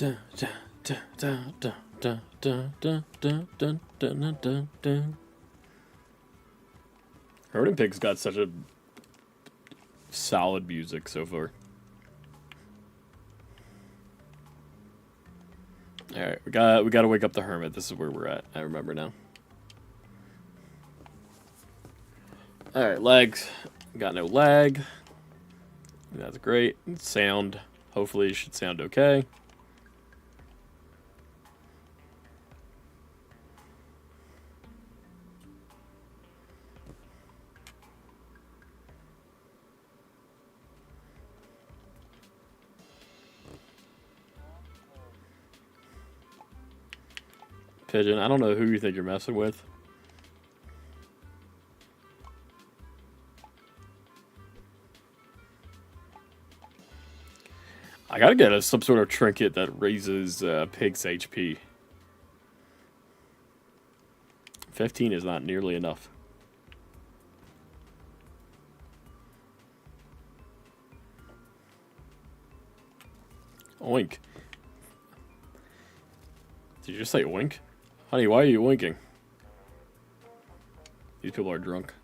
Hermit and PIG's got such a solid music so far. Alright, we gotta wake up the Hermit. This is where we're at. I remember now. Alright, legs. Got no lag. That's great. Sound. Hopefully it should sound okay. Pigeon, I don't know who you think you're messing with. I gotta get some sort of trinket that raises Pig's HP. 15 is not nearly enough. Oink. Did you just say oink? Honey, why are you winking? These people are drunk.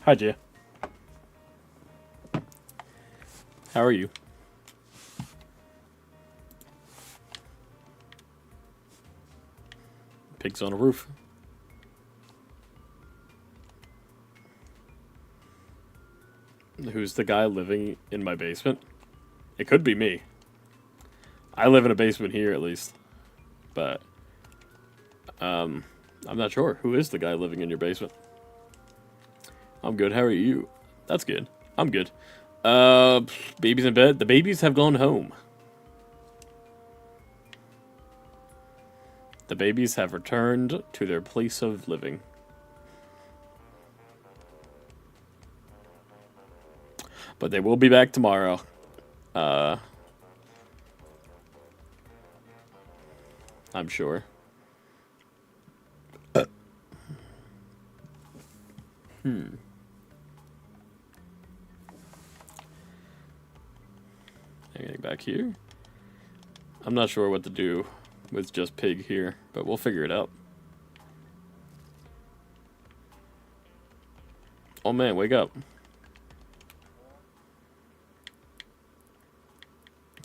Hi, Jay. How are you? Pigs on a roof. Who's the guy living in my basement? It could be me. I live in a basement here, at least. But, I'm not sure. Who is the guy living in your basement? I'm good. How are you? That's good. I'm good. Baby's in bed. The babies have gone home. The babies have returned to their place of living. But they will be back tomorrow. I'm sure. Anything back here? I'm not sure what to do with just Pig here, but we'll figure it out. Oh man, wake up.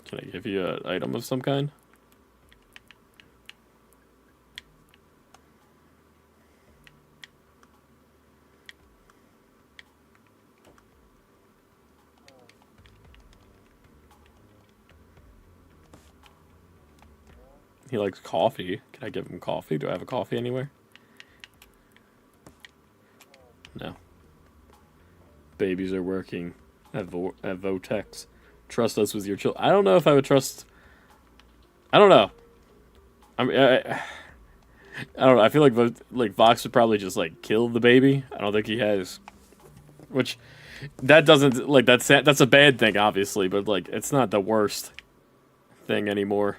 Can I give you an item of some kind? He likes coffee. Can I give him coffee? Do I have a coffee anywhere? No. Babies are working at Votex. Trust us with your children. I don't know if I would trust... I don't know. I mean, I don't know. I feel like Vox would probably just like kill the baby. I don't think he has... Which... That doesn't... Like, that's a bad thing, obviously. But, like, it's not the worst thing anymore.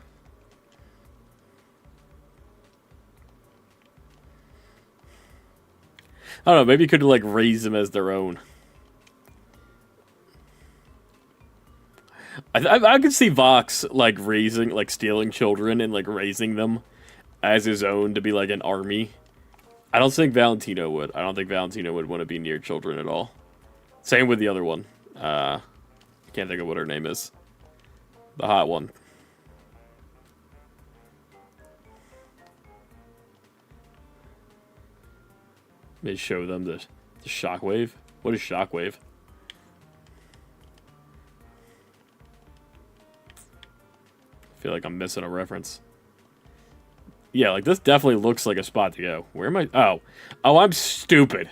I don't know, maybe you could, like, raise them as their own. I could see Vox, like, stealing children and, like, raising them as his own to be, like, an army. I don't think Valentino would. I don't think Valentino would want to be near children at all. Same with the other one. I can't think of what her name is. The hot one. They show them the Shockwave? What is Shockwave? I feel like I'm missing a reference. Yeah, like this definitely looks like a spot to go. Where am I? Oh. Oh, I'm stupid.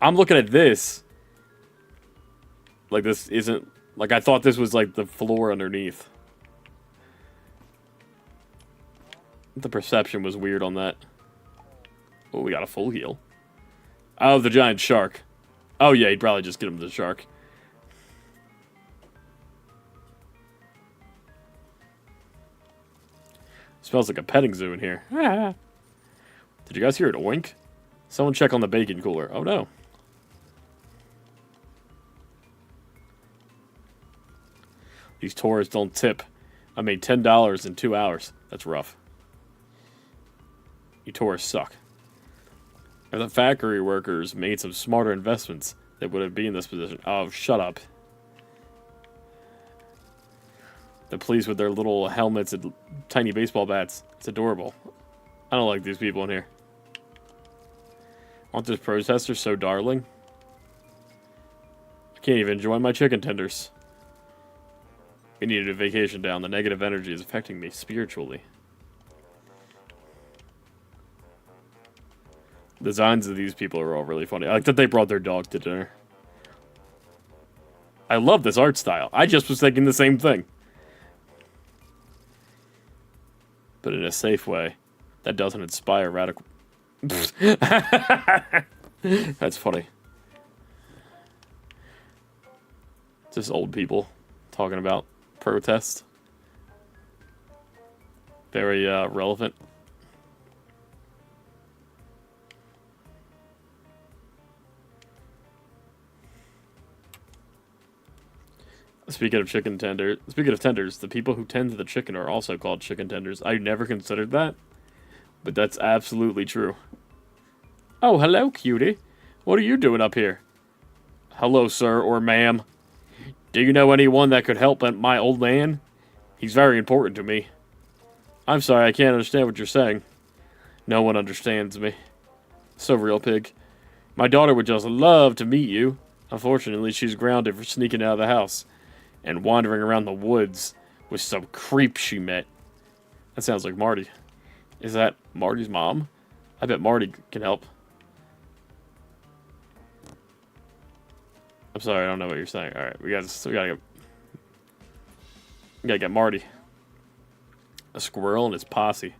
I'm looking at this. Like this isn't... Like I thought this was like the floor underneath. The perception was weird on that. Oh, we got a full heal. Oh, the giant shark. Oh yeah, he'd probably just get him the shark. Smells like a petting zoo in here. Ah. Did you guys hear it oink? Someone check on the bacon cooler. Oh no. These tourists don't tip. I made $10 in 2 hours. That's rough. You tourists suck. If the factory workers made some smarter investments, they wouldn't be in this position. Oh, shut up. The police with their little helmets and tiny baseball bats. It's adorable. I don't like these people in here. Aren't those protesters so darling? I can't even enjoy my chicken tenders. I needed a vacation down. The negative energy is affecting me spiritually. The designs of these people are all really funny. I like that they brought their dog to dinner. I love this art style. I just was thinking the same thing. But in a safe way. That doesn't inspire radical... That's funny. Just old people talking about protest. Very relevant. Speaking of tenders, the people who tend to the chicken are also called chicken tenders. I never considered that, but that's absolutely true. Oh, hello, cutie. What are you doing up here? Hello, sir or ma'am. Do you know anyone that could help my old man? He's very important to me. I'm sorry, I can't understand what you're saying. No one understands me. So real, pig. My daughter would just love to meet you. Unfortunately, she's grounded for sneaking out of the house and wandering around the woods with some creep she met. That sounds like Marty. Is that Marty's mom? I bet Marty can help. I'm sorry, I don't know what you're saying. Alright, we gotta get Marty. A squirrel and his posse.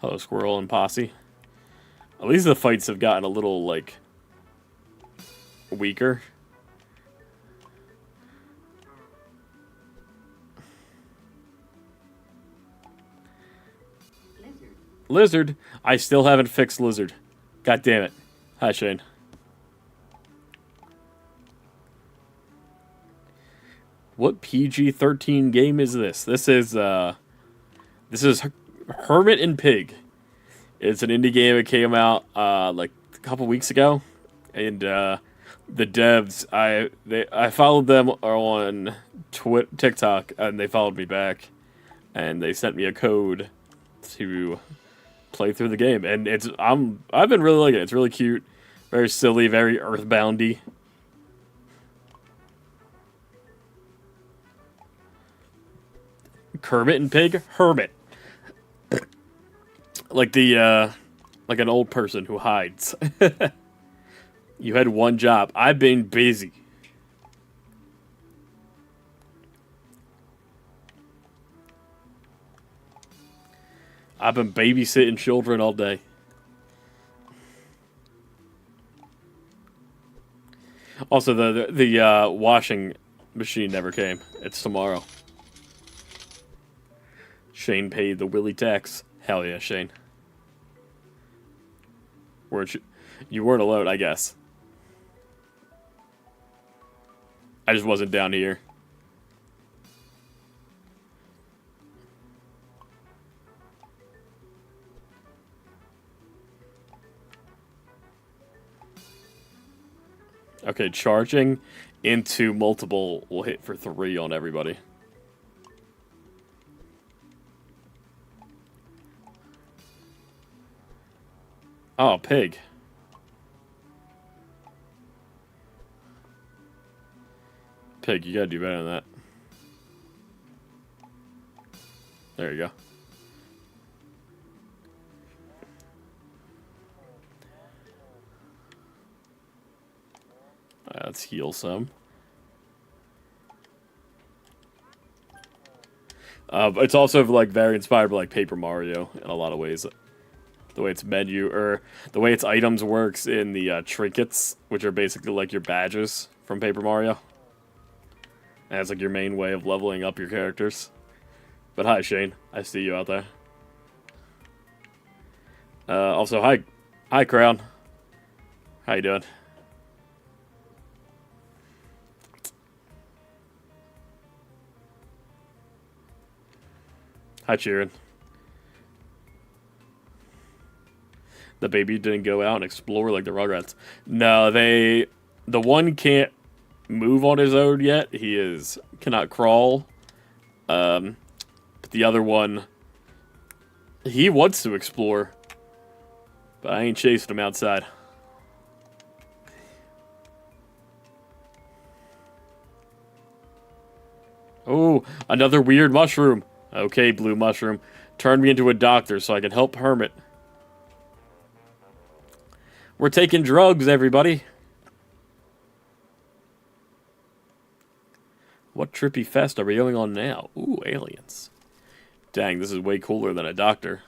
Hello, squirrel and posse. At least the fights have gotten a little, like, weaker. Lizard? I still haven't fixed Lizard. God damn it. Hi, Shane. What PG-13 game is this? This is Hermit and PIG. It's an indie game that came out like a couple weeks ago, and the devs I followed them on TikTok, and they followed me back, and they sent me a code to play through the game, and I've been really liking it. It's really cute, very silly, very Earthboundy. Kermit and Pig? Hermit. Like like an old person who hides. You had one job. I've been busy. I've been babysitting children all day. Also, the washing machine never came. It's tomorrow. Shane paid the Willie tax. Hell yeah, Shane. Weren't you? You weren't alone, I guess. I just wasn't down here. Okay, charging into multiple will hit for 3 on everybody. Oh, pig. Pig, you gotta do better than that. There you go. Let's heal some. It's also like very inspired by like Paper Mario in a lot of ways. The way its menu or the way its items works in the trinkets, which are basically like your badges from Paper Mario. And it's like your main way of leveling up your characters. But hi, Shane. I see you out there. Also, hi, Crown. How you doing? Hi, Cheerin. The baby didn't go out and explore like the Rugrats. No, the one can't move on his own yet. He cannot crawl. But the other one, he wants to explore. But I ain't chasing him outside. Oh, another weird mushroom. Okay, blue mushroom. Turn me into a doctor so I can help Hermit. We're taking drugs, everybody. What trippy fest are we going on now? Ooh, aliens. Dang, this is way cooler than a doctor.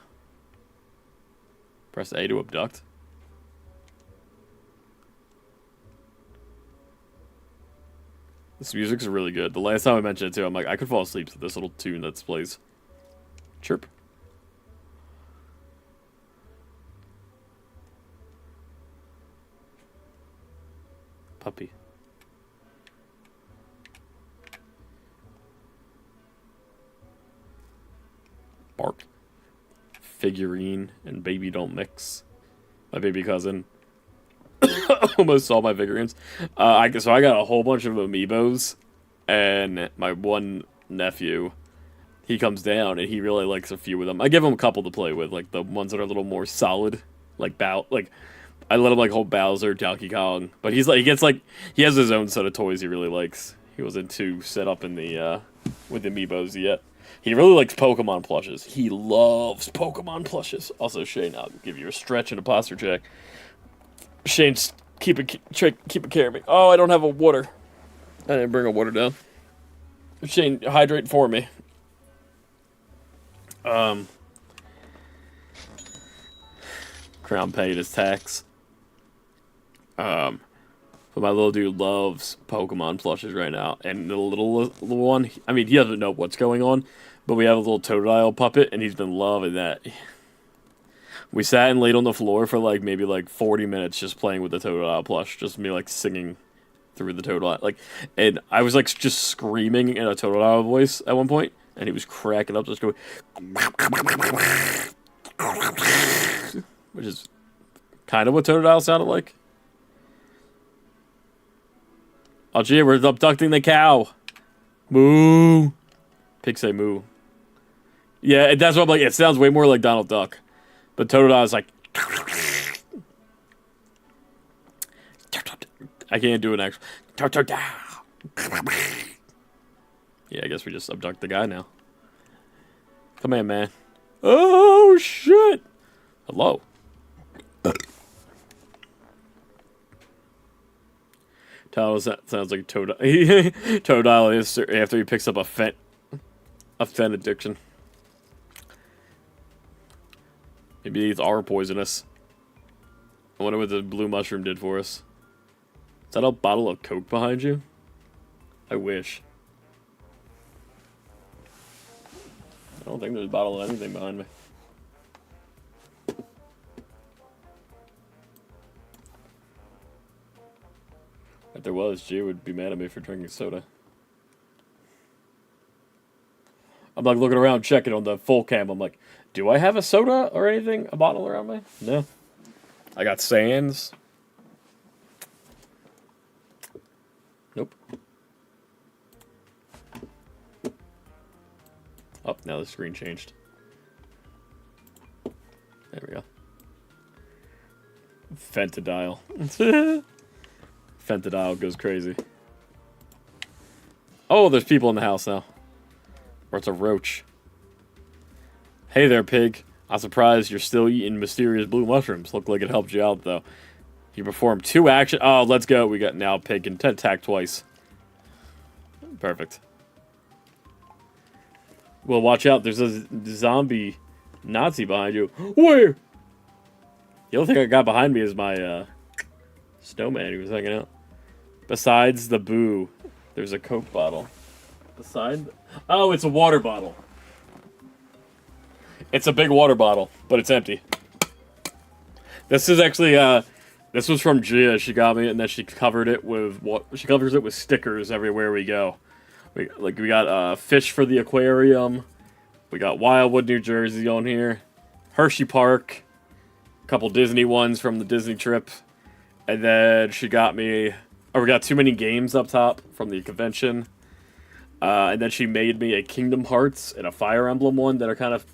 Press A to abduct. This music's really good. The last time I mentioned it too, I'm like, I could fall asleep to this little tune that plays. Chirp. Puppy. Bark. Figurine and baby don't mix. My baby cousin almost saw my figurines. So I got a whole bunch of amiibos, and my one nephew, he comes down and he really likes a few of them. I give him a couple to play with, like the ones that are a little more solid, like I let him like hold Bowser, Donkey Kong, but he has his own set of toys he really likes. He wasn't too set up in the with the amiibos yet. He really likes Pokemon plushes. He loves Pokemon plushes. Also, Shane, I'll give you a stretch and a posture check. Shane, keep it care of me. Oh, I don't have a water. I didn't bring a water down. Shane, hydrate for me. Crown paid his tax. But my little dude loves Pokemon plushes right now. And the little one, I mean, he doesn't know what's going on, but we have a little Totodile puppet, and he's been loving that. We sat and laid on the floor for maybe 40 minutes just playing with the Totodile plush, just me singing through the Totodile. And I was just screaming in a Totodile voice at one point, and he was cracking up, just going, which is kind of what Totodile sounded like. Oh, gee, we're abducting the cow. Moo. Pigs say moo. Yeah, that's what I'm like. It sounds way more like Donald Duck. But Totodile is like... I can't do an actual... Yeah, I guess we just abduct the guy now. Come in, man. Oh, shit. Hello. Sounds like Totodile. Totodile is after he picks up a fen addiction. Maybe these are poisonous. I wonder what the blue mushroom did for us. Is that a bottle of Coke behind you? I wish. I don't think there's a bottle of anything behind me. If there was, G would be mad at me for drinking soda. I'm looking around checking on the full cam. I'm like, do I have a soda or anything? A bottle around me? No. I got Sands. Nope. Oh, now the screen changed. There we go. Fentanyl. Fentanyl goes crazy. Oh, there's people in the house now. Or it's a roach. Hey there, pig. I'm surprised you're still eating mysterious blue mushrooms. Look like it helped you out, though. You performed 2 action. Oh, let's go. We got now pig can attack twice. Perfect. Well, watch out. There's a zombie Nazi behind you. Where? The only thing I got behind me is my snowman who was hanging out. Besides the boo, there's a Coke bottle. Oh, it's a water bottle. It's a big water bottle, but it's empty. This is actually this was from Gia. She got me, and then she covered it with she covers it with stickers everywhere we go. We got fish for the aquarium. We got Wildwood, New Jersey on here. Hershey Park. A couple Disney ones from the Disney trip. And then she got me... Oh, we got Too Many Games up top from the convention. And then she made me a Kingdom Hearts and a Fire Emblem one that are kind of...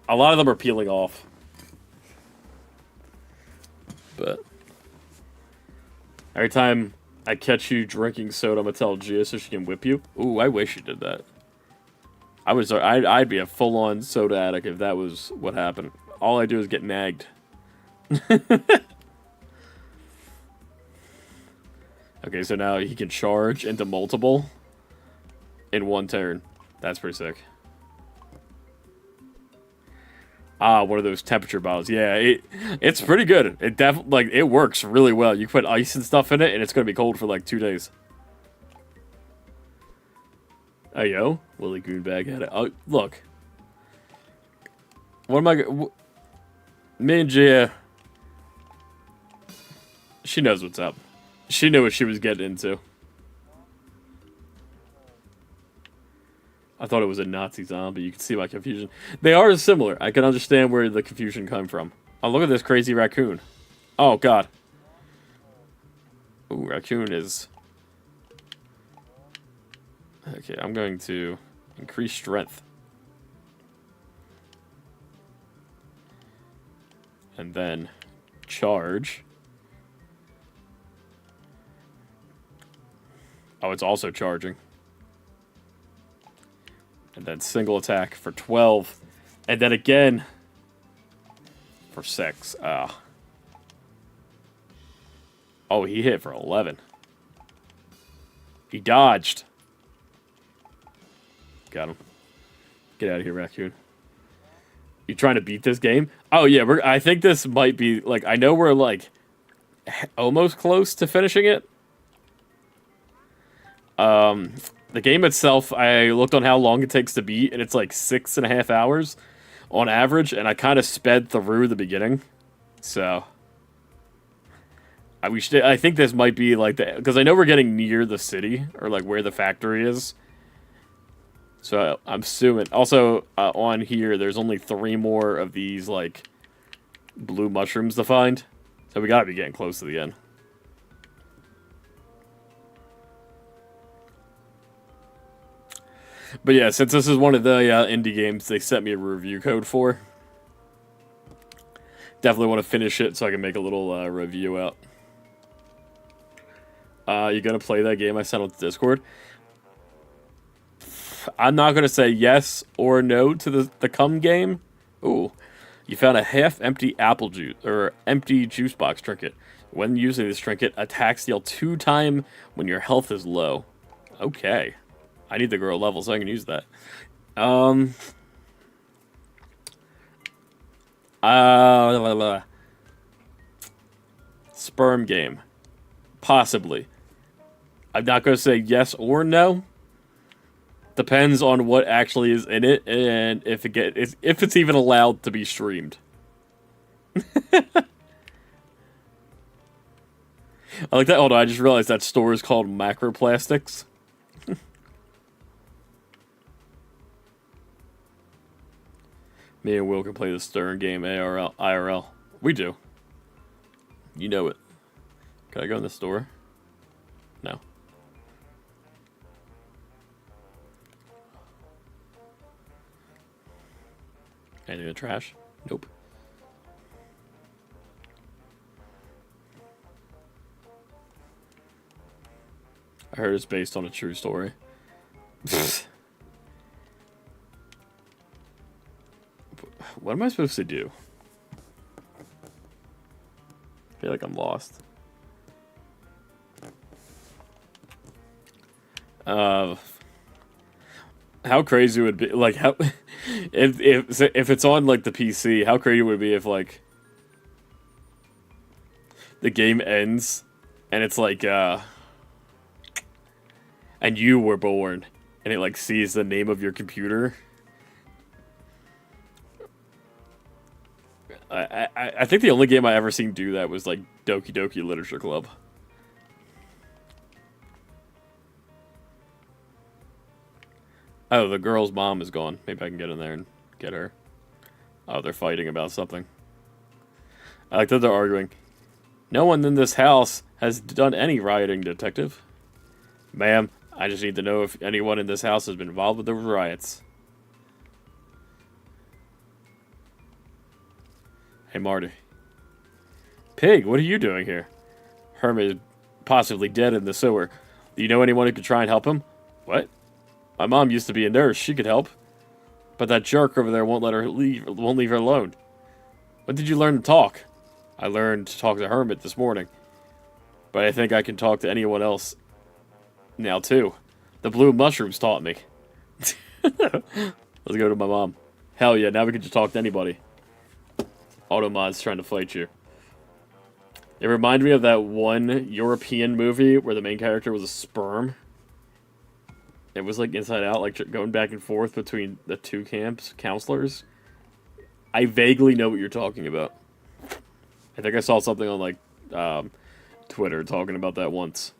A lot of them are peeling off. But... Every time I catch you drinking soda, I'm going to tell Gia so she can whip you. Ooh, I wish you did that. I'd be a full-on soda addict if that was what happened. All I do is get nagged. Okay, so now he can charge into multiple in 1 turn. That's pretty sick. Ah, one of those temperature bottles. Yeah, it's pretty good. It definitely it works really well. You put ice and stuff in it, and it's gonna be cold for like 2 days. Oh, yo, Willie Goonbag had it. Oh, look. What am I? Me and Gia. She knows what's up. She knew what she was getting into. I thought it was a Nazi zombie. You can see my confusion. They are similar. I can understand where the confusion come from. Oh, look at this crazy raccoon. Oh, God. Ooh, raccoon is... Okay, I'm going to increase strength. And then charge. Oh, it's also charging. And then single attack for 12. And then again for 6. Oh, he hit for 11. He dodged. Got him. Get out of here, raccoon. You trying to beat this game? Oh, yeah. I think this might be, like, I know we're, like, almost close to finishing it. The game itself, I looked on how long it takes to beat, and it's like 6.5 hours on average, and I kind of sped through the beginning. So, I think this might be like because I know we're getting near the city, or like where the factory is. So, I'm assuming. Also, on here, there's only 3 more of these, like, blue mushrooms to find. So, we gotta be getting close to the end. But yeah, since this is one of the indie games they sent me a review code for, definitely want to finish it so I can make a little review out. You gonna play that game I sent on Discord? I'm not gonna say yes or no to the cum game. Ooh, you found a half-empty apple juice or empty juice box trinket. When using this trinket, attacks deal 2 times when your health is low. Okay. I need to grow a level so I can use that. Sperm game. Possibly. I'm not going to say yes or no. Depends on what actually is in it and if it's even allowed to be streamed. I like that. Hold on, I just realized that store is called Macroplastics. Me and Will can play the Stern game IRL. We do. You know it. Can I go in the store? No. Anything in the trash? Nope. I heard it's based on a true story. What am I supposed to do? I feel like I'm lost. How crazy would it be, like, how if it's on like the PC, how crazy would it be if like the game ends and it's like and you were born and it like sees the name of your computer. I think the only game I ever seen do that was like Doki Doki Literature Club. Oh, the girl's mom is gone. Maybe I can get in there and get her. Oh, they're fighting about something. I like that they're arguing. No one in this house has done any rioting, detective. Ma'am, I just need to know if anyone in this house has been involved with the riots. Hey, Marty. Pig, what are you doing here? Hermit is possibly dead in the sewer. Do you know anyone who could try and help him? What? My mom used to be a nurse. She could help. But that jerk over there won't leave her alone. When did you learn to talk? I learned to talk to Hermit this morning. But I think I can talk to anyone else now, too. The blue mushrooms taught me. Let's go to my mom. Hell yeah, now we can just talk to anybody. Automod's trying to fight you. It reminded me of that one European movie where the main character was a sperm. It was like Inside Out, like going back and forth between the two counselors. I vaguely know what you're talking about. I think I saw something on like Twitter talking about that once.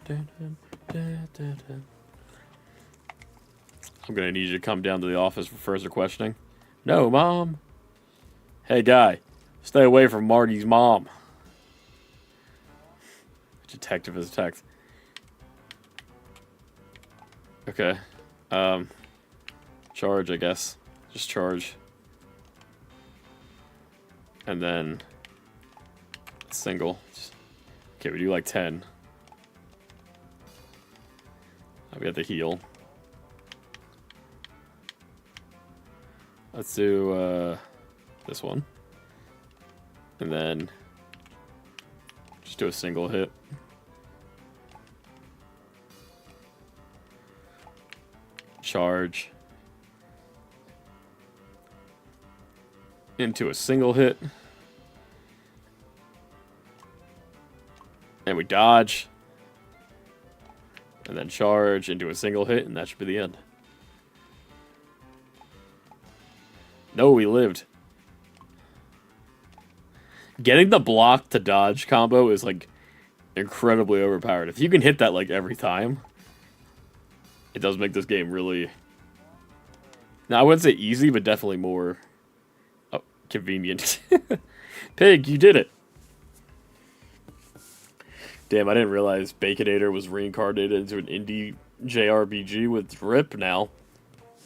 I'm gonna need you to come down to the office for further questioning. No, Mom. Hey, guy. Stay away from Marty's mom. Detective is attacked. Okay. Charge, I guess. Just charge. And then single. Okay, we do like 10. We have to heal. Let's do this one. And then just do a single hit. Charge. Into a single hit. And we dodge. And then charge into a single hit, and that should be the end. No, we lived. Getting the block to dodge combo is like incredibly overpowered. If you can hit that like every time, it does make this game really... Now, I wouldn't say easy, but definitely more convenient. Pig, you did it. Damn, I didn't realize Baconator was reincarnated into an indie JRPG with Rip now.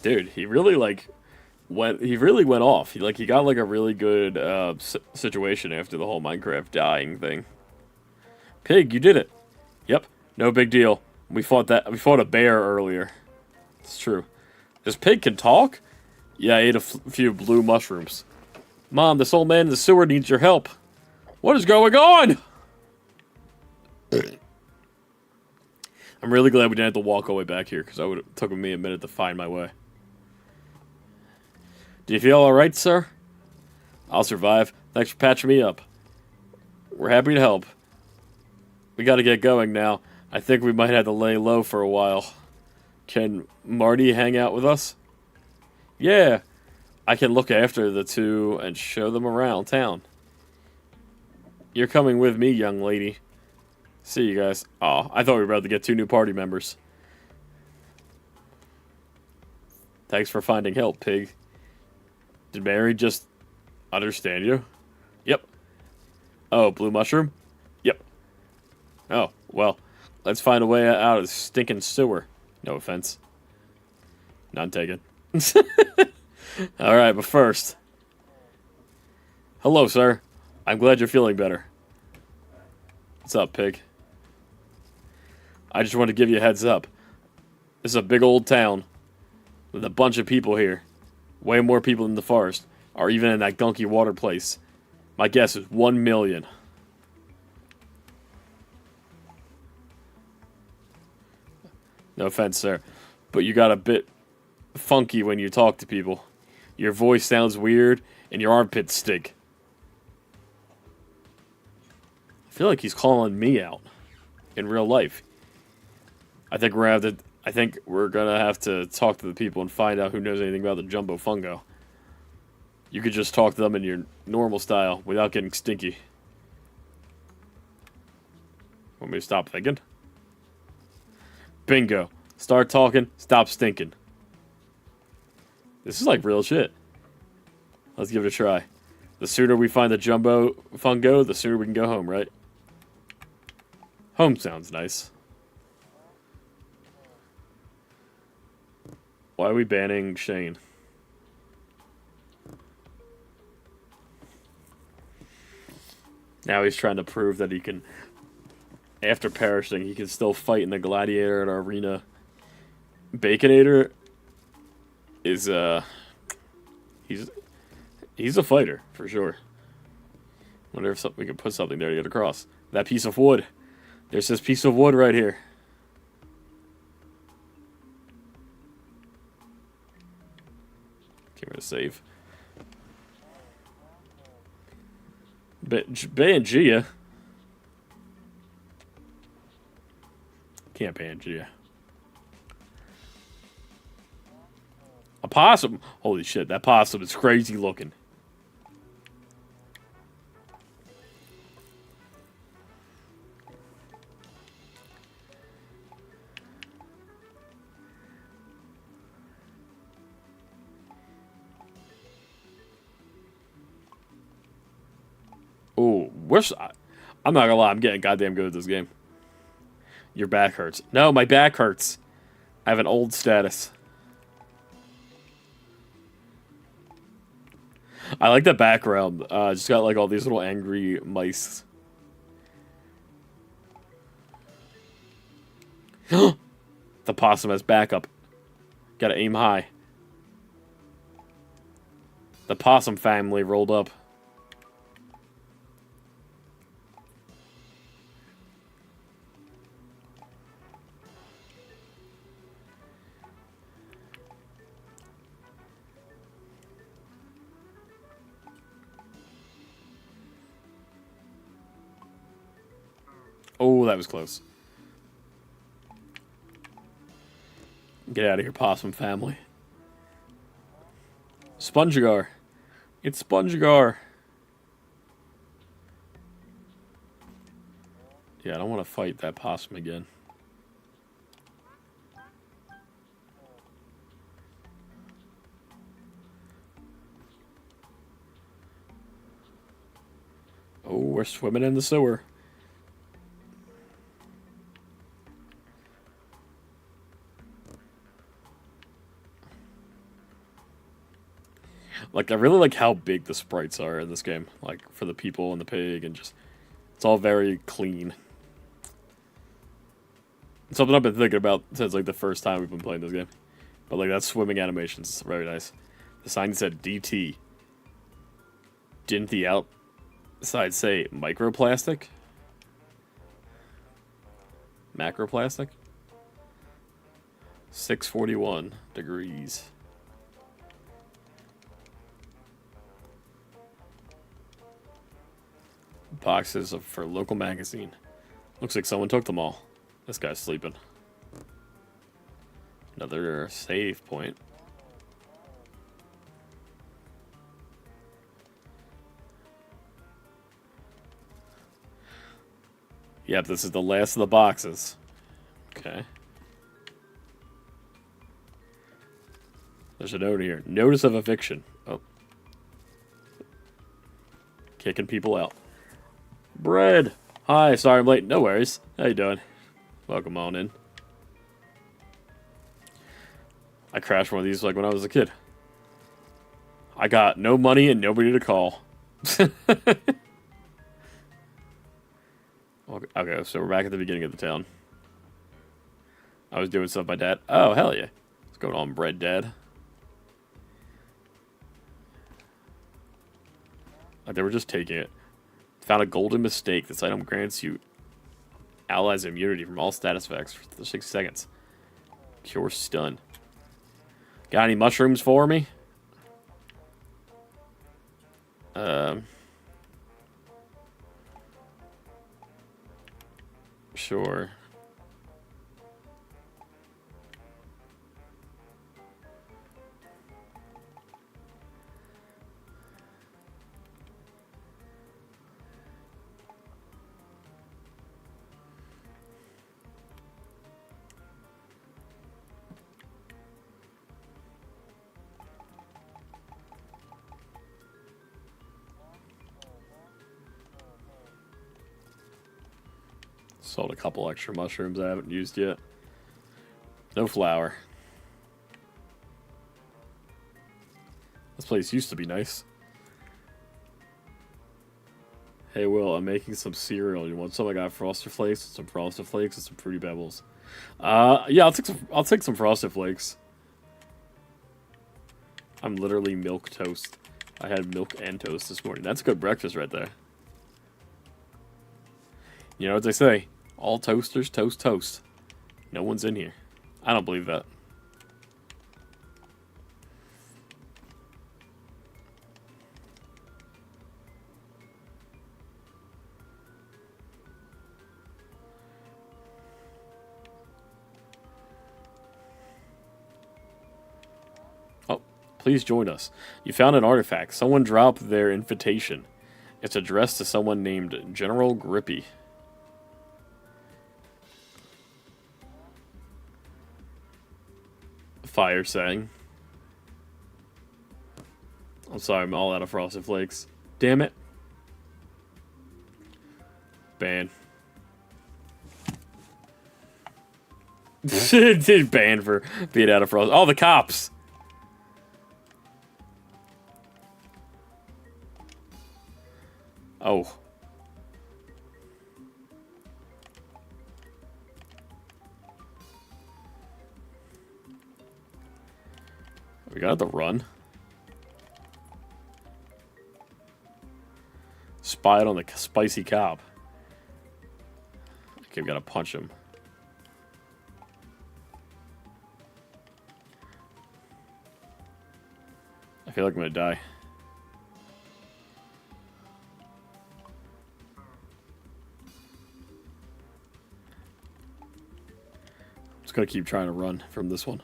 Dude, he really like went off. He got like a really good situation after the whole Minecraft dying thing. Pig, you did it. Yep, no big deal. We fought a bear earlier. It's true. This pig can talk? Yeah, I ate a few blue mushrooms. Mom, this old man in the sewer needs your help. What is going on? I'm really glad we didn't have to walk all the way back here, because it would have taken me a minute to find my way. Do you feel alright, sir? I'll survive. Thanks for patching me up. We're happy to help. We gotta get going now. I think we might have to lay low for a while. Can Marty hang out with us? Yeah. I can look after the two and show them around town. You're coming with me, young lady. See you guys. Oh, I thought we were about to get 2 new party members. Thanks for finding help, Pig. Did Mary just understand you? Yep. Oh, blue mushroom? Yep. Oh, well, let's find a way out of the stinking sewer. No offense. None taken. Alright, but first. Hello, sir. I'm glad you're feeling better. What's up, pig? I just wanted to give you a heads up. This is a big old town with a bunch of people here. Way more people than the forest, or even in that gunky water place. My guess is 1 million. No offense, sir, but you got a bit funky when you talk to people. Your voice sounds weird, and your armpits stink. I feel like he's calling me out in real life. I think we're gonna have to talk to the people and find out who knows anything about the jumbo fungo. You could just talk to them in your normal style without getting stinky. Want me to stop thinking? Bingo. Start talking, stop stinking. This is like real shit. Let's give it a try. The sooner we find the jumbo fungo, the sooner we can go home, right? Home sounds nice. Why are we banning Shane? Now he's trying to prove that he can, after perishing, he can still fight in the gladiator and arena. Baconator is, he's a fighter, for sure. Wonder if we could put something there to get across. That piece of wood. There's this piece of wood right here. Give it a save. Pangea. Can't Pangea. A possum. Holy shit, that possum is crazy looking. Oh, I'm not gonna lie, I'm getting goddamn good at this game. Your back hurts. No, my back hurts. I have an old status. I like the background. Just got like all these little angry mice. The possum has backup. Gotta aim high. The possum family rolled up. Oh, that was close. Get out of here, possum family. Spongegar. It's Spongegar. Yeah, I don't want to fight that possum again. Oh, we're swimming in the sewer. Like, I really like how big the sprites are in this game. Like, for the people and the pig and just... It's all very clean. It's something I've been thinking about since, like, the first time we've been playing this game. But, like, that swimming animation's very nice. The sign said DT. Didn't the outside say microplastic? Macroplastic? 641 degrees. Boxes for local magazine. Looks like someone took them all. This guy's sleeping. Another save point. Yep, this is the last of the boxes. Okay. There's a note here. Notice of eviction. Oh. Kicking people out. Bread. Hi, sorry I'm late. No worries. How you doing? Welcome on in. I crashed one of these like when I was a kid. I got no money and nobody to call. Okay, so we're back at the beginning of the town. I was doing stuff with my dad. Oh, hell yeah. What's going on, bread dad? Like, they were just taking it. Found a golden mistake. This item grants you allies immunity from all status effects for 6 seconds. Cure stun. Got any mushrooms for me? Sure. Sold a couple extra mushrooms I haven't used yet. No flour. This place used to be nice. Hey Will, I'm making some cereal. You want some? I got Frosted Flakes, some Frosted Flakes, and some Fruity Pebbles. Yeah, I'll take some Frosted Flakes. I'm literally milk toast. I had milk and toast this morning. That's a good breakfast right there. You know what they say? All toasters toast toast. No one's in here. I don't believe that. Oh, please join us. You found an artifact. Someone dropped their invitation. It's addressed to someone named General Grippy. Fire sang. I'm sorry, I'm all out of Frosted Flakes. Damn it. Ban. Ban for being out of Frosted. Oh, the cops! Oh. We got to run. Spied on the spicy cop. Okay, we gotta punch him. I feel like I'm gonna die. I'm just gonna keep trying to run from this one.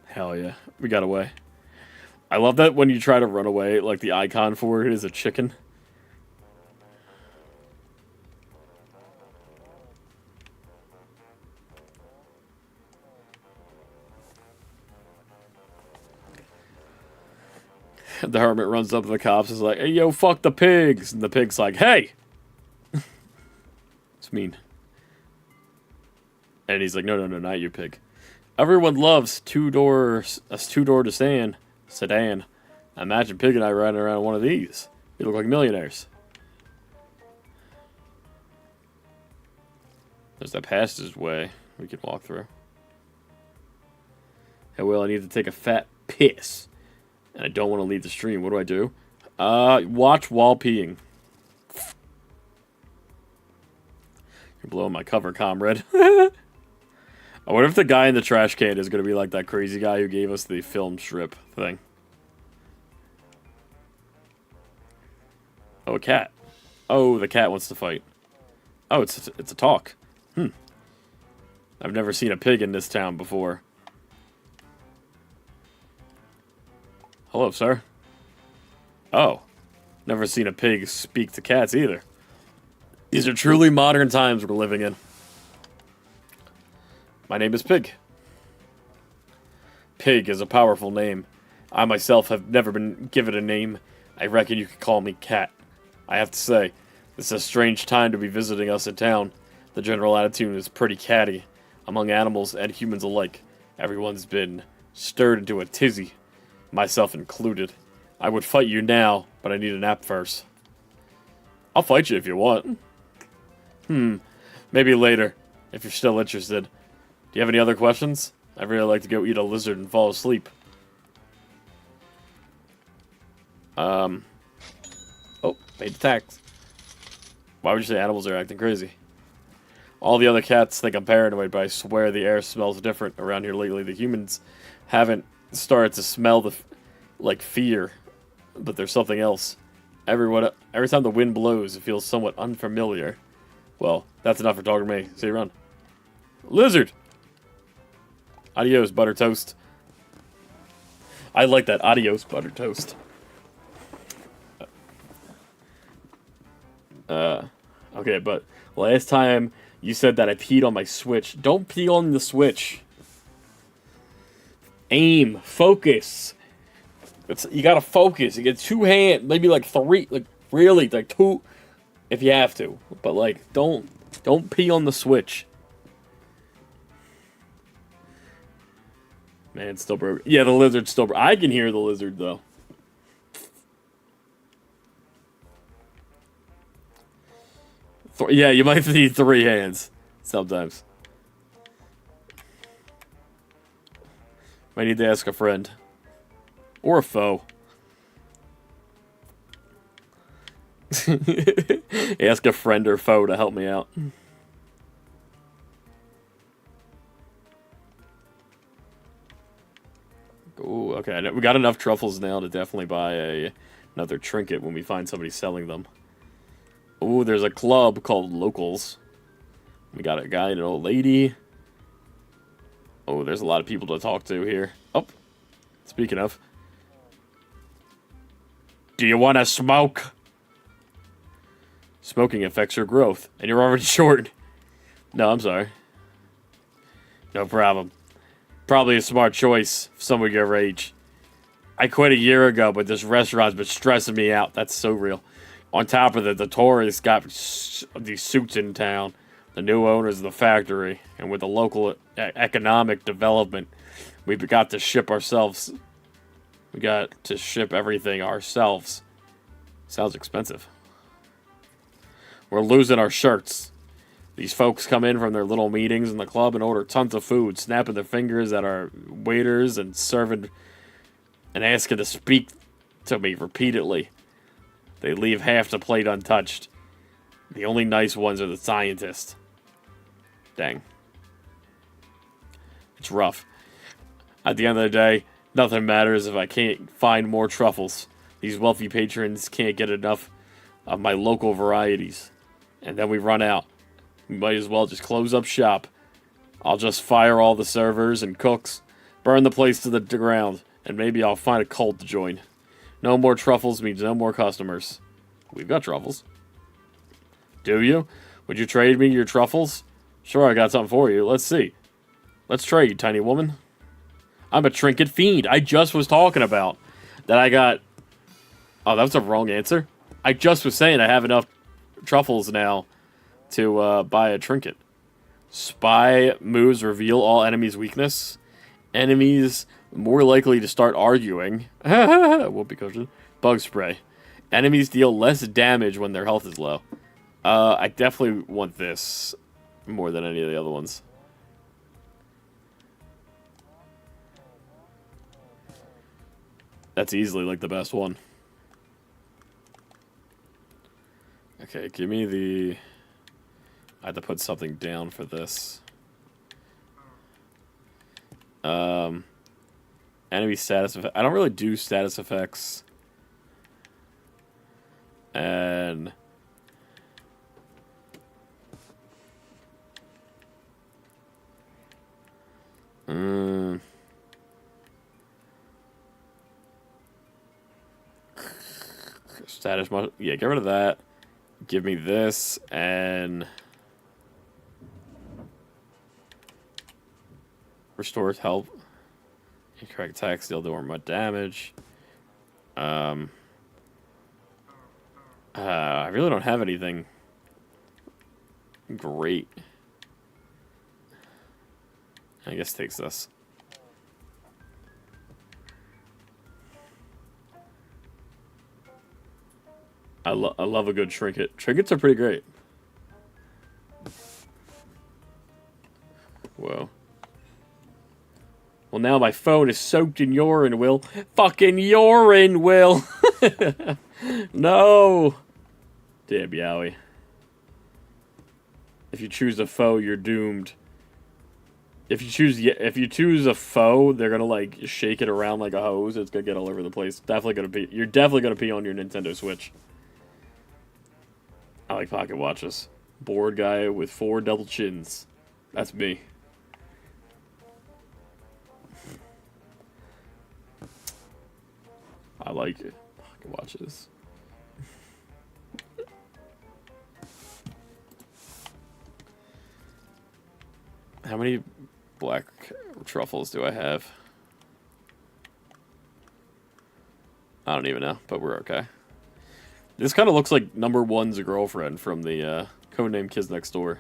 Hell yeah. We got away. I love that when you try to run away, like the icon for it is a chicken. The hermit runs up to the cops and is like, hey, yo, fuck the pigs. And the pig's like, hey! It's mean. And he's like, no, not you, pig. Everyone loves a two-door sedan. Imagine Pig and I riding around one of these. We look like millionaires. There's that passageway we can walk through. Hey, Will, I need to take a fat piss. And I don't want to leave the stream. What do I do? Watch while peeing. You're blowing my cover, comrade. I wonder if the guy in the trash can is going to be like that crazy guy who gave us the film strip thing. Oh, a cat. Oh, the cat wants to fight. Oh, it's a talk. I've never seen a pig in this town before. Hello, sir. Oh, never seen a pig speak to cats either. These are truly modern times we're living in. My name is Pig. Pig is a powerful name. I myself have never been given a name. I reckon you could call me Cat. I have to say, it's a strange time to be visiting us in town. The general attitude is pretty catty. Among animals and humans alike, everyone's been stirred into a tizzy, myself included. I would fight you now, but I need a nap first. I'll fight you if you want. Maybe later, if you're still interested. Do you have any other questions? I'd really like to go eat a lizard and fall asleep. Oh, made attacks. Why would you say animals are acting crazy? All the other cats think I'm paranoid, but I swear the air smells different around here lately. The humans haven't started to smell the, like, fear, but there's something else. Every time the wind blows, it feels somewhat unfamiliar. Well, that's enough for talking to me. See you around. Lizard! Adios, butter toast. I like that. Adios, butter toast. Okay, but last time you said that I peed on my Switch. Don't pee on the Switch. Aim. Focus. You gotta focus. You get 2 hands, maybe like 3, like really, like 2, if you have to. But like, don't pee on the Switch. Man, it's still broken. Yeah, the lizard's still broken. I can hear the lizard though. Yeah, you might need 3 hands sometimes. Might need to ask a friend. Or a foe. Ask a friend or foe to help me out. Ooh, okay. We got enough truffles now to definitely buy another trinket when we find somebody selling them. Ooh, there's a club called Locals. We got a guy and an old lady. Oh, there's a lot of people to talk to here. Oh, speaking of. Do you want to smoke? Smoking affects your growth, and you're already short. No, I'm sorry. No problem. Probably a smart choice for someone your age. I quit a year ago, but this restaurant's been stressing me out. That's so real. On top of it, the tourists got these suits in town. The new owners of the factory, and with the local economic development, we got to ship ourselves. We got to ship everything ourselves. Sounds expensive. We're losing our shirts. These folks come in from their little meetings in the club and order tons of food, snapping their fingers at our waiters and serving and asking to speak to me repeatedly. They leave half the plate untouched. The only nice ones are the scientists. Dang. It's rough. At the end of the day, nothing matters if I can't find more truffles. These wealthy patrons can't get enough of my local varieties. And then we run out. We might as well just close up shop. I'll just fire all the servers and cooks, burn the place to the ground, and maybe I'll find a cult to join. No more truffles means no more customers. We've got truffles. Do you? Would you trade me your truffles? Sure, I got something for you. Let's see. Let's trade, tiny woman. I'm a trinket fiend. I just was talking about that I got... Oh, that was a wrong answer. I just was saying I have enough truffles now to buy a trinket. Spy moves reveal all enemies' weakness. Enemies more likely to start arguing. Whoopee cushion. Bug spray. Enemies deal less damage when their health is low. I definitely want this more than any of the other ones. That's easily like the best one. Okay, give me the... I had to put something down for this. Enemy status effect. I don't really do status effects. And... Status... Yeah, get rid of that. Give me this, and... Restores health. Incorrect attacks deal more damage. I really don't have anything great. I guess takes this. I love a good trinket. Trinkets are pretty great. Whoa. Well, now my phone is soaked in urine, Will. Fucking urine, Will! No! Damn, Yowie. If you choose a foe, you're doomed. If you choose a foe, they're gonna like shake it around like a hose. It's gonna get all over the place. You're definitely gonna pee on your Nintendo Switch. I like pocket watches. Bored guy with 4 double chins. That's me. I like it. Pocket watches. How many black truffles do I have? I don't even know, but we're okay. This kind of looks like number one's girlfriend from the Codename Kids Next Door.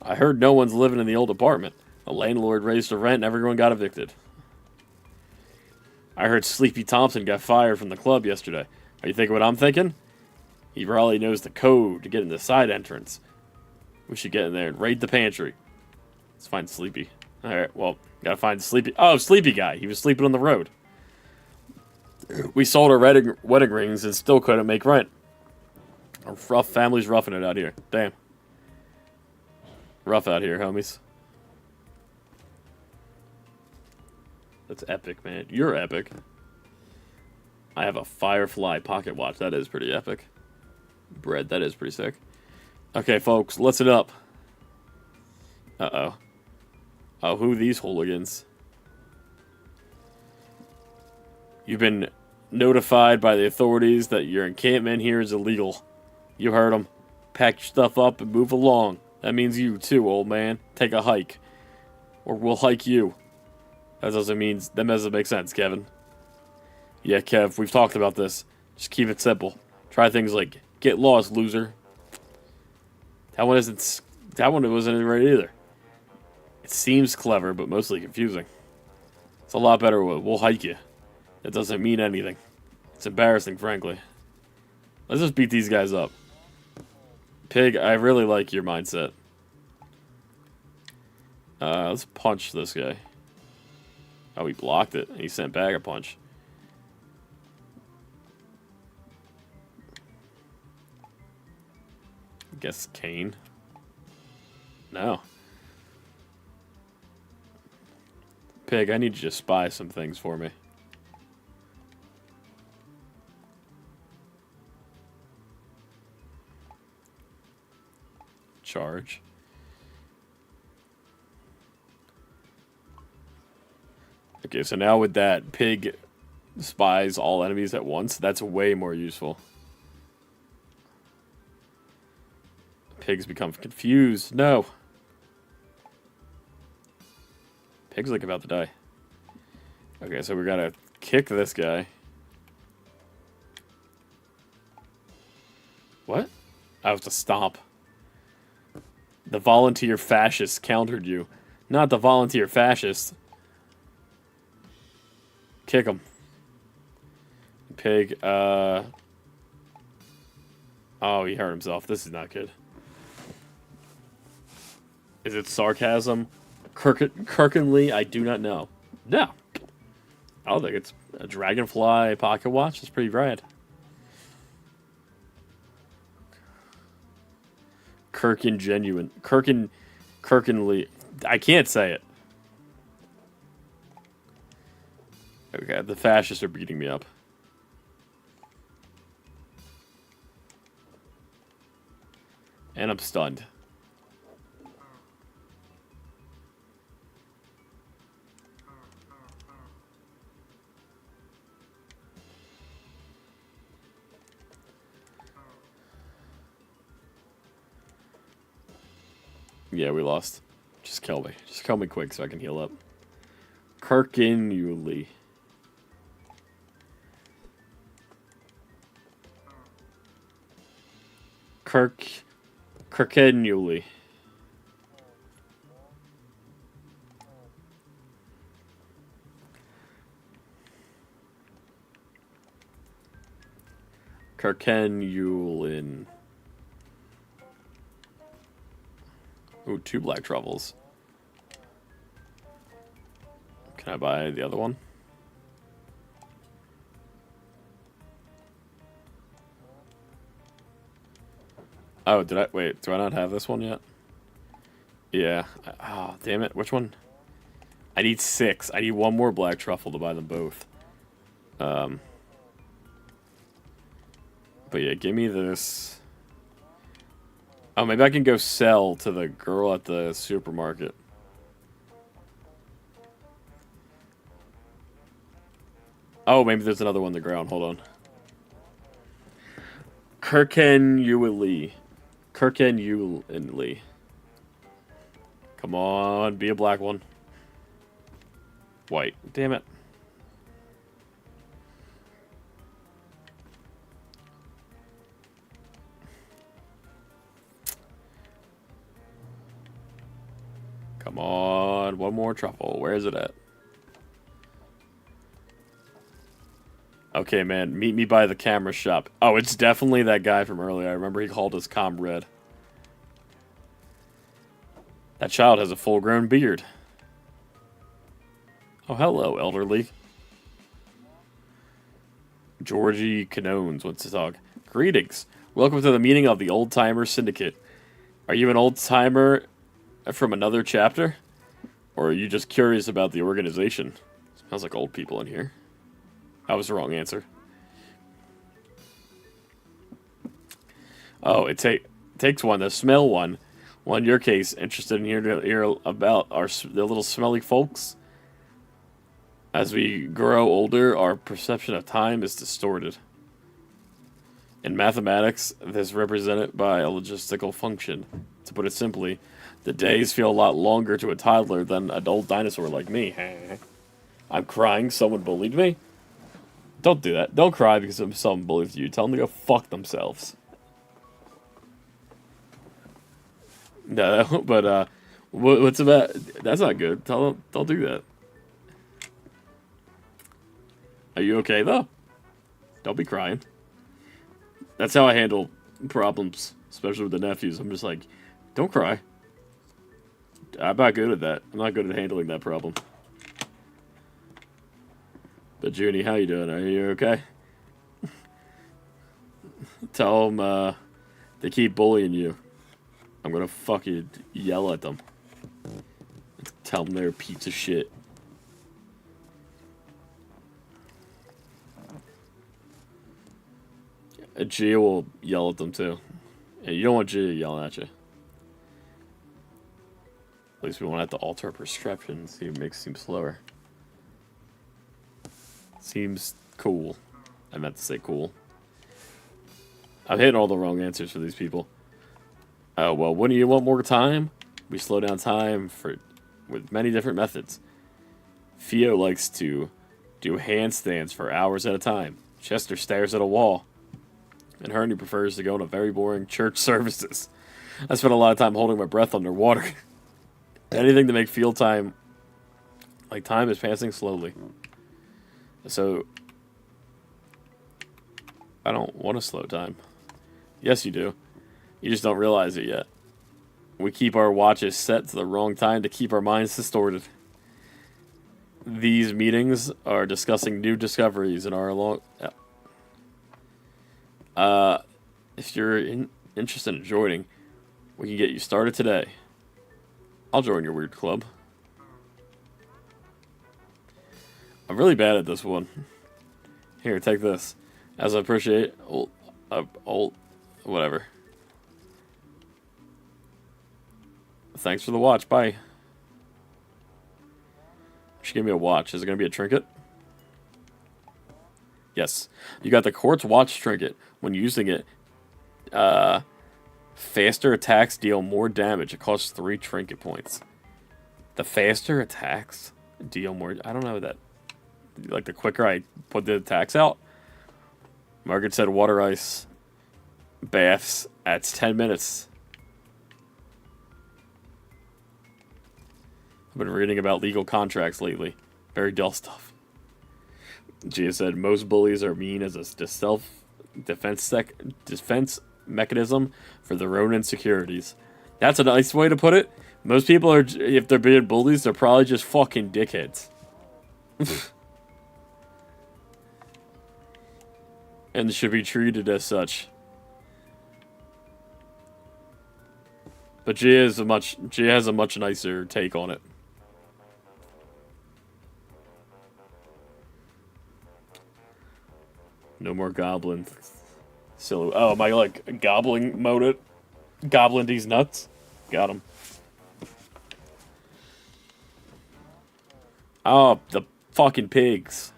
I heard no one's living in the old apartment. The landlord raised the rent and everyone got evicted. I heard Sleepy Thompson got fired from the club yesterday. Are you thinking what I'm thinking? He probably knows the code to get in the side entrance. We should get in there and raid the pantry. Let's find Sleepy. Alright, well, gotta find Sleepy. Oh, Sleepy guy. He was sleeping on the road. We sold our wedding rings and still couldn't make rent. Our rough family's roughing it out here. Damn. Rough out here, homies. That's epic, man. You're epic. I have a Firefly pocket watch. That is pretty epic. Bread, that is pretty sick. Okay, folks, listen up. Uh-oh. Oh, who are these hooligans? You've been notified by the authorities that your encampment here is illegal. You heard them. Pack your stuff up and move along. That means you too, old man. Take a hike. Or we'll hike you. That doesn't make sense, Kevin. Yeah, Kev, we've talked about this. Just keep it simple. Try things like, get lost, loser. That one wasn't right either. It seems clever, but mostly confusing. It's a lot better with, we'll hike you. That doesn't mean anything. It's embarrassing, frankly. Let's just beat these guys up. Pig, I really like your mindset. Let's punch this guy. Oh, he blocked it. He sent back a punch. Guess Kane. No. Pig, I need you to spy some things for me. Charge. Okay, so now with that, Pig spies all enemies at once. That's way more useful. Pig's become confused. No. Pig's like about to die. Okay, so we gotta kick this guy. What? I have to stomp. The volunteer fascists countered you. Not the volunteer fascists. Kick him. Pig, oh, he hurt himself. This is not good. Is it sarcasm? Kirkenly? I do not know. No. I don't think it's a Dragonfly pocket watch. It's pretty rad. Kirkenly. I can't say it. Okay, the fascists are beating me up. And I'm stunned. Yeah, we lost. Just kill me. Just kill me quick so I can heal up. Kirkenly. Kirkenly. Kirkenulin. Ooh, 2 black truffles. Can I buy the other one? Oh, did I? Wait, do I not have this one yet? Yeah. Oh, damn it. Which one? I need 6. I need 1 more black truffle to buy them both. But yeah, give me this. Oh, maybe I can go sell to the girl at the supermarket. Oh, maybe there's another one on the ground. Hold on. Kirkenulin. Kirkenulin. Come on, be a black one. White. Damn it. Come on, 1 more truffle. Where is it at? Okay, man, meet me by the camera shop. Oh, it's definitely that guy from earlier. I remember he called us comrade. That child has a full-grown beard. Oh, hello, elderly. Georgie Canones wants to talk. Greetings. Welcome to the meeting of the Old Timer Syndicate. Are you an old timer from another chapter? Or are you just curious about the organization? Smells like old people in here. That was the wrong answer. Oh, it takes one to smell one. Well, in your case, interested in hear about the little smelly folks? As we grow older, our perception of time is distorted. In mathematics, this is represented by a logistical function. To put it simply, the days feel a lot longer to a toddler than an old dinosaur like me. I'm crying. Someone bullied me? Don't do that. Don't cry because someone bullied you. Tell them to go fuck themselves. No, but, what's about... That's not good. Tell them, don't do that. Are you okay, though? Don't be crying. That's how I handle problems, especially with the nephews. I'm just like, don't cry. I'm not good at that. I'm not good at handling that problem. But Junie, how you doing? Are you okay? Tell them they keep bullying you. I'm gonna fucking yell at them. Tell them they're a piece of shit. Gia will yell at them too. And you don't want Gia yelling at you. At least we won't have to alter our perception, see if it makes it seem slower. Seems cool. I meant to say cool. I'm hitting all the wrong answers for these people. Oh, well, wouldn't you want more time? We slow down time with many different methods. Theo likes to do handstands for hours at a time. Chester stares at a wall. And Hernie prefers to go to very boring church services. I spend a lot of time holding my breath underwater. Anything to make feel time like time is passing slowly. So, I don't want to slow time. Yes, you do. You just don't realize it yet. We keep our watches set to the wrong time to keep our minds distorted. These meetings are discussing new discoveries in our long... if you're interested in joining, we can get you started today. I'll join your weird club. I'm really bad at this one. Here, take this. As I appreciate whatever. Thanks for the watch. Bye. She gave me a watch. Is it going to be a trinket? Yes. You got the quartz watch trinket. When using it, faster attacks deal more damage. It costs 3 trinket points. The faster attacks deal more... I don't know that... Like, the quicker I put the attacks out. Margaret said water ice baths at 10 minutes. I've been reading about legal contracts lately. Very dull stuff. Gia said, most bullies are mean as a defense mechanism for their own insecurities. That's a nice way to put it. Most people are, if they're being bullies, they're probably just fucking dickheads. And should be treated as such. But she has a much nicer take on it. No more goblin. Silhouette. Oh, am I like gobbling mode it? Gobbling these nuts? Got him. Oh, the fucking pigs.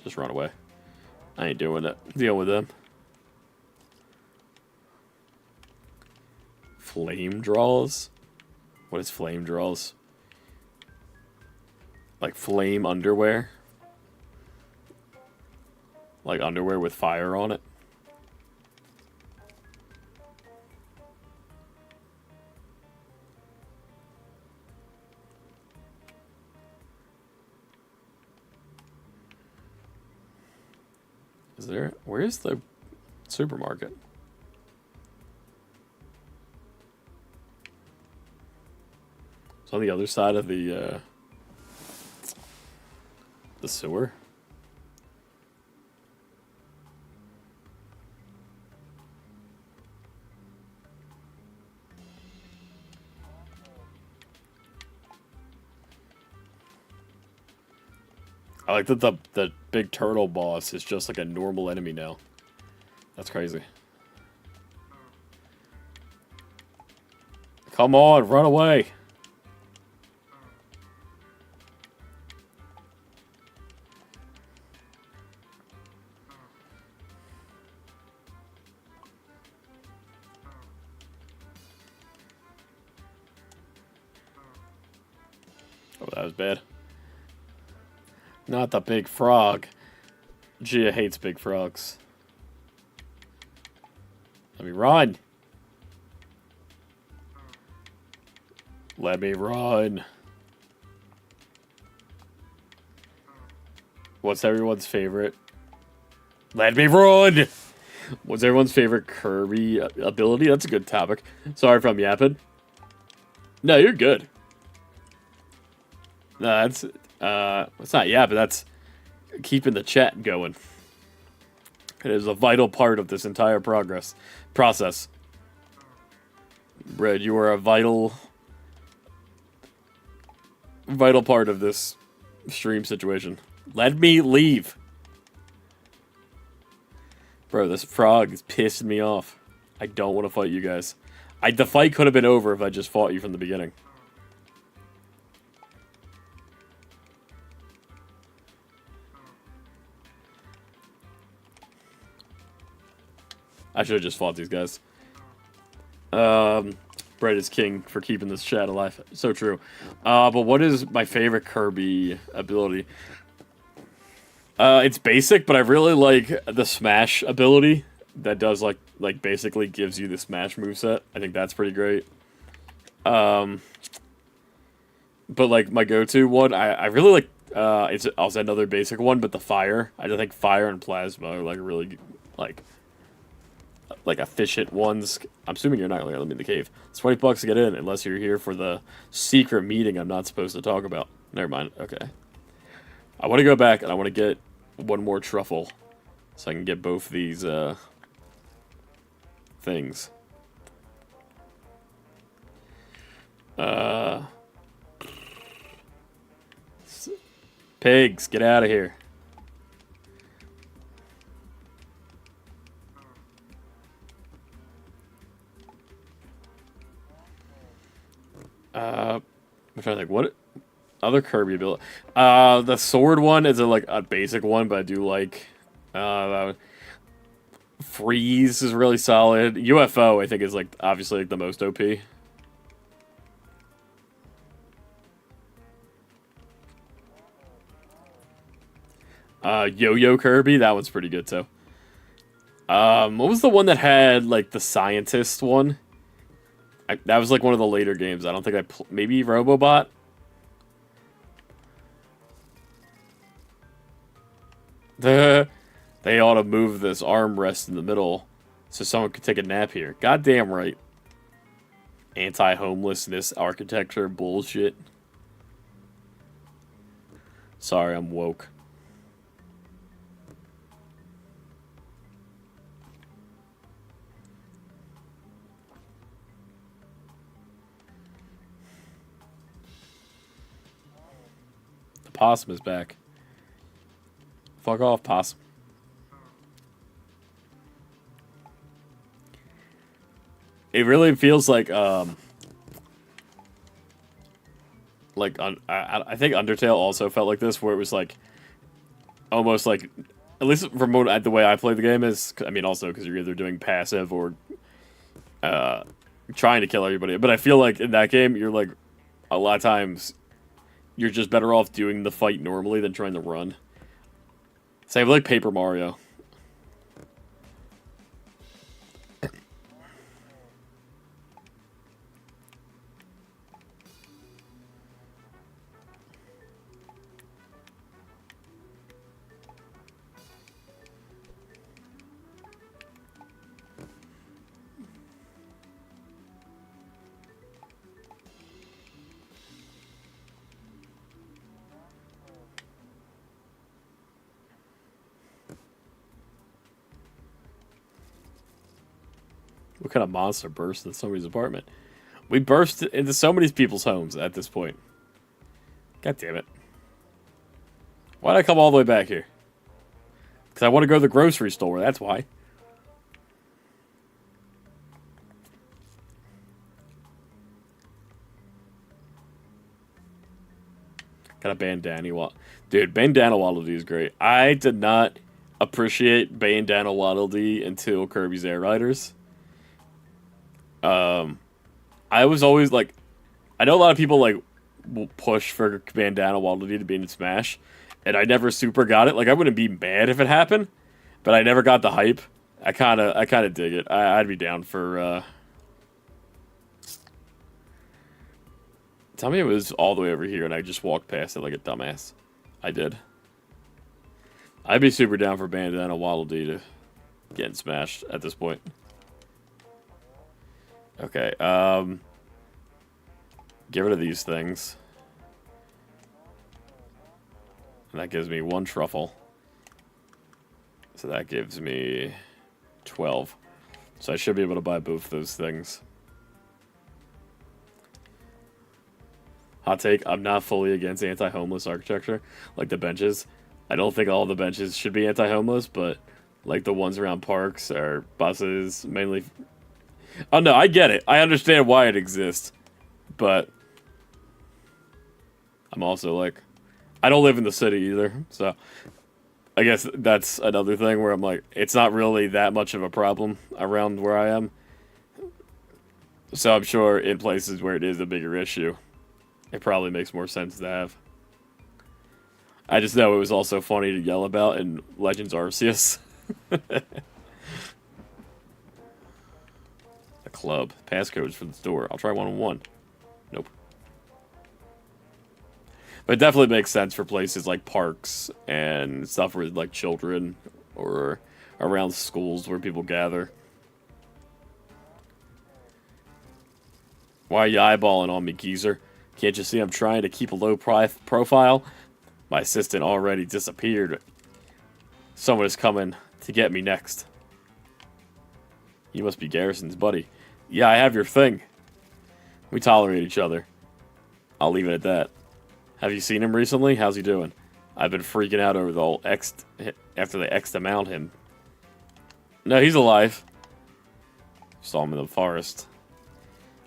Just run away. I ain't doing it. Deal with them. Flame draws? What is flame draws? Like flame underwear? Like underwear with fire on it? Is there... Where's the supermarket? It's on the other side of the sewer. I like that the big turtle boss is just like a normal enemy now. That's crazy. Come on, run away. Oh, that was bad. Not the big frog. Gia hates big frogs. Let me run. Let me run. What's everyone's favorite? Let me run! What's everyone's favorite Kirby ability? That's a good topic. Sorry if I'm yapping. No, you're good. No, that's... it's not yapping, that's keeping the chat going. It is a vital part of this entire process. Red, you are a vital part of this stream situation. Let me leave. Bro, this frog is pissing me off. I don't want to fight you guys. The fight could have been over if I just fought you from the beginning. I should have just fought these guys. Bread is king for keeping this chat alive. So true. But what is my favorite Kirby ability? It's basic, but I really like the Smash ability. That does, like basically gives you the Smash moveset. I think that's pretty great. But, like, my go-to one, I really like, it's also another basic one, but the fire. I think fire and plasma are, like, really, like efficient ones. I'm assuming you're not going to let me in the cave. It's $20 to get in, unless you're here for the secret meeting I'm not supposed to talk about. Never mind. Okay. I want to go back, and I want to get one more truffle, so I can get both these, things. Pigs, get out of here. I'm trying to think, what other Kirby ability? The sword one is like a basic one, but I do like, freeze is really solid. UFO, I think, is like obviously like the most OP. Yo-Yo Kirby, that one's pretty good too. What was the one that had like the scientist one? That was like one of the later games. I don't think maybe Robobot. They ought to move this armrest in the middle so someone could take a nap here. Goddamn right. Anti-homelessness architecture bullshit. Sorry, I'm woke. The possum is back. Fuck off, possum. It really feels like I think Undertale also felt like this, where it was like almost like, at least from the way I play the game is, I mean, also because you're either doing passive or trying to kill everybody. But I feel like in that game, you're like a lot of times you're just better off doing the fight normally than trying to run. Same like Paper Mario. What kind of monster burst into somebody's apartment? We burst into so many people's homes at this point. God damn it. Why'd I come all the way back here? Because I want to go to the grocery store, that's why. Got a bandana waddle. Dude, bandana waddle dee is great. I did not appreciate bandana waddle dee until Kirby's Air Riders. I was always like, I know a lot of people like will push for bandana waddle dee to be in Smash, and I never super got it. Like, I wouldn't be mad if it happened, but I never got the hype. I kind of dig it. I'd be down for. Tell me it was all the way over here, and I just walked past it like a dumbass. I did. I'd be super down for bandana waddle dee to get smashed at this point. Okay, get rid of these things. And that gives me 1 truffle. So that gives me 12. So I should be able to buy both those things. Hot take, I'm not fully against anti-homeless architecture, like the benches. I don't think all the benches should be anti-homeless, but like the ones around parks or buses, mainly. Oh no, I get it. I understand why it exists, but I'm also like, I don't live in the city either, so I guess that's another thing where I'm like, it's not really that much of a problem around where I am. So I'm sure in places where it is a bigger issue, it probably makes more sense to have. I just know it was also funny to yell about in Legends Arceus. A club. Passcodes for the store. I'll try 1-on-1. Nope. But it definitely makes sense for places like parks and stuff with like children or around schools where people gather. Why are you eyeballing on me, geezer? Can't you see I'm trying to keep a low profile? My assistant already disappeared. Someone is coming to get me next. You must be Garrison's buddy. Yeah, I have your thing. We tolerate each other. I'll leave it at that. Have you seen him recently? How's he doing? I've been freaking out over the whole after they X'd him out him. No, he's alive. Saw him in the forest.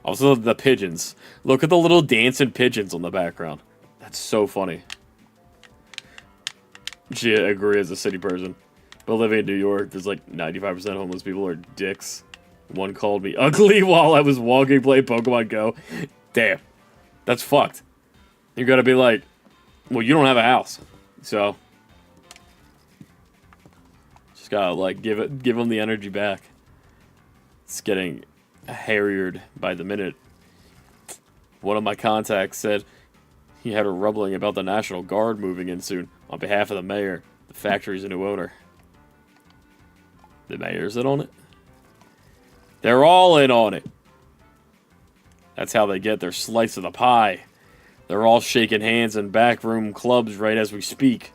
Also, the pigeons. Look at the little dancing pigeons on the background. That's so funny. Yeah, I agree as a city person. But living in New York, there's like 95% homeless people are dicks. One called me ugly while I was walking playing Pokemon Go. Damn. That's fucked. You gotta be like, well, you don't have a house. So. Just gotta like give them the energy back. It's getting harried by the minute. One of my contacts said he had a rumbling about the National Guard moving in soon. On behalf of the mayor, the factory's a new owner. The mayor's in on it? They're all in on it. That's how they get their slice of the pie. They're all shaking hands in backroom clubs right as we speak.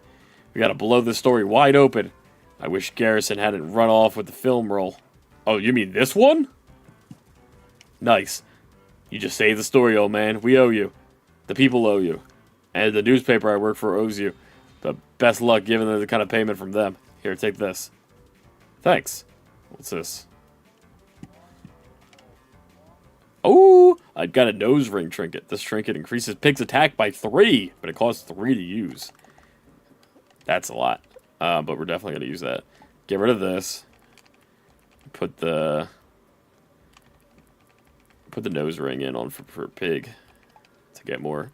We gotta blow this story wide open. I wish Garrison hadn't run off with the film roll. Oh, you mean this one? Nice. You just saved the story, old man. We owe you. The people owe you. And the newspaper I work for owes you. But best luck giving them the kind of payment from them. Here, take this. Thanks. What's this? Oh, I got a nose ring trinket. This trinket increases Pig's attack by 3, but it costs 3 to use. That's a lot. But we're definitely going to use that. Get rid of this. Put the nose ring in on for Pig to get more.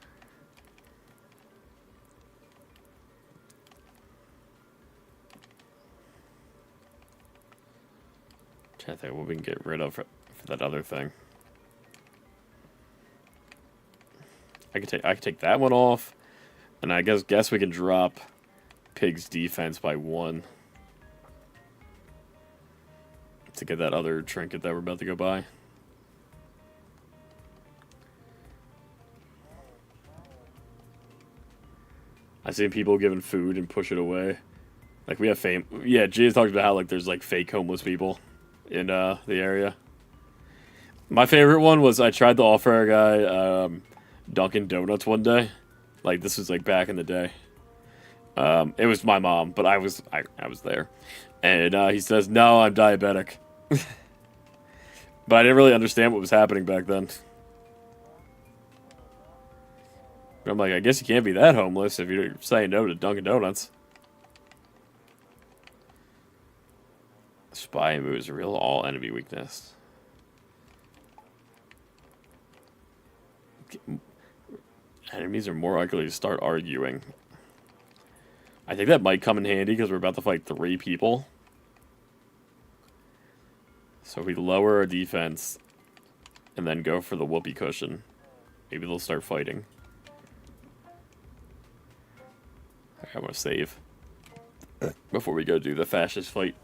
Trying to think what we can get rid of for that other thing. I can take that one off, and I guess we can drop Pig's defense by 1 to get that other trinket that we're about to go buy. I've seen people giving food and push it away. Like we have fame. Yeah, Jay's talked about how like there's like fake homeless people in the area. My favorite one was I tried to offer a guy Dunkin' Donuts one day. Like this was like back in the day. It was my mom, but I was there, and he says, "No, I'm diabetic." But I didn't really understand what was happening back then. I'm like, I guess you can't be that homeless if you're saying no to Dunkin' Donuts. Spy moves reveal all enemy weakness. Enemies are more likely to start arguing. I think that might come in handy because we're about to fight 3 people. So we lower our defense and then go for the whoopee cushion. Maybe they'll start fighting. I want to save before we go do the fascist fight.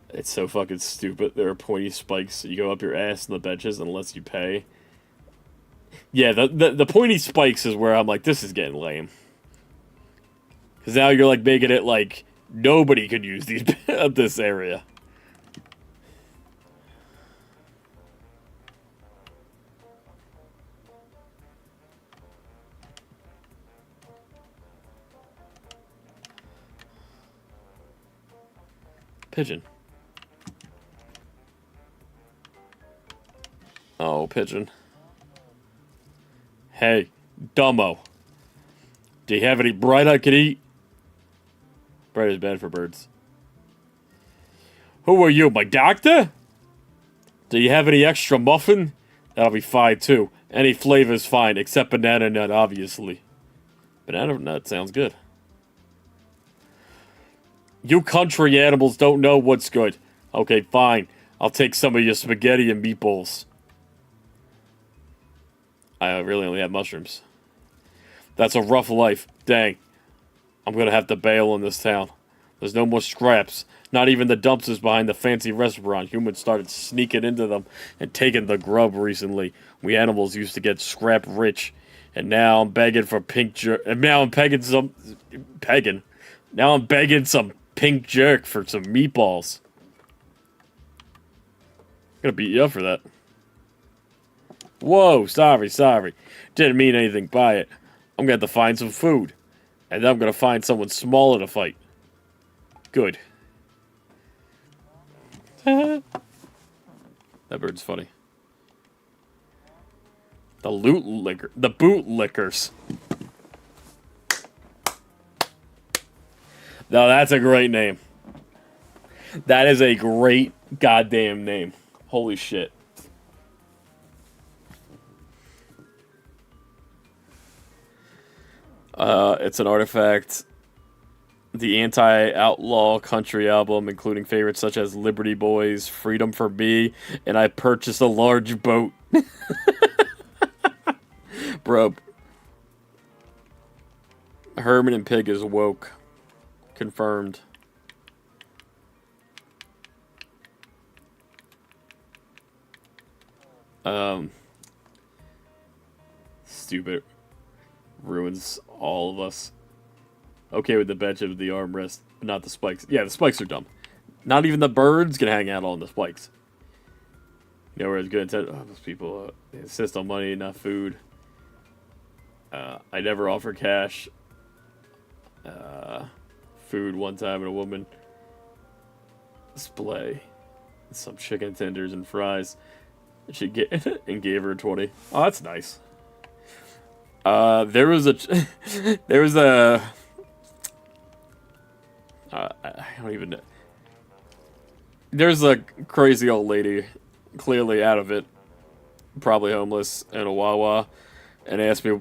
It's so fucking stupid. There are pointy spikes. You go up your ass in the benches unless you pay. Yeah, the pointy spikes is where I'm like, this is getting lame. Because now you're like making it like nobody could use these this area. Pigeon. Oh, pigeon. Hey, dumbo. Do you have any bread I could eat? Bread is bad for birds. Who are you, my doctor? Do you have any extra muffin? That'll be fine, too. Any flavor's fine, except banana nut, obviously. Banana nut sounds good. You country animals don't know what's good. Okay, fine. I'll take some of your spaghetti and meatballs. I really only have mushrooms. That's a rough life. Dang. I'm gonna have to bail in this town. There's no more scraps. Not even the dumpsters behind the fancy restaurant. Humans started sneaking into them and taking the grub recently. We animals used to get scrap rich. And now I'm begging for pink jerk. And now I'm begging some... Now I'm begging some pink jerk for some meatballs. I'm gonna beat you up for that. Whoa, sorry. Didn't mean anything by it. I'm gonna have to find some food. And then I'm gonna find someone smaller to fight. Good. That bird's funny. The bootlickers. No, that's a great name. That is a great goddamn name. Holy shit. It's an artifact. The anti-outlaw country album, including favorites such as Liberty Boys, Freedom for Me, and I purchased a large boat. Bro. Hermit and PIG is woke. Confirmed. Stupid. Ruins all of us. Okay with the bench of the armrest, but not the spikes. Yeah, the spikes are dumb. Not even the birds can hang out on the spikes. You know where it's good intent. Oh, those people they insist on money, not food. I never offer cash. Food one time and a woman. Display. Some chicken tenders and fries. She and gave her 20. Oh, that's nice. There was a I don't even know. There's a crazy old lady, clearly out of it, probably homeless, in a Wawa, and asked me,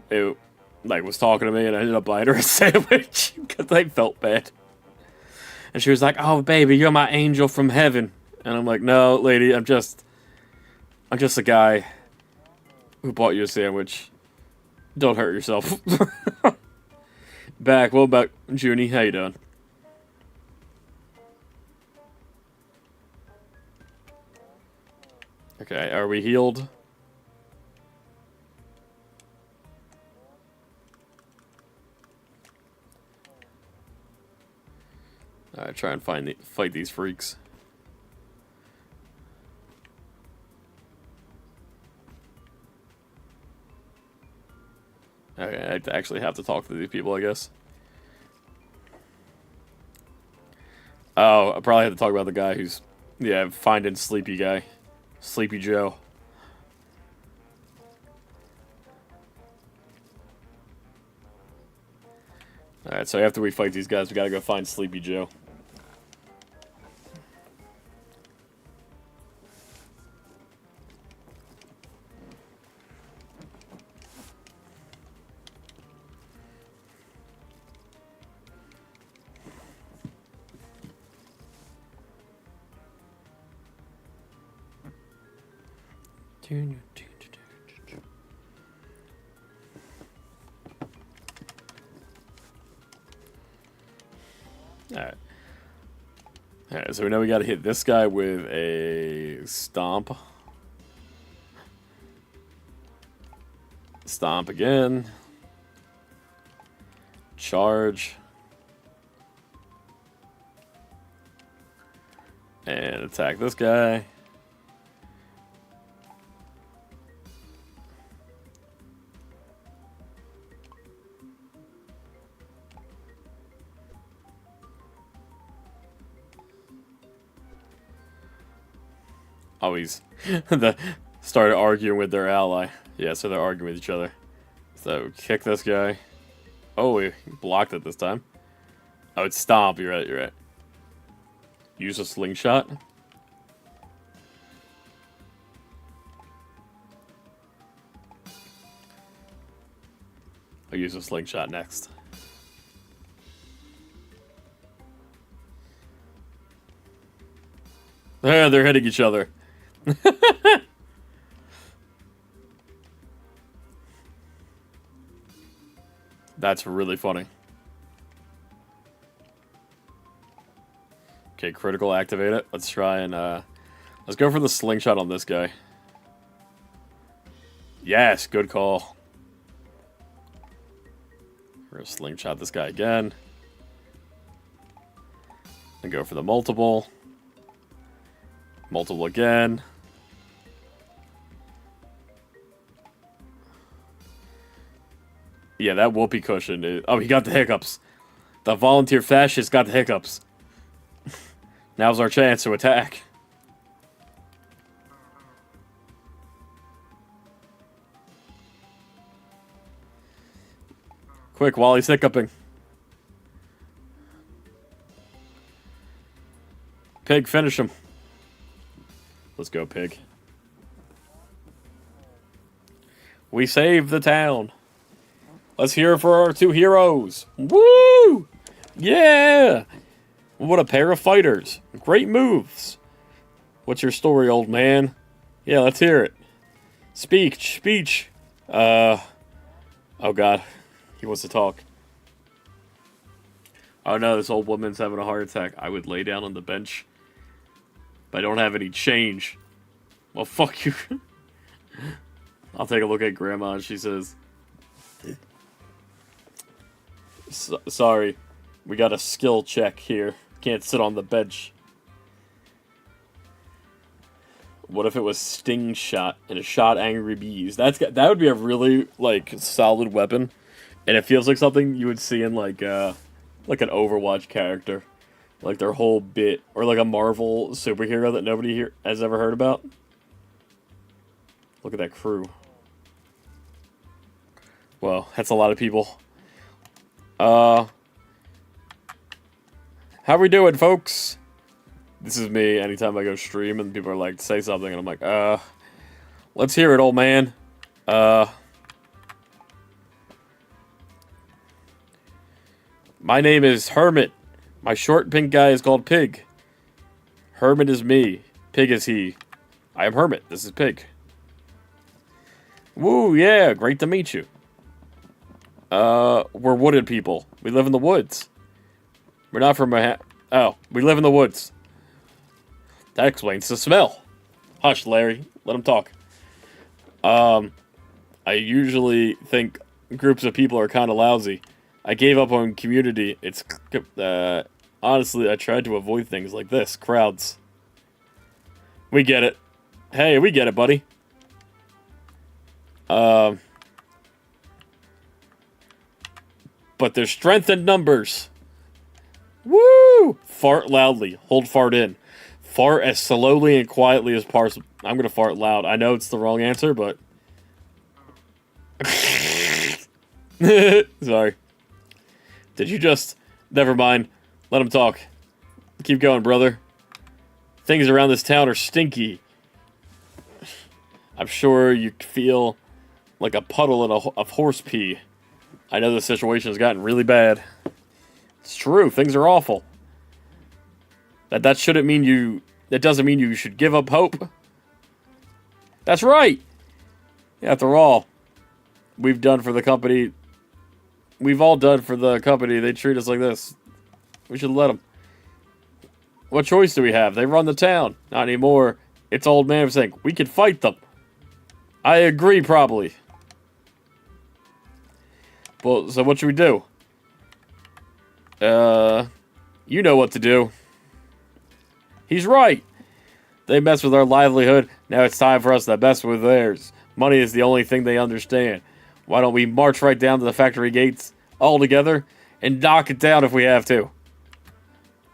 was talking to me, and I ended up buying her a sandwich because I felt bad. And she was like, "Oh, baby, you're my angel from heaven," and I'm like, "No, lady, I'm just a guy who bought you a sandwich. Don't hurt yourself." What about Junie? How you doing? Okay, are we healed? Alright, try and fight these freaks. Okay, I actually have to talk to these people, I guess. Oh, I probably have to talk about the guy who's, finding Sleepy guy. Sleepy Joe. Alright, so after we fight these guys, we gotta go find Sleepy Joe. Alright. Alright, so we know we gotta hit this guy with a stomp. Stomp again. Charge. And attack this guy. Always started arguing with their ally. Yeah, so they're arguing with each other. So kick this guy. Oh, we blocked it this time. Oh, it's stomp. You're right. Use a slingshot. I'll use a slingshot next. Yeah, they're hitting each other. That's really funny. Okay, critical activate it. Let's try and let's go for the slingshot on this guy. Yes, good call. We're gonna slingshot this guy again. And go for the multiple. Multiple again. Yeah, that whoopee cushion is... Oh, he got the hiccups. The volunteer fascist got the hiccups. Now's our chance to attack. Quick, while he's hiccuping. Pig, finish him. Let's go, Pig. We saved the town. Let's hear it for our two heroes. Woo! Yeah! What a pair of fighters. Great moves. What's your story, old man? Yeah, let's hear it. Speech. Oh god. He wants to talk. Oh no, this old woman's having a heart attack. I would lay down on the bench. But I don't have any change. Well, fuck you. I'll take a look at Grandma and she says, sorry, we got a skill check here. Can't sit on the bench. What if it was sting shot and it shot angry bees? That would be a really like solid weapon, and it feels like something you would see in like an Overwatch character, like their whole bit, or like a Marvel superhero that nobody here has ever heard about. Look at that crew. Well, that's a lot of people. How we doing, folks? This is me anytime I go stream and people are like, say something, and I'm like, let's hear it, old man. My name is Hermit. My short pink guy is called Pig. Hermit is me. Pig is he. I am Hermit. This is Pig. Woo, yeah, great to meet you. We're wooded people. We live in the woods. We're not from we live in the woods. That explains the smell. Hush, Larry. Let him talk. I usually think groups of people are kind of lousy. I gave up on community. It's, honestly, I tried to avoid things like this. Crowds. We get it. Hey, we get it, buddy. But there's strength in numbers. Woo! Fart loudly. Hold fart in. Fart as slowly and quietly as possible. I'm gonna fart loud. I know it's the wrong answer, but... Sorry. Did you just... Never mind. Let him talk. Keep going, brother. Things around this town are stinky. I'm sure you feel like a puddle of horse pee. I know the situation has gotten really bad. It's true. Things are awful. That shouldn't mean you... That doesn't mean you should give up hope. That's right! After all, we've done for the company... We've all done for the company. They treat us like this. We should let them. What choice do we have? They run the town. Not anymore. It's old man saying, we can fight them. I agree, probably. Well, so what should we do? You know what to do. He's right. They mess with our livelihood. Now it's time for us to mess with theirs. Money is the only thing they understand. Why don't we march right down to the factory gates all together and knock it down if we have to?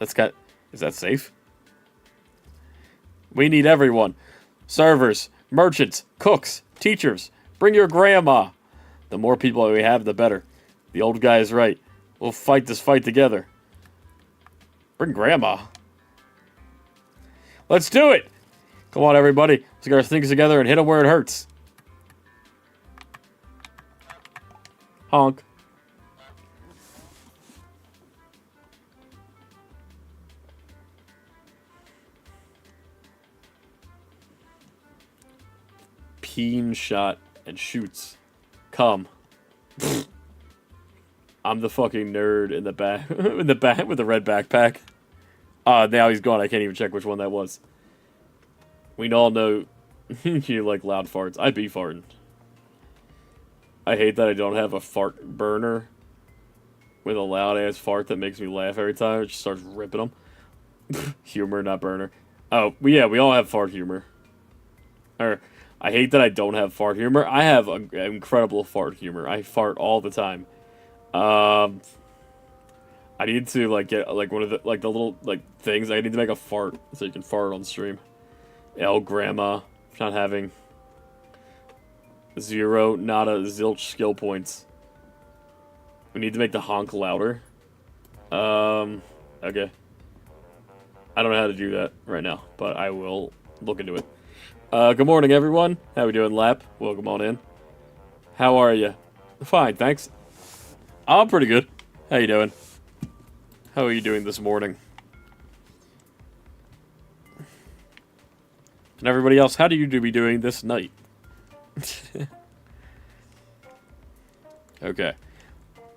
Is that safe? We need everyone. Servers, merchants, cooks, teachers. Bring your grandma. The more people we have, the better. The old guy is right. We'll fight this fight together. Bring grandma. Let's do it! Come on, everybody. Let's get our things together and hit them where it hurts. Honk. Peen shot and shoots. Come. I'm the fucking nerd in the back, in the back with the red backpack. Now he's gone. I can't even check which one that was. We all know you like loud farts. I be farting. I hate that I don't have a fart burner with a loud ass fart that makes me laugh every time. It just starts ripping them. Humor, not burner. Oh, yeah, we all have fart humor. I hate that I don't have fart humor. I have incredible fart humor. I fart all the time. I need to like get like one of the little like things. I need to make a fart so you can fart on stream. Grandma, not having 0, not a zilch skill points. We need to make the honk louder. Okay. I don't know how to do that right now, but I will look into it. Good morning, everyone. How we doing, Lap? Welcome on in. How are you? Fine, thanks. I'm pretty good. How you doing? How are you doing this morning? And everybody else, how do you be doing this night? Okay.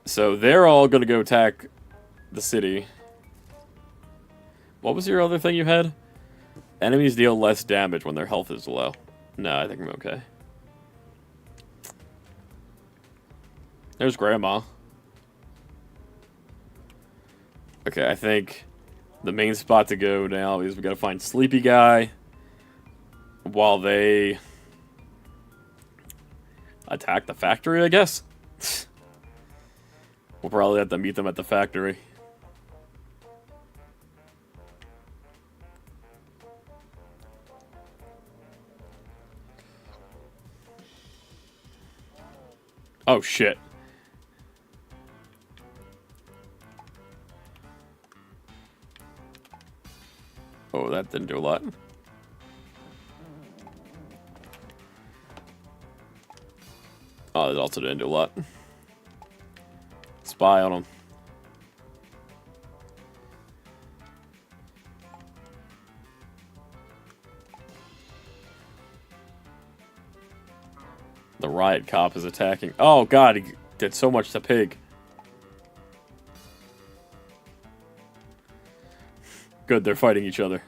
So they're all gonna go attack the city. What was your other thing you had? Enemies deal less damage when their health is low. No, I think I'm okay. There's Grandma. Okay, I think the main spot to go now is we gotta find Sleepy Guy while they attack the factory, I guess. We'll probably have to meet them at the factory. Oh, shit. Oh, that didn't do a lot. Oh, that also didn't do a lot. Spy on him. The riot cop is attacking. Oh, God, he did so much to Pig. Good, they're fighting each other.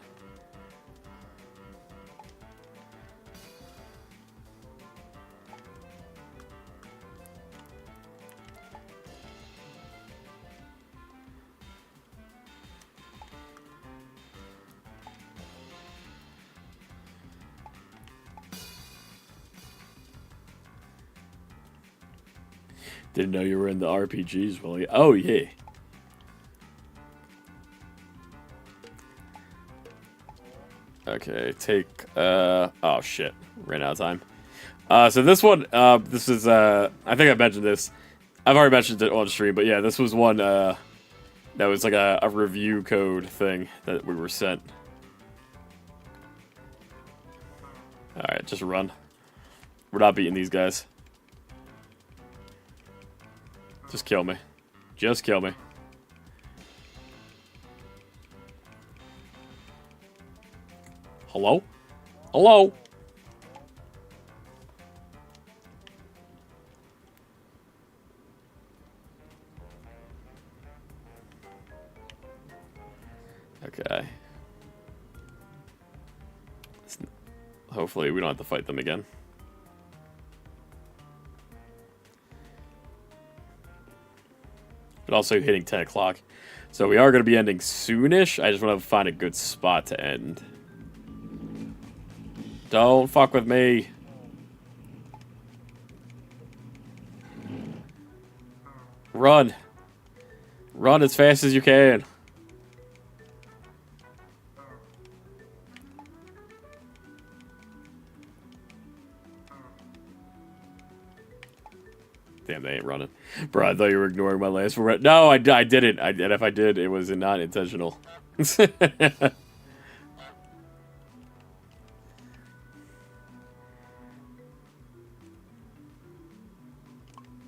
Didn't know you were in the RPGs, Willie. Oh, yeah. Okay, take, oh shit, ran out of time. So this one, this is, I think I mentioned this. I've already mentioned it on stream, but yeah, this was one, that was like a review code thing that we were sent. Alright, just run. We're not beating these guys. Just kill me. Just kill me. Hello? Hello? Okay. Hopefully we don't have to fight them again. But also hitting 10 o'clock. So we are going to be ending soonish. I just want to find a good spot to end. Don't fuck with me. Run. Run as fast as you can. Damn, they ain't running. Bro, I thought you were ignoring my last word. No, I didn't. And if I did, it was not intentional.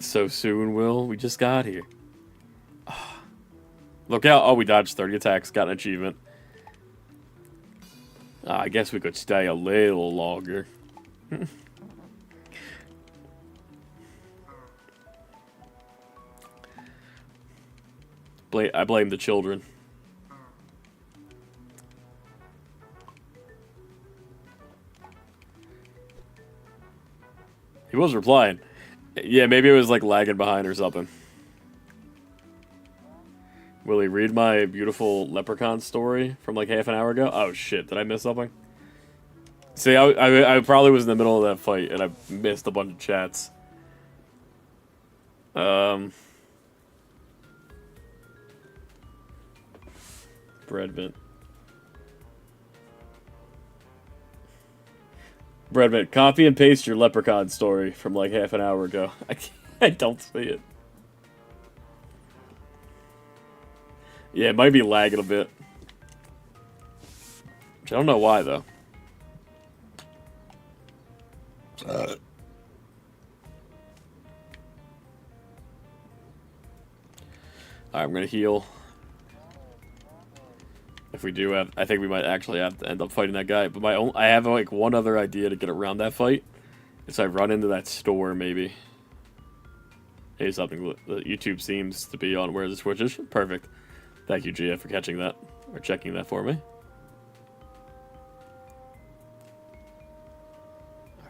So soon, Will. We just got here. Look out. Oh, we dodged 30 attacks. Got an achievement. I guess we could stay a little longer. I blame the children. He was replying. Yeah, maybe it was like lagging behind or something. Will he read my beautiful leprechaun story from like half an hour ago? Oh shit, did I miss something? See, I probably was in the middle of that fight and I missed a bunch of chats. Breadmint. Breadmint, copy and paste your leprechaun story from like half an hour ago. I don't see it. Yeah, it might be lagging a bit. Which I don't know why, though. Alright, I'm gonna heal. If we do have, I think we might actually have to end up fighting that guy. But I have like one other idea to get around that fight. Is I run into that store maybe. Hey, something that YouTube seems to be on where the Switch is. Perfect. Thank you, Gia, for catching that or checking that for me.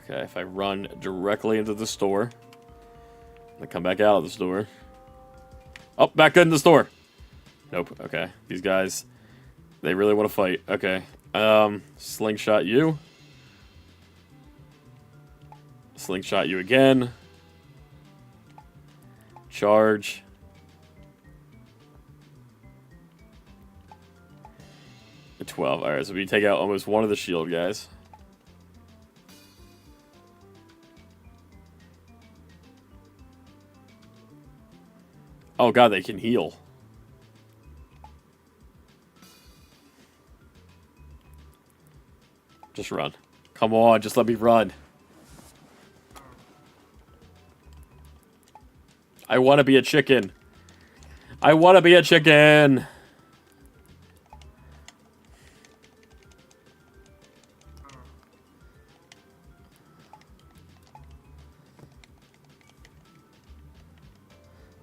Okay, if I run directly into the store, I come back out of the store. Oh, back in the store. Nope. Okay, these guys, they really want to fight. Okay, slingshot you. Slingshot you again. Charge. A 12. Alright, so we take out almost one of the shield guys. Oh god, they can heal. Just run. Come on, just let me run. I want to be a chicken. I want to be a chicken.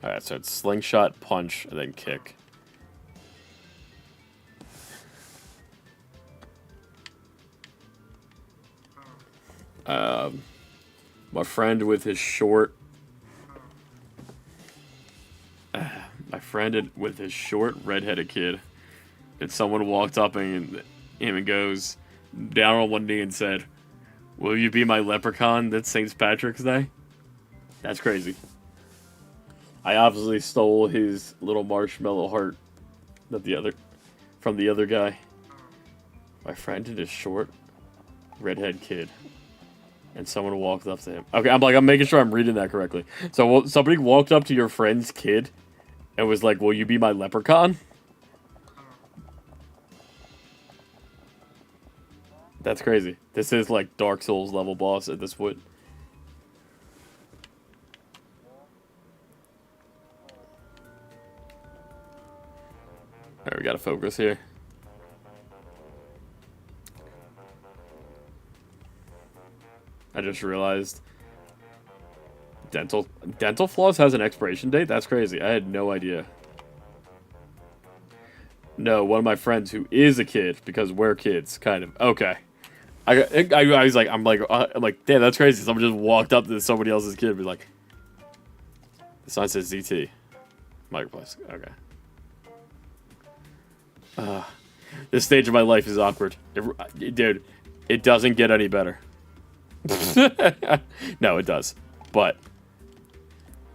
Alright, so it's slingshot, punch, and then kick. My friend with his short... my friend with his short, redheaded kid. And someone walked up and him and goes down on one knee and said, "Will you be my leprechaun that's St. Patrick's Day?" That's crazy. I obviously stole his little marshmallow heart that from the other guy. My friend and his short, redhead kid. And someone walked up to him. Okay, I'm making sure I'm reading that correctly. So somebody walked up to your friend's kid and was like, "Will you be my leprechaun?" That's crazy. This is like Dark Souls level boss at this point. Alright, we gotta focus here. I just realized dental floss has an expiration date? That's crazy. I had no idea. No, one of my friends who is a kid, because we're kids, kind of. Okay. I was like, I'm like, damn, that's crazy. Someone just walked up to somebody else's kid and be like, the sign says ZT. Marketplace. Okay. This stage of my life is awkward. Dude, it doesn't get any better. No, it does. But,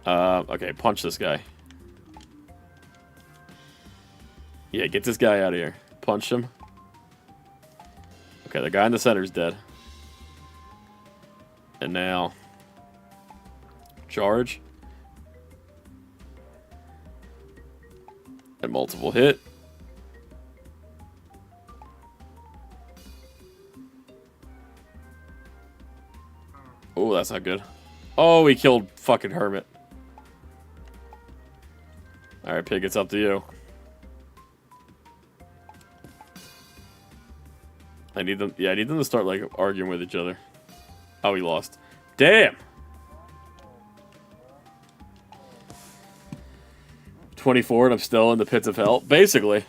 okay, punch this guy. Yeah, get this guy out of here. Punch him. Okay, the guy in the center is dead. And now, charge. And multiple hit. Oh, that's not good. Oh, he killed fucking Hermit. Alright, Pig, it's up to you. I need them to start, like, arguing with each other. Oh, he lost. Damn! 24 and I'm still in the pits of hell. Basically.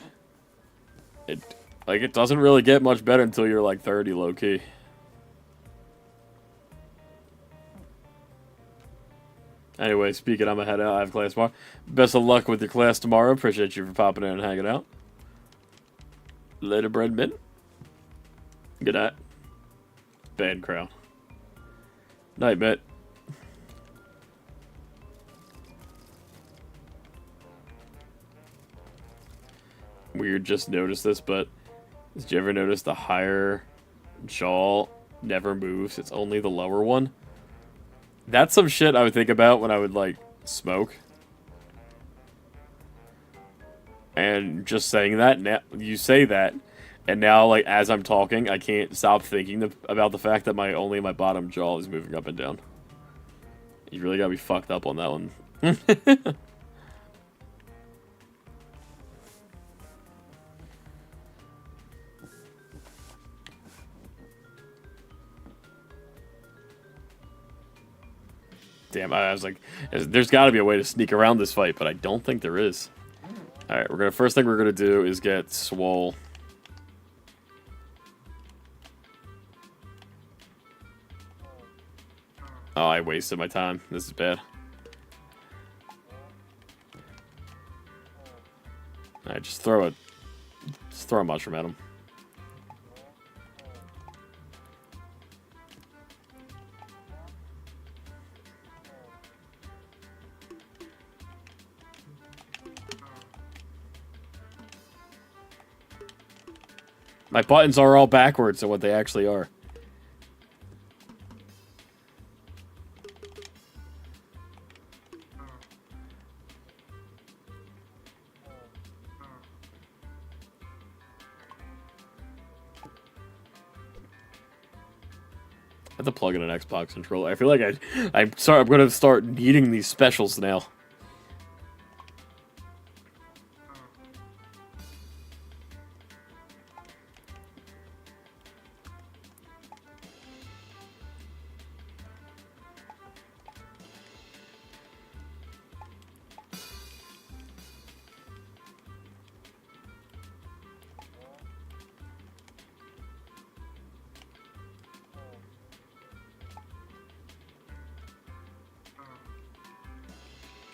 It doesn't really get much better until you're, like, 30, low-key. Anyway, speaking, I'm gonna head out. I have class tomorrow. Best of luck with your class tomorrow. Appreciate you for popping in and hanging out. Later, bread mint. Good night. Bad crowd. Night, Mitt. Weird, just noticed this, but did you ever notice the higher jaw never moves? It's only the lower one. That's some shit I would think about when I would, like, smoke. And just saying that, now you say that, and now, like, as I'm talking, I can't stop thinking about the fact that only my bottom jaw is moving up and down. You really gotta be fucked up on that one. Damn, I was like, there's got to be a way to sneak around this fight, but I don't think there is. All right, first thing we're gonna do is get Swole. Oh, I wasted my time. This is bad. All right, just throw a mushroom at him. My buttons are all backwards to what they actually are. I have to plug in an Xbox controller. I feel like I'm gonna start needing these specials now.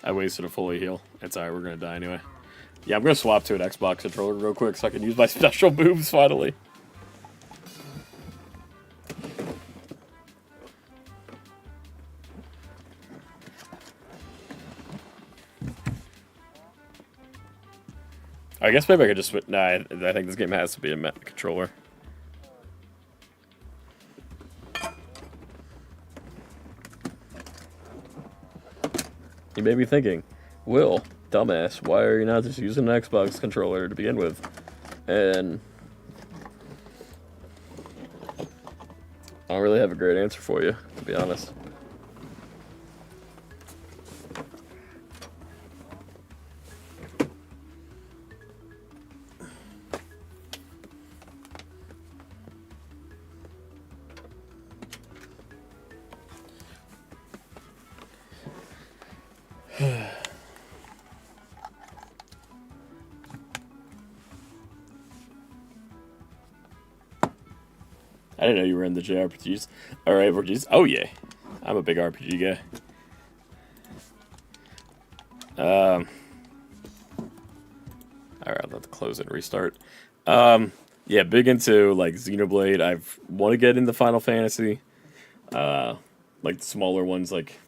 I wasted a fully heal. It's alright, we're gonna die anyway. Yeah, I'm gonna swap to an Xbox controller real quick so I can use my special moves finally. I guess maybe I could just switch. Nah, I think this game has to be a controller. You may be thinking, Will, dumbass, why are you not just using an Xbox controller to begin with? And I don't really have a great answer for you, to be honest. I didn't know you were in the JRPGs. Alright, RPGs. Oh, yeah. I'm a big RPG guy. Alright, I'll have to close it and restart. Yeah, big into, like, Xenoblade. I want to get into Final Fantasy. Like, the smaller ones, like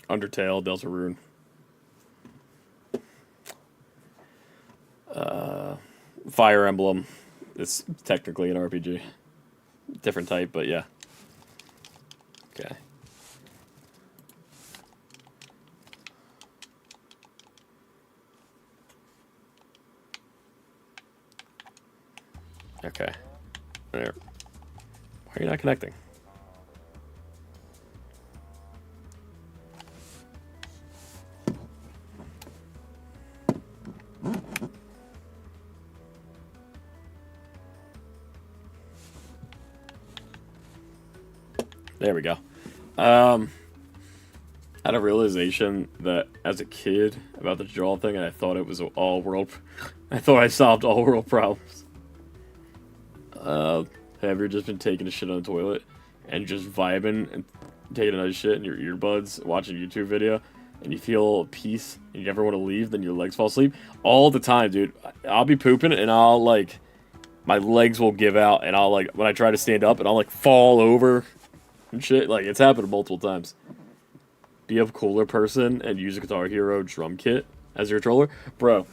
Undertale, Deltarune. Fire Emblem. It's technically an RPG. Different type, but yeah. Okay. Okay. There. Why are you not connecting? There we go. I had a realization that as a kid about the jaw thing, and I thought it was all world. I thought I solved all world problems. Have you just been taking a shit on the toilet and just vibing and taking a nice shit in your earbuds, watching a YouTube video, and you feel peace and you never want to leave, then your legs fall asleep? All the time, dude. I'll be pooping and I'll, like, my legs will give out and I'll, like, when I try to stand up and I'll, like, fall over and shit. Like, it's happened multiple times. Be a cooler person and use a Guitar Hero drum kit as your controller. Bro,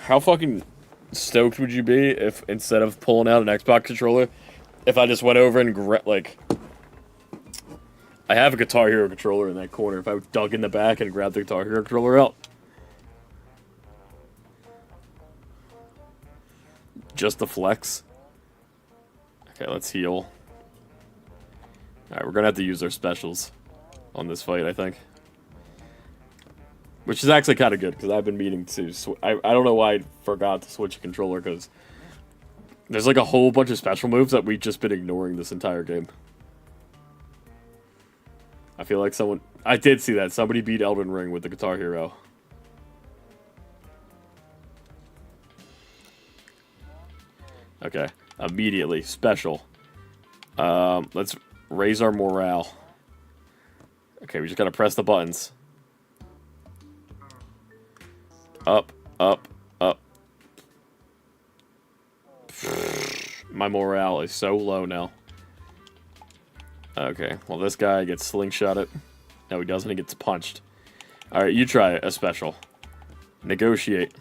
how fucking stoked would you be if instead of pulling out an Xbox controller, if I just went over and like, I have a Guitar Hero controller in that corner. If I dug in the back and grabbed the Guitar Hero controller out. Just the flex. Okay, let's heal. Alright, we're gonna have to use our specials on this fight, I think. Which is actually kind of good, because I've been meaning to... I don't know why I forgot to switch a controller, because there's like a whole bunch of special moves that we've just been ignoring this entire game. I feel like someone... I did see that. Somebody beat Elden Ring with the Guitar Hero. Okay. Immediately. Special. Let's raise our morale. Okay, we just gotta press the buttons. Up, up, up. My morale is so low now. Okay, well this guy gets slingshotted. No, he doesn't. He gets punched. Alright, you try a special. Negotiate.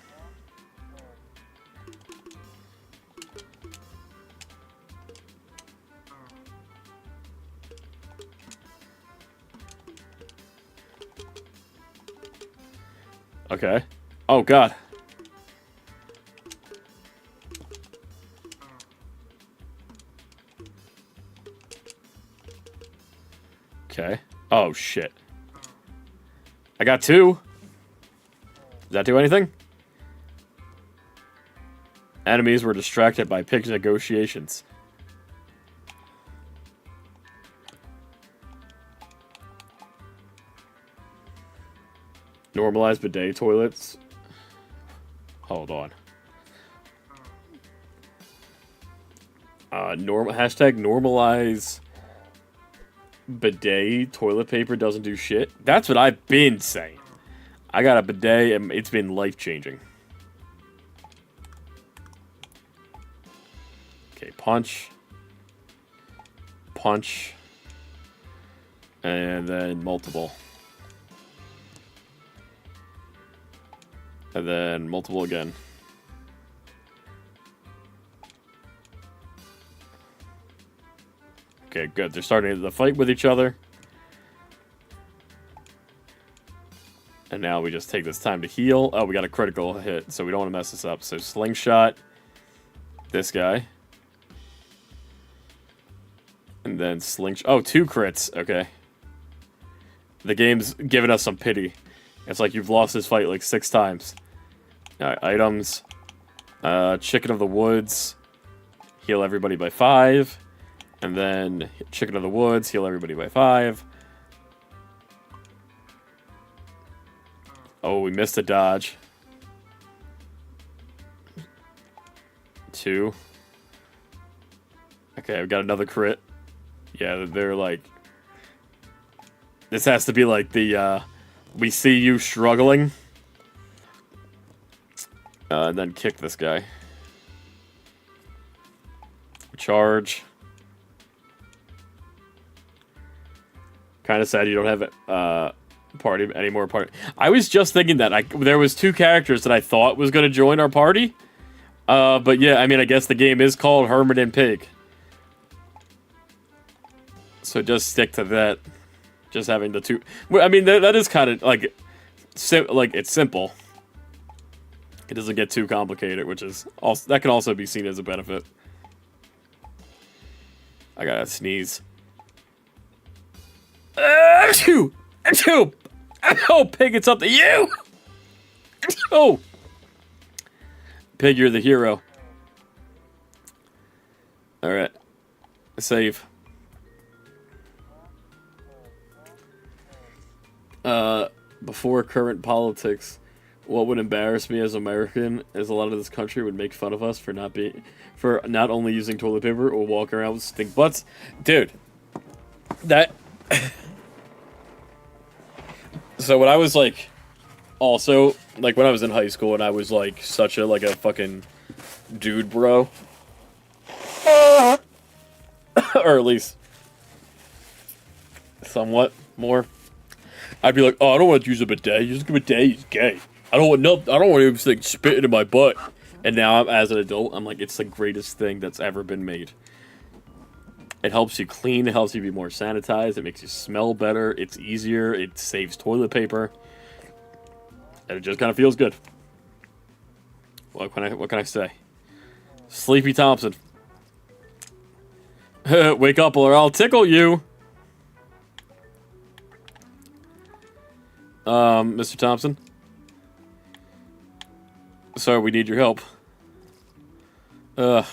Okay. Oh, God. Okay. Oh, shit. I got 2. Does that do anything? Enemies were distracted by Pig's negotiations. Normalize bidet toilets. Hold on. Hashtag normalize bidet toilet paper doesn't do shit. That's what I've been saying. I got a bidet and it's been life-changing. Okay, punch. Punch. And then multiple. And then multiple again. Okay, good. They're starting to fight with each other. And now we just take this time to heal. Oh, we got a critical hit, so we don't want to mess this up. So slingshot. This guy. And then slingshot. Oh, 2 crits. Okay. The game's giving us some pity. It's like you've lost this fight like 6 times. Alright, items. Chicken of the Woods. Heal everybody by 5. And then Chicken of the Woods. Heal everybody by 5. Oh, we missed a dodge. 2. Okay, we got another crit. Yeah, they're like... This has to be like the, we see you struggling. And then kick this guy. Charge. Kind of sad you don't have party anymore. Party. I was just thinking that there was 2 characters that I thought was going to join our party. But yeah, I mean, I guess the game is called Hermit and PIG. So just stick to that. Just having the 2. I mean, that is kind of like, it's simple. It doesn't get too complicated, which is also that can also be seen as a benefit. I gotta sneeze. Achoo! Achoo! Oh, Pig, it's up to you! Oh! Pig, you're the hero. Alright. Save. Before current politics, what would embarrass me as an American is a lot of this country would make fun of us for not only using toilet paper or walking around with stink butts. Dude, that... So when I was like, also, like when I was in high school and I was like such a fucking dude bro. Or at least somewhat more. I'd be like, oh, I don't want to use a bidet. Using a bidet is gay. I don't want anything spitting in my butt. And now, as an adult, I'm like, it's the greatest thing that's ever been made. It helps you clean. It helps you be more sanitized. It makes you smell better. It's easier. It saves toilet paper. And it just kind of feels good. What can I say? Sleepy Thompson. Wake up or I'll tickle you. Mr. Thompson. Sorry, we need your help.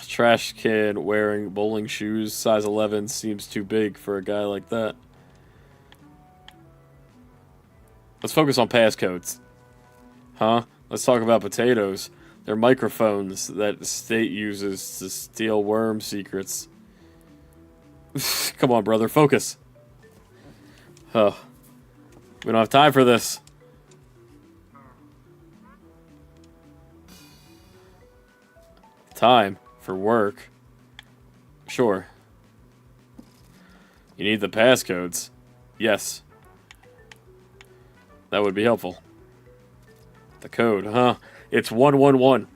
Trash can wearing bowling shoes, size 11, seems too big for a guy like that. Let's focus on passcodes. Huh? Let's talk about potatoes. They're microphones that the state uses to steal worm secrets. Come on, brother, focus. Oh. We don't have time for this. Time for work. Sure. You need the passcodes. Yes. That would be helpful. The code, huh? It's 111.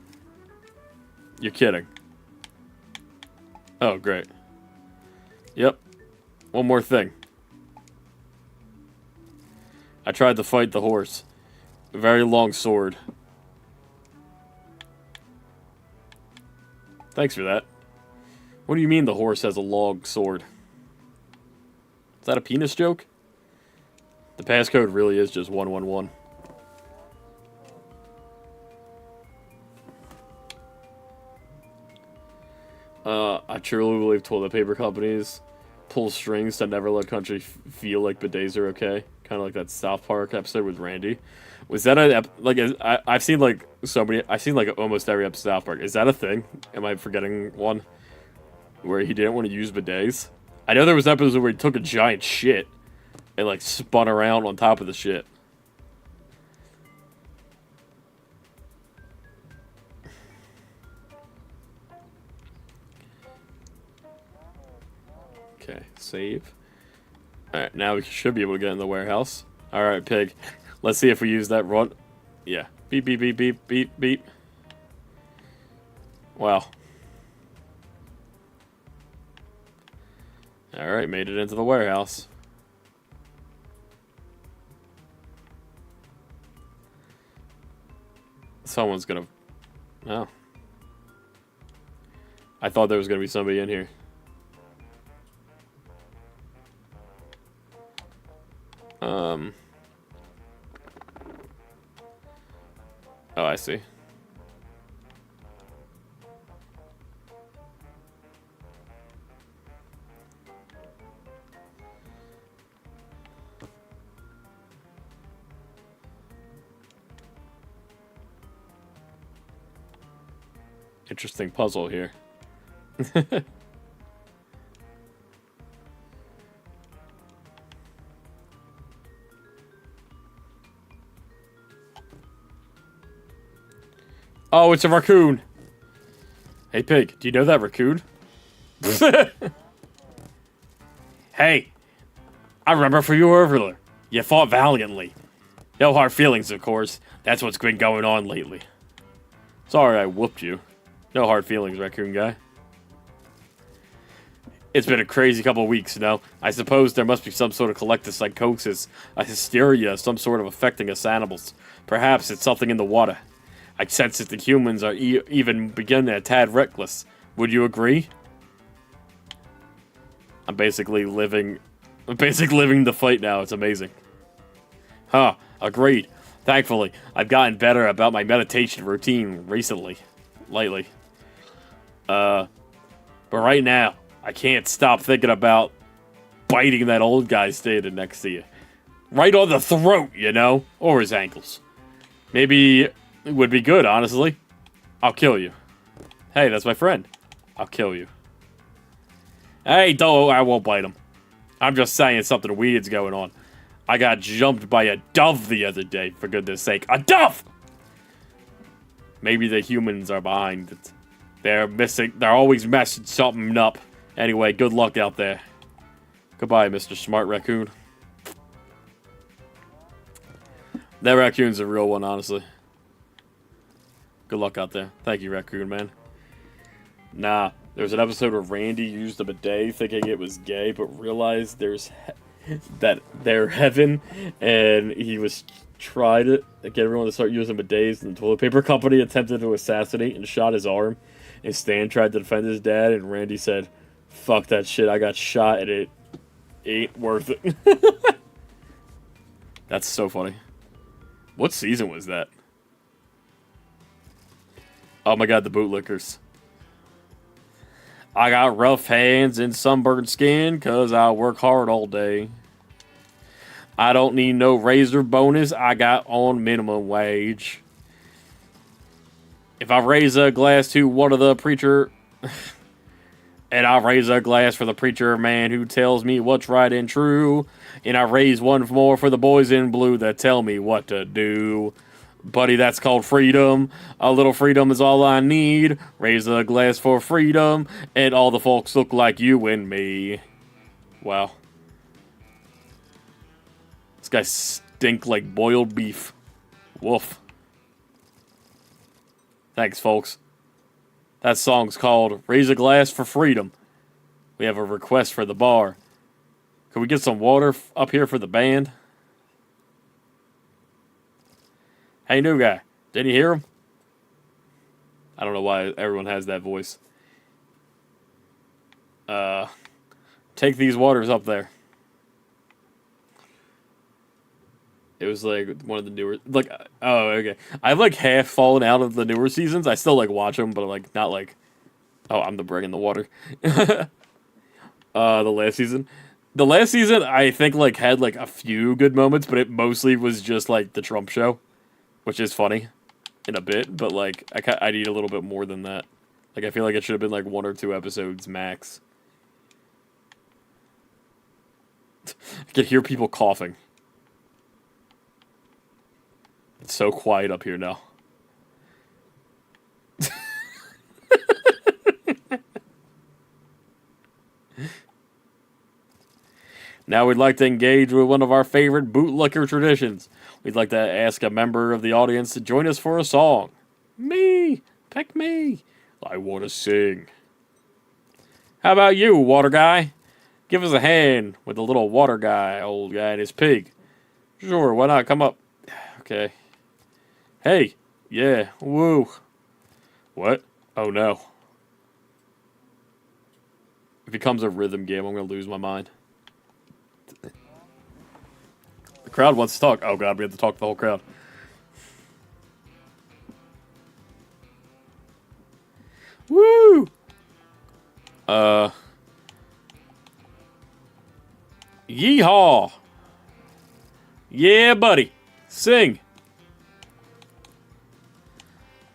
You're kidding. Oh, great. Yep. One more thing. I tried to fight the horse. A very long sword. Thanks for that. What do you mean the horse has a long sword? Is that a penis joke? The passcode really is just 111. I truly believe toilet paper companies pull strings to never let country feel like bidets are okay. Kind of like that South Park episode with Randy. Was that I've seen like so many. I've seen like almost every episode of South Park. Is that a thing? Am I forgetting one where he didn't want to use bidets? I know there was episodes where he took a giant shit and like spun around on top of the shit. Okay, save. Alright, now we should be able to get in the warehouse. Alright, pig. Let's see if we use that run. Yeah. Beep, beep, beep, beep, beep, beep. Wow. Alright, made it into the warehouse. Someone's gonna... Oh. I thought there was gonna be somebody in here. Oh, I see. Interesting puzzle here. Oh, it's a raccoon. Hey, pig, do you know that raccoon? Hey, I remember for you earlier. You fought valiantly. No hard feelings, of course. That's what's been going on lately. Sorry I whooped you. No hard feelings, raccoon guy. It's been a crazy couple of weeks, you know. I suppose there must be some sort of collective psychosis, a hysteria, some sort of affecting us animals. Perhaps it's something in the water. I sense that the humans are even beginning a tad reckless. Would you agree? I'm basically living the fight now. It's amazing. Huh, agreed. Thankfully, I've gotten better about my meditation routine lately. But right now, I can't stop thinking about biting that old guy standing next to you. Right on the throat, you know? Or his ankles. Maybe it would be good, honestly. I'll kill you. Hey, that's my friend. I'll kill you. Hey, I won't bite him. I'm just saying something weird's going on. I got jumped by a dove the other day, for goodness sake. A dove! Maybe the humans are behind it. They're always messing something up. Anyway, good luck out there. Goodbye, Mr. Smart Raccoon. That raccoon's a real one, honestly. Good luck out there. Thank you, Raccoon Man. Nah, there was an episode where Randy used a bidet thinking it was gay, but realized they're heaven, and he was tried to get everyone to start using bidets, and the toilet paper company attempted to assassinate and shot his arm, and Stan tried to defend his dad, and Randy said, "Fuck that shit, I got shot and it ain't worth it." That's so funny. What season was that? Oh my god, the bootlickers. I got rough hands and sunburned skin because I work hard all day. I don't need no razor bonus. I got on minimum wage. If I raise a glass to one of the preacher... And I raise a glass for the preacher man who tells me what's right and true. And I raise one more for the boys in blue that tell me what to do. Buddy, that's called freedom. A little freedom is all I need. Raise a glass for freedom. And all the folks look like you and me. Wow. This guy stink like boiled beef. Woof. Thanks, folks. That song's called Raise a Glass for Freedom. We have a request for the bar. Can we get some water up here for the band? Hey, new guy. Did you hear him? I don't know why everyone has that voice. Take these waters up there. It was like one of the newer, like, oh, okay. I've like half fallen out of the newer seasons. I still like watch them, but like not like, oh, I'm the bringing the water. The last season. The last season, I think like had like a few good moments, but it mostly was just like the Trump show, which is funny in a bit, but like I need a little bit more than that. Like I feel like it should have been like 1 or 2 episodes max. I could hear people coughing. It's so quiet up here now. Now we'd like to engage with one of our favorite bootlicker traditions. We'd like to ask a member of the audience to join us for a song. Me! Pick me! I want to sing. How about you, water guy? Give us a hand with the little water guy, old guy and his pig. Sure, why not? Come up. Okay. Hey, yeah, woo. What? Oh no. If it becomes a rhythm game, I'm going to lose my mind. The crowd wants to talk. Oh god, we have to talk to the whole crowd. Woo! Yeehaw! Yeah, buddy. Sing.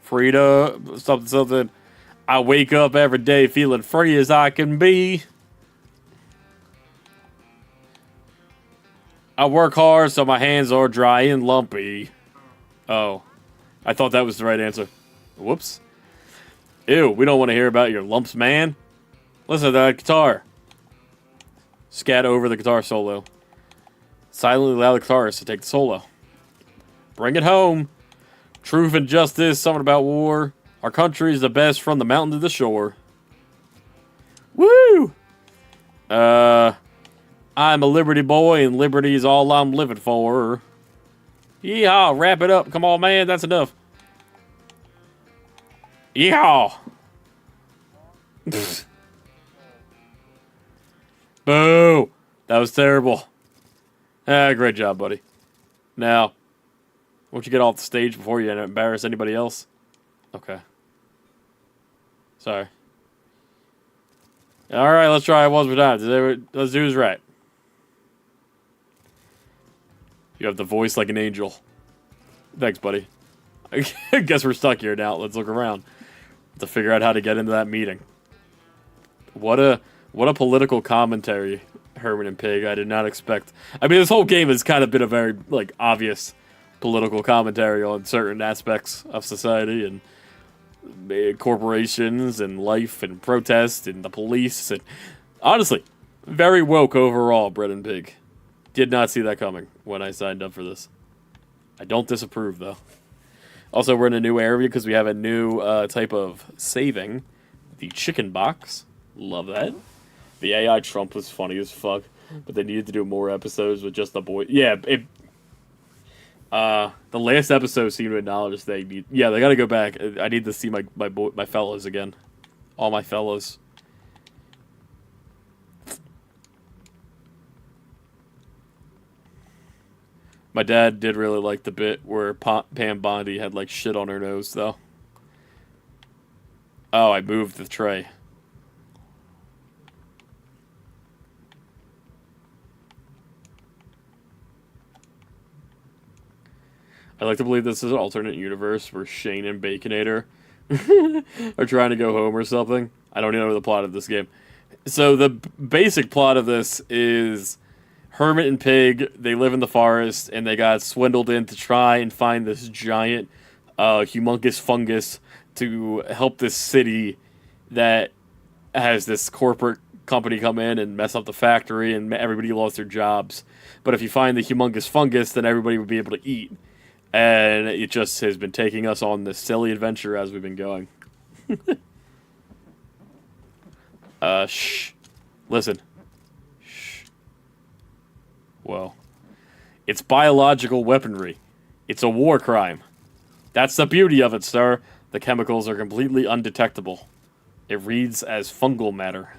Frida, something. I wake up every day feeling free as I can be. I work hard so my hands are dry and lumpy. Oh. I thought that was the right answer. Whoops. Ew, we don't want to hear about your lumps, man. Listen to that guitar. Scat over the guitar solo. Silently allow the guitarist to take the solo. Bring it home. Truth and justice, something about war. Our country is the best from the mountain to the shore. Woo! I'm a Liberty boy, and liberty is all I'm living for. Yeehaw, wrap it up. Come on, man, that's enough. Yeehaw! Boo! That was terrible. Great job, buddy. Now, won't you get off the stage before you embarrass anybody else? Okay. Sorry. Alright, let's try it one more time. Let's do this right. You have the voice like an angel. Thanks, buddy. I guess we're stuck here now. Let's look around to figure out how to get into that meeting. What a political commentary, Hermit and PIG. I did not expect. I mean, this whole game has kind of been a very like obvious political commentary on certain aspects of society and corporations and life and protest and the police and honestly, very woke overall. Bread and Pig. Did not see that coming when I signed up for this. I don't disapprove though. Also, we're in a new area because we have a new type of saving. The chicken box. Love that. The AI Trump was funny as fuck, but they needed to do more episodes with just the boy. Yeah, the last episode seemed to acknowledge they need. Yeah, they got to go back. I need to see my fellows again. All my fellows. My dad did really like the bit where Pam Bondi had like shit on her nose, though. Oh, I moved the tray. I like to believe this is an alternate universe where Shane and Baconator are trying to go home or something. I don't even know the plot of this game. So the basic plot of this is Hermit and Pig, they live in the forest, and they got swindled in to try and find this giant, humongous fungus to help this city that has this corporate company come in and mess up the factory, and everybody lost their jobs. But if you find the humongous fungus, then everybody would be able to eat. And it just has been taking us on this silly adventure as we've been going. Shh. Listen. Shh. Well, it's biological weaponry. It's a war crime. That's the beauty of it, sir. The chemicals are completely undetectable. It reads as fungal matter.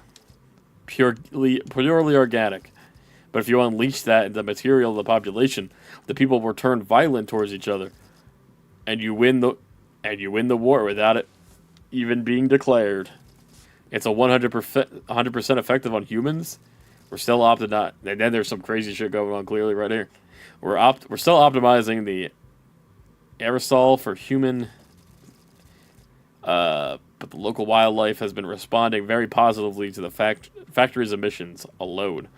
Purely organic. But if you unleash that into the material of the population, the people will turn violent towards each other. And you win the war without it even being declared. It's a 100% effective on humans. We're still optimizing. And then there's some crazy shit going on clearly right here. We're still optimizing the aerosol for human. But the local wildlife has been responding very positively to the factory's emissions alone.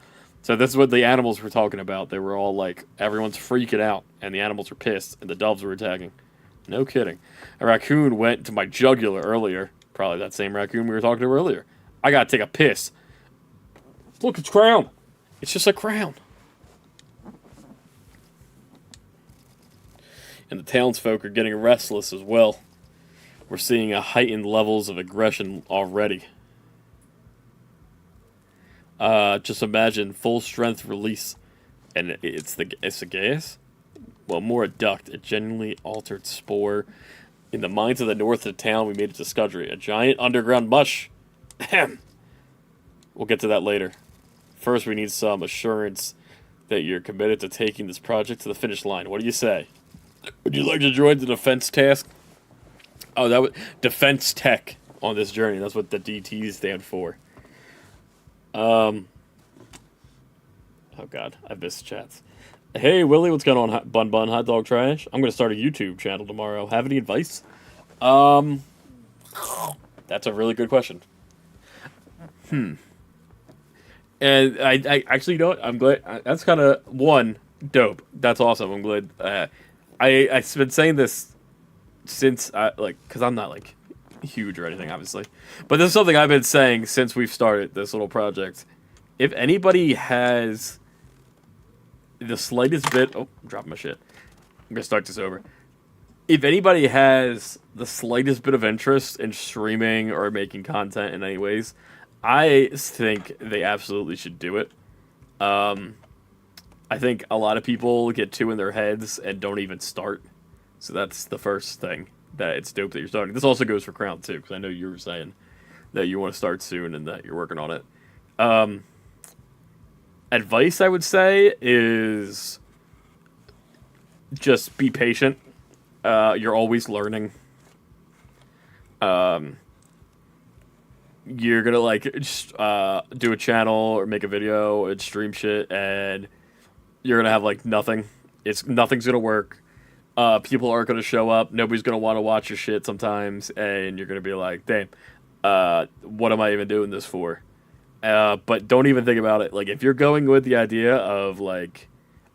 So this is what the animals were talking about. They were all like, everyone's freaking out, and the animals were pissed, and the doves were attacking. No kidding. A raccoon went to my jugular earlier. Probably that same raccoon we were talking to earlier. I gotta take a piss. Look, it's crown. It's just a crown. And the townsfolk are getting restless as well. We're seeing a heightened levels of aggression already. Just imagine full strength release, and it's a gas. Well, more a duct, a genuinely altered spore. In the mines of the north of town, we made a discovery, a giant underground mush. Ahem. We'll get to that later. First, we need some assurance that you're committed to taking this project to the finish line. What do you say? Would you like to join the defense task? Oh, that was defense tech on this journey. That's what the DTs stand for. Oh god, I missed chats. Hey Willie, what's going on? Bun Hot Dog Trash. I'm gonna start a YouTube channel tomorrow. Have any advice? That's a really good question. And I actually, you know what? I'm glad. That's kind of dope. That's awesome. I'm glad. I've been saying this since because I'm not like huge or anything, obviously, but this is something I've been saying since we've started this little project. If anybody has the slightest bit, I'm dropping my shit. I'm gonna start this over. If anybody has the slightest bit of interest in streaming or making content in any ways, I think they absolutely should do it. I think a lot of people get too in their heads and don't even start. So that's the first thing, that it's dope that you're starting. This also goes for Crown too, because I know you were saying that you want to start soon and that you're working on it. Advice I would say is just be patient. You're always learning. You're gonna just do a channel or make a video and stream shit, and you're gonna have nothing. Nothing's gonna work. People aren't gonna show up. Nobody's gonna want to watch your shit sometimes, and you're gonna be like, "Damn, what am I even doing this for?" But don't even think about it. If you're going with the idea of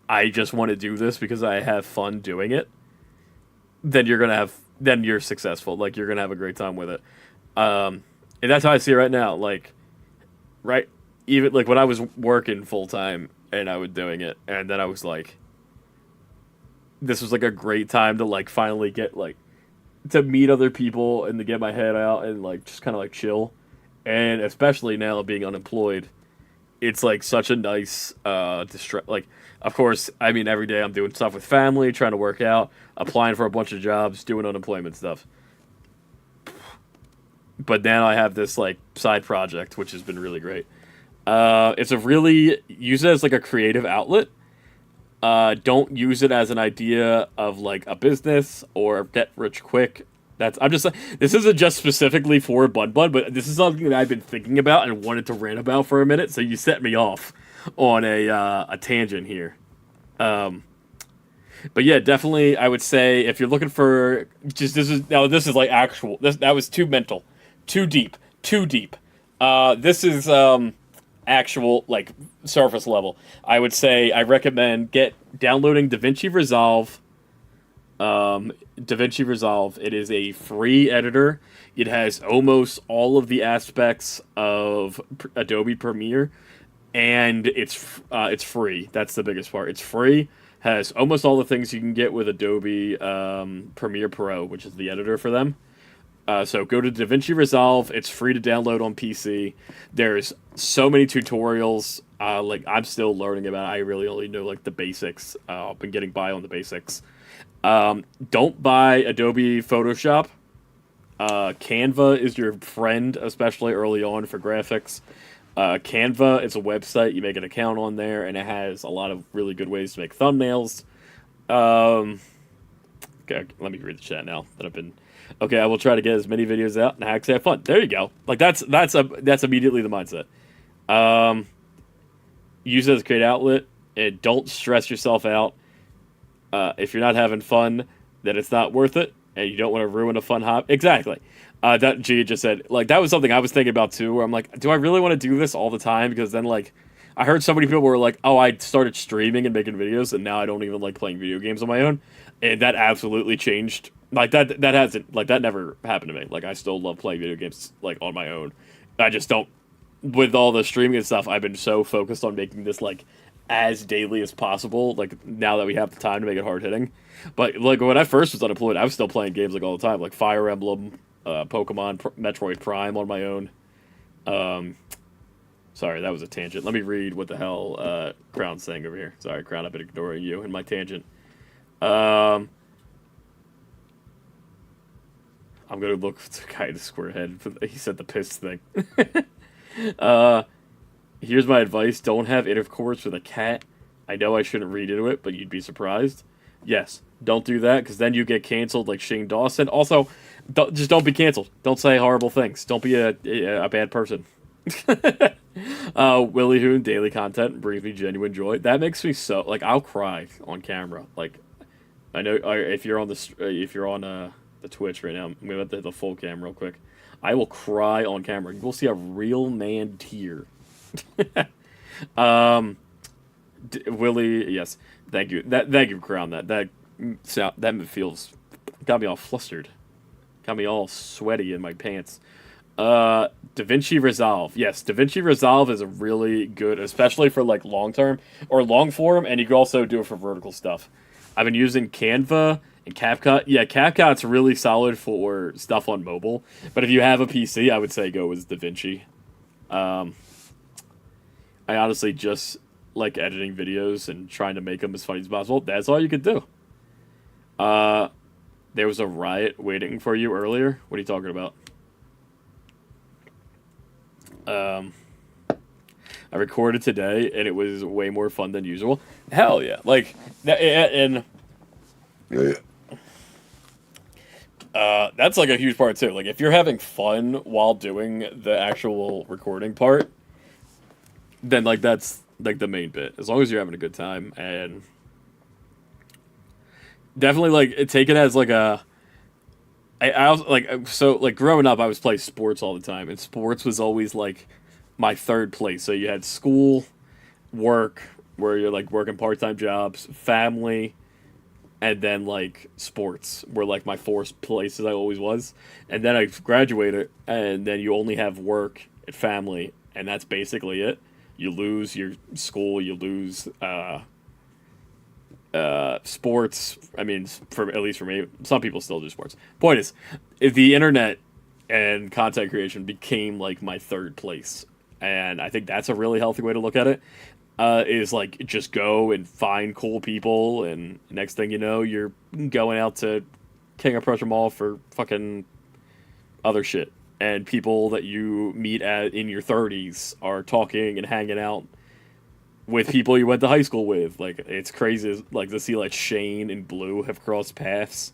I just want to do this because I have fun doing it, then you're successful. You're gonna have a great time with it. And that's how I see it right now. Right, even when I was working full time and I was doing it, and then I was this was a great time to finally get to meet other people and to get my head out and just kind of chill. And especially now being unemployed, it's such a nice of course, I mean, every day I'm doing stuff with family, trying to work out, applying for a bunch of jobs, doing unemployment stuff. But now I have this side project, which has been really great. Use it as a creative outlet. Don't use it as an idea of a business or get rich quick. This isn't just specifically for Bun, but this is something that I've been thinking about and wanted to rant about for a minute. So you set me off on a tangent here. But yeah, definitely, I would say if you're looking for just this is like actual that was too mental, too deep, too deep. This is actual like surface level. I would say I recommend get downloading DaVinci Resolve. DaVinci Resolve. It is a free editor. It has almost all of the aspects of Adobe Premiere, and it's free. That's the biggest part. It's free. Has almost all the things you can get with Adobe Premiere Pro, which is the editor for them. So go to DaVinci Resolve. It's free to download on PC. There's so many tutorials. Like I'm still learning about it. I really only know like the basics. I've been getting by on the basics. Don't buy Adobe Photoshop. Canva is your friend, especially early on for graphics. Canva is a website. You make an account on there, and it has a lot of really good ways to make thumbnails. Okay, let me read the chat now that I've been. Okay, I will try to get as many videos out and hacks have fun. There you go. Like that's immediately the mindset. Use it as a great outlet, and don't stress yourself out. If you're not having fun, then it's not worth it, and you don't want to ruin a fun hobby. Exactly. That G just said, like, that was something I was thinking about too, where I'm like, do I really want to do this all the time? Because then, like, I heard so many people were like, oh, I started streaming and making videos, and now I don't even like playing video games on my own. And that absolutely changed. Like, that hasn't, like, that never happened to me. Like, I still love playing video games, like, on my own. I just don't, with all the streaming and stuff, I've been so focused on making this, like, as daily as possible, like, now that we have the time to make it hard-hitting. But, like, when I first was unemployed, I was still playing games, like, all the time, like Fire Emblem, Pokemon, Metroid Prime on my own. Sorry, that was a tangent. Let me read what the hell Crown's saying over here. Sorry, Crown, I've been ignoring you and my tangent. I'm gonna look for the guy in the square head. He said the piss thing. Here's my advice. Don't have intercourse with a cat. I know I shouldn't read into it, but you'd be surprised. Yes, don't do that, because then you get canceled like Shane Dawson. Also, just don't be canceled. Don't say horrible things. Don't be a bad person. Willie Hoon, daily content brings me genuine joy. That makes me so, like, I'll cry on camera. Like, I know if you're on the Twitch right now, I'm gonna hit the full cam real quick. I will cry on camera. You will see a real man tear. Willie, yes, thank you. Thank you, Crown. That feels got me all flustered, got me all sweaty in my pants. DaVinci Resolve, yes, DaVinci Resolve is a really good, especially for like long term or long form, and you can also do it for vertical stuff. I've been using Canva and CapCut. Yeah, CapCut's really solid for stuff on mobile, but if you have a PC, I would say go with DaVinci. I honestly just like editing videos and trying to make them as funny as possible. That's all you could do. There was a riot waiting for you earlier. What are you talking about? I recorded today, and it was way more fun than usual. Hell yeah. Like, and that's like a huge part too. Like, if you're having fun while doing the actual recording part, then like that's like the main bit. As long as you're having a good time, and definitely like take it as like I also like, so like growing up I was playing sports all the time, and sports was always like my third place. So you had school, work, where you're like working part-time jobs, family, and then like sports were like my four places I always was. And then I graduated, and then you only have work and family, and that's basically it. You lose your school, you lose sports. I mean, at least for me, some people still do sports. Point is, if the internet and content creation became like my third place, and I think that's a really healthy way to look at it. Is like just go and find cool people, and next thing you know, you're going out to King of Prussia Mall for fucking other shit. And people that you meet in your 30s are talking and hanging out with people you went to high school with. Like, it's crazy, like, to see, like, Shane and Blue have crossed paths.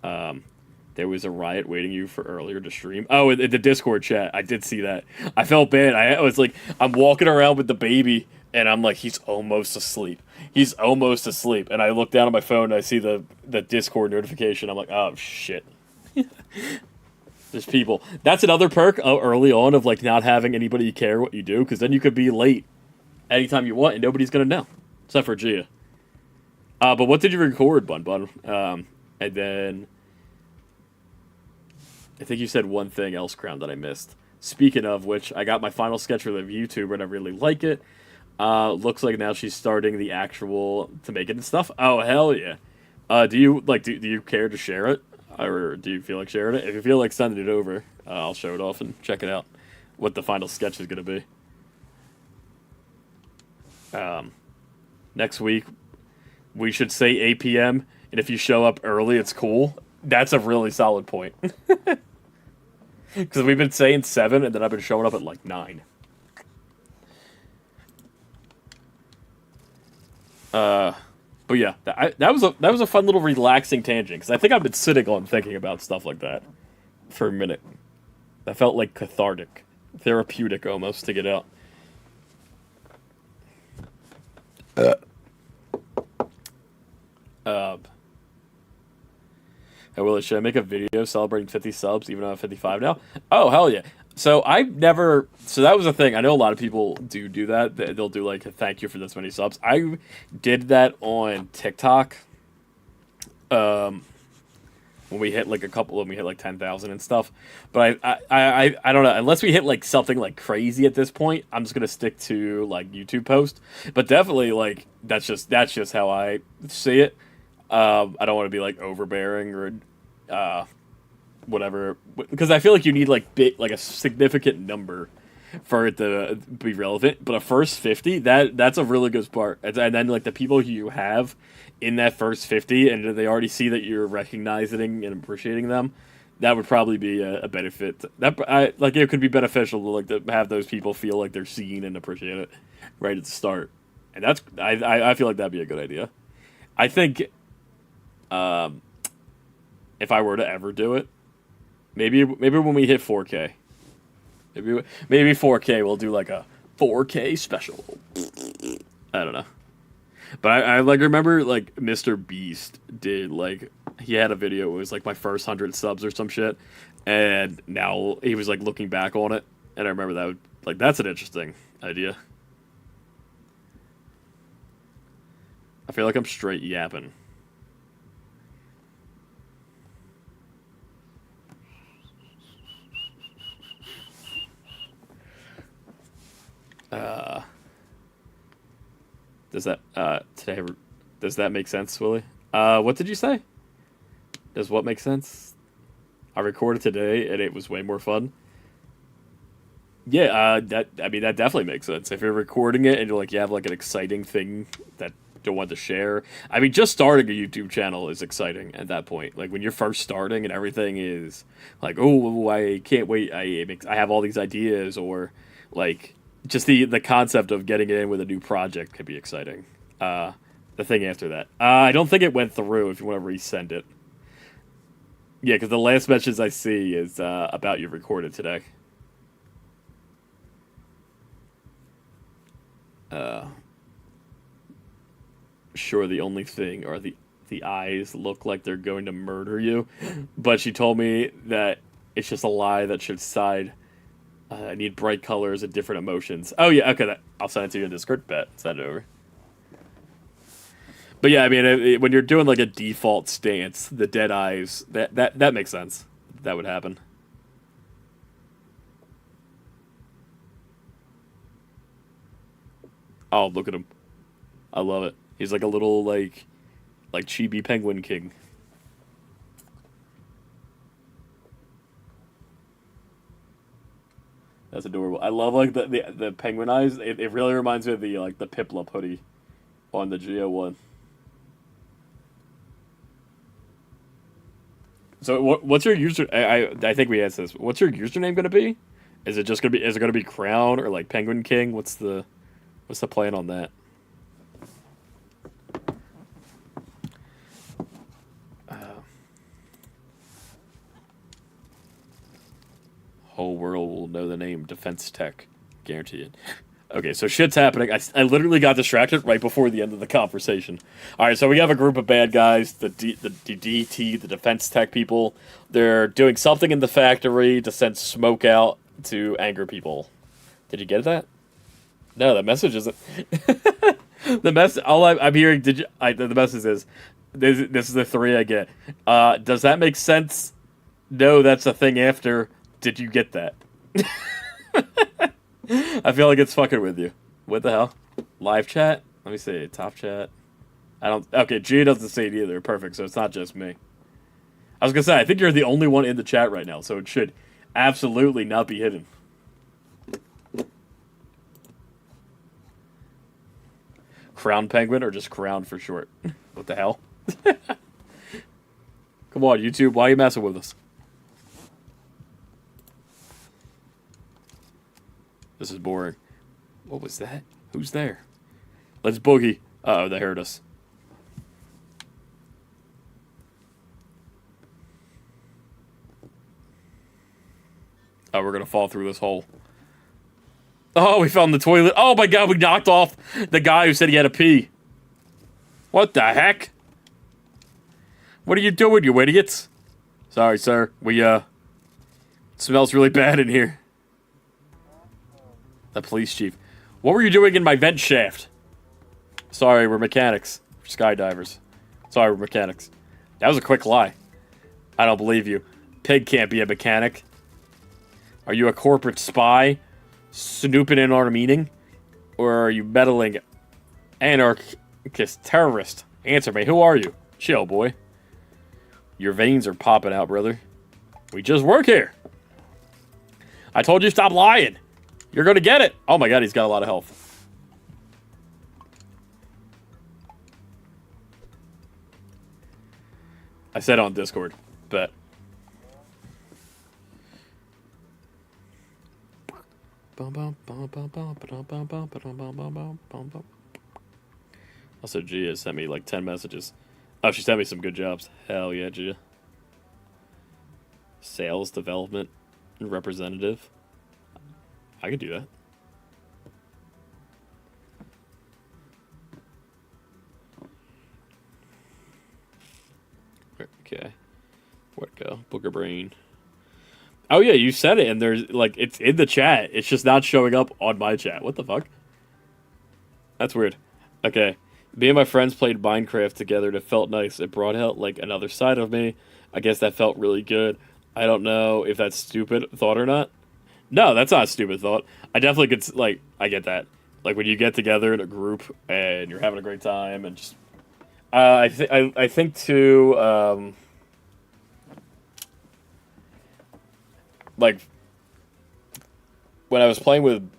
But There was a riot waiting you for earlier to stream. Oh, in the Discord chat, I did see that. I felt bad. I was like, I'm walking around with the baby, and I'm like, he's almost asleep. He's almost asleep. And I look down at my phone, and I see the Discord notification. I'm like, oh, shit. There's people. That's another perk early on of, like, not having anybody care what you do, because then you could be late anytime you want, and nobody's going to know. Except for Gia. But what did you record, Bun? And then I think you said one thing else, Crown, that I missed. Speaking of which, I got my final sketch for the YouTuber, and I really like it. Looks like now she's starting the actual to make it and stuff. Oh, hell yeah. Do you care to share it? Or do you feel like sharing it? If you feel like sending it over, I'll show it off and check it out. What the final sketch is going to be. Next week, we should say 8 p.m. And if you show up early, it's cool. That's a really solid point. Because we've been saying 7, and then I've been showing up at like 9. But yeah, that was a fun little relaxing tangent. Because I think I've been sitting on thinking about stuff like that for a minute. That felt like cathartic, therapeutic almost to get out. Should I make a video celebrating 50 subs even though I'm 55 now? Oh, hell yeah. So that was a thing. I know a lot of people do that. They'll do like a thank you for this many subs. I did that on TikTok. When we hit like when we hit like 10,000 and stuff. But I don't know. Unless we hit like something like crazy at this point, I'm just gonna stick to like YouTube post. But definitely like that's just how I see it. I don't want to be like overbearing or whatever, because I feel like you need like a significant number for it to be relevant. But a first 50, that's a really good part. And then like the people who you have in that first 50, and they already see that you're recognizing and appreciating them, that would probably be a benefit. It could be beneficial to like to have those people feel like they're seen and appreciate it right at the start. And that's I feel like that'd be a good idea. I think if I were to ever do it, maybe when we hit 4K, maybe 4K we'll do like a 4K special. I don't know, but I like remember like Mr. Beast did like he had a video. It was like my first 100 subs or some shit, and now he was like looking back on it, and I remember that's an interesting idea. I feel like I'm straight yapping. Does that make sense, Willie? What did you say? Does what make sense? I recorded today and it was way more fun. Yeah, that definitely makes sense. If you're recording it and you're like you have like an exciting thing that you don't want to share. I mean, just starting a YouTube channel is exciting at that point. Like when you're first starting and everything is like, oh, I can't wait. I have all these ideas, or like just the concept of getting in with a new project could be exciting. The thing after that, I don't think it went through. If you want to resend it, yeah, because the last message I see is about you recorded today. Sure, the only thing are the eyes look like they're going to murder you, but she told me that it's just a lie that should side. I need bright colors and different emotions. Oh yeah, okay, I'll send it to you in Discord. Bet, send it over. But yeah, I mean, when you're doing like a default stance, the dead eyes, that makes sense. That would happen. Oh, look at him. I love it. He's like a little, like chibi penguin king. That's adorable. I love, like, the penguin eyes. It really reminds me of the Piplup hoodie on the GO1. So, what's your user... I think we asked this. What's your username going to be? Is it going to be Crown or, like, Penguin King? What's the plan on that? Whole world will know the name Defense Tech. Guarantee it. Okay, so shit's happening. I literally got distracted right before the end of the conversation. All right, so we have a group of bad guys, the DT, the Defense Tech people. They're doing something in the factory to send smoke out to anger people. Did you get that? No, that message isn't. The message. All I'm hearing. The message is. This is the 3 I get. Does that make sense? No, that's a thing after. Did you get that? I feel like it's fucking with you. What the hell? Live chat? Let me see. Top chat. I don't... Okay, G doesn't say it either. Perfect, so it's not just me. I was gonna say, I think you're the only one in the chat right now, so it should absolutely not be hidden. Crown Penguin or just Crown for short? What the hell? Come on, YouTube. Why are you messing with us? This is boring. What was that? Who's there? Let's boogie. Uh-oh, they heard us. Oh, we're gonna fall through this hole. Oh, we found the toilet. Oh my god, we knocked off the guy who said he had a pee. What the heck? What are you doing, you idiots? Sorry, sir. It smells really bad in here. The police chief. What were you doing in my vent shaft? Sorry, we're mechanics. We're skydivers. Sorry, we're mechanics. That was a quick lie. I don't believe you. Pig can't be a mechanic. Are you a corporate spy? Snooping in our meeting? Or are you meddling anarchist terrorist? Answer me. Who are you? Chill, boy. Your veins are popping out, brother. We just work here. I told you stop lying. You're gonna get it. Oh my god, he's got a lot of health. I said on Discord, but... Also, Gia sent me like 10 messages. Oh, she sent me some good jobs. Hell yeah, Gia. Sales development representative. I could do that. Okay. Where'd it go? Booger Brain. Oh yeah, you said it, and there's like it's in the chat. It's just not showing up on my chat. What the fuck? That's weird. Okay. Me and my friends played Minecraft together and it felt nice. It brought out like another side of me. I guess that felt really good. I don't know if that's stupid thought or not. No, that's not a stupid thought. I definitely could, like, I get that. Like, when you get together in a group and you're having a great time and just... I think, too, like, when I was playing with,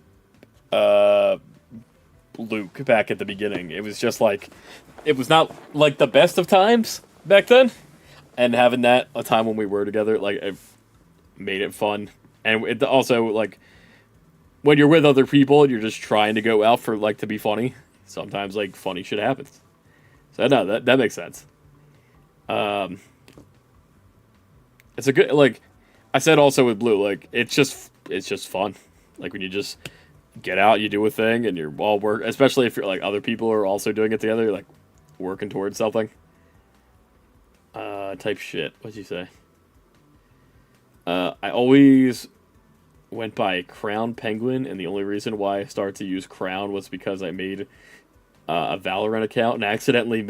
Luke back at the beginning, it was just, like, it was not, like, the best of times back then. And having that, a time when we were together, like, it made it fun. And it also, like, when you're with other people and you're just trying to go out for, like, to be funny, sometimes, like, funny shit happens. So, no, that makes sense. It's a good, like, I said also with Blue, like, it's just fun. Like, when you just get out, you do a thing, and you're all work, especially if you're, like, other people are also doing it together, like, working towards something. Type shit. What'd you say? I always went by Crown Penguin, and the only reason why I started to use Crown was because I made a Valorant account and accidentally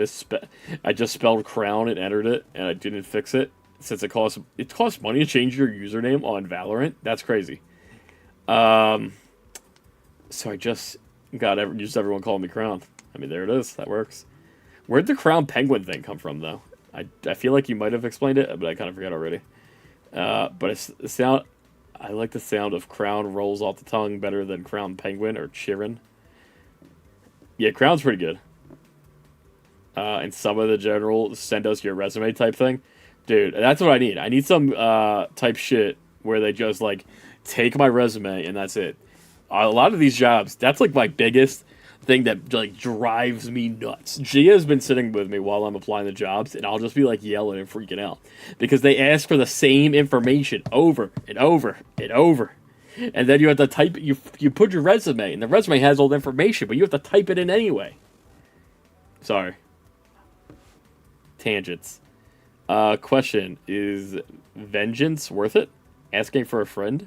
I just spelled Crown and entered it, and I didn't fix it since it costs money to change your username on Valorant. That's crazy. So I just just everyone calling me Crown. I mean, there it is. That works. Where'd the Crown Penguin thing come from, though? I feel like you might have explained it, but I kind of forgot already. But I like the sound of Crown rolls off the tongue better than Crown Penguin or Chirin. Yeah, Crown's pretty good. And some of the general send us your resume type thing. Dude, that's what I need. I need some type shit where they just, like, take my resume and that's it. A lot of these jobs, that's, like, my biggest... thing that like drives me nuts. Gia's been sitting with me while I'm applying the jobs, and I'll just be like yelling and freaking out because they ask for the same information over and over and over, and then you have to type it. You put your resume, and the resume has all the information, but you have to type it in anyway. Sorry. Tangents. Question: is vengeance worth it? Asking for a friend.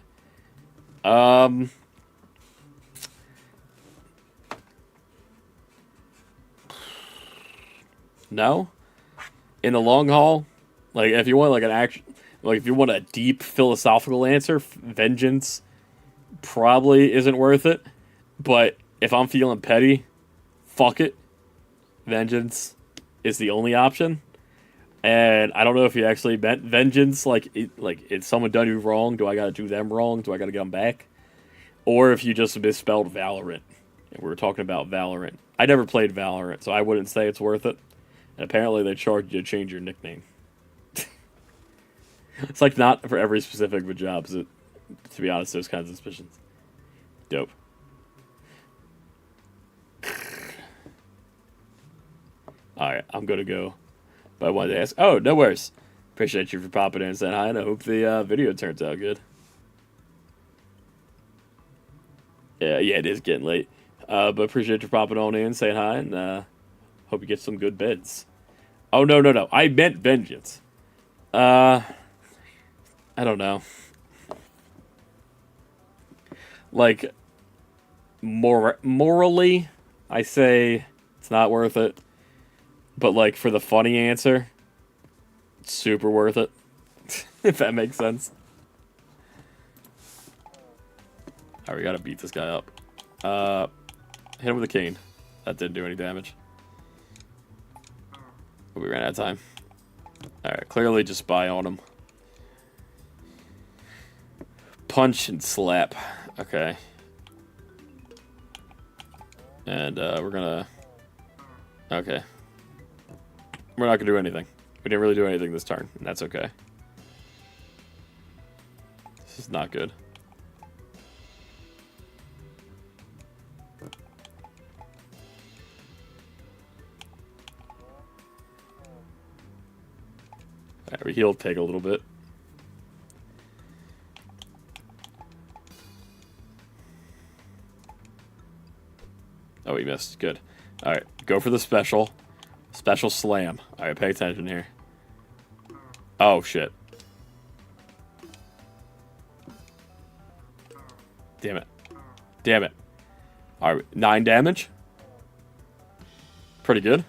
No. In the long haul, like if you want like an action, like if you want a deep philosophical answer, vengeance probably isn't worth it. But if I'm feeling petty, fuck it. Vengeance is the only option. And I don't know if you actually meant vengeance, like it's someone done you wrong. Do I gotta do them wrong? Do I gotta get them back? Or if you just misspelled Valorant. And we were talking about Valorant. I never played Valorant, so I wouldn't say it's worth it. And apparently they charge you to change your nickname. It's like not for every specific job, to be honest, those kinds of suspicions. Dope. Alright, I'm gonna go. But I wanted to ask. Oh, no worries. Appreciate you for popping in and saying hi, and I hope the video turns out good. Yeah, it is getting late. But appreciate you popping on in, saying hi, and hope you get some good beds. Oh, no. I meant vengeance. I don't know. Like, morally, I say it's not worth it. But, like, for the funny answer, it's super worth it. If that makes sense. Alright, we gotta beat this guy up. Hit him with a cane. That didn't do any damage. But we ran out of time. Alright, clearly just spy on him. Punch and slap. Okay. And, we're gonna... Okay. We're not gonna do anything. We didn't really do anything this turn, and that's okay. This is not good. Alright, we healed Pig a little bit. Oh, he missed. Good. Alright, go for the special. Special slam. Alright, pay attention here. Oh, shit. Damn it. Damn it. Alright, 9 damage. Pretty good.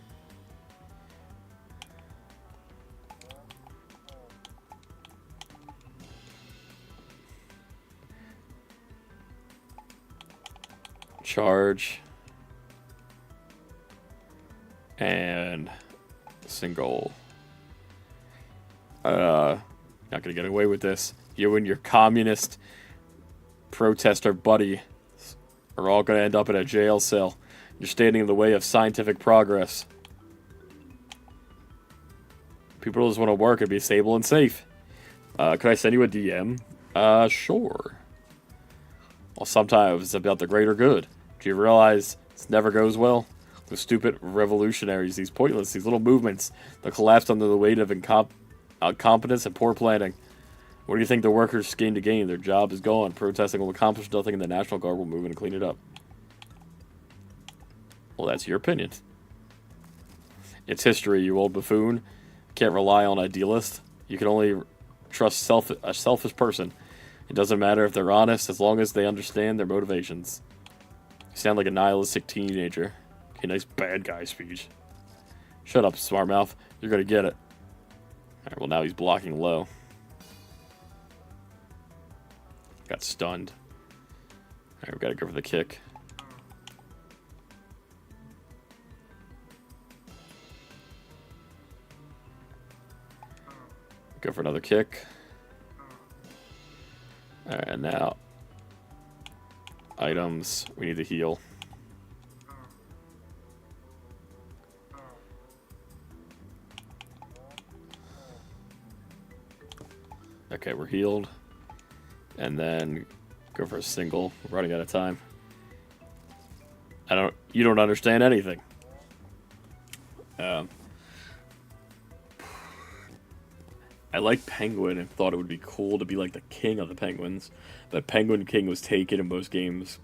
Charge. And single. Not gonna get away with this. You and your communist protester buddy are all gonna end up in a jail cell. You're standing in the way of scientific progress. People just want to work and be stable and safe. Could I send you a DM? Sure. Well, sometimes it's about the greater good. Do you realize this never goes well? The stupid revolutionaries, these pointless, these little movements that collapsed under the weight of incompetence and poor planning. What do you think the workers gain to gain? Their job is gone. Protesting will accomplish nothing, and the National Guard will move in and clean it up. Well, that's your opinion. It's history, you old buffoon. Can't rely on idealists. You can only trust a selfish person. It doesn't matter if they're honest, as long as they understand their motivations. You sound like a nihilistic teenager. Okay, nice bad guy speech. Shut up, smart mouth. You're gonna get it. Alright, well now he's blocking low. Got stunned. Alright, we gotta go for the kick. Go for another kick. Alright, and now items. We need to heal. Okay, we're healed. And then go for a single. We're running out of time. You don't understand anything. Um, I like Penguin and thought it would be cool to be like the king of the Penguins, but Penguin King was taken in most games.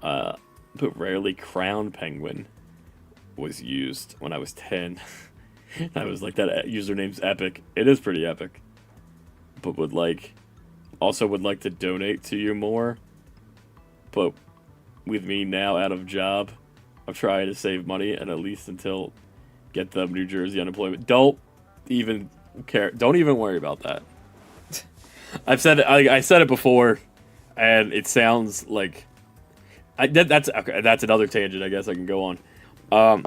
Uh, but rarely Crown Penguin was used when I was 10. I was like, that username's epic. It is pretty epic. But would like to donate to you more. But with me now out of job, I'm trying to save money and at least until get the New Jersey unemployment. Don't even care. Don't even worry about that. I've said it. I said it before, and it sounds like that's okay. That's another tangent. I guess I can go on.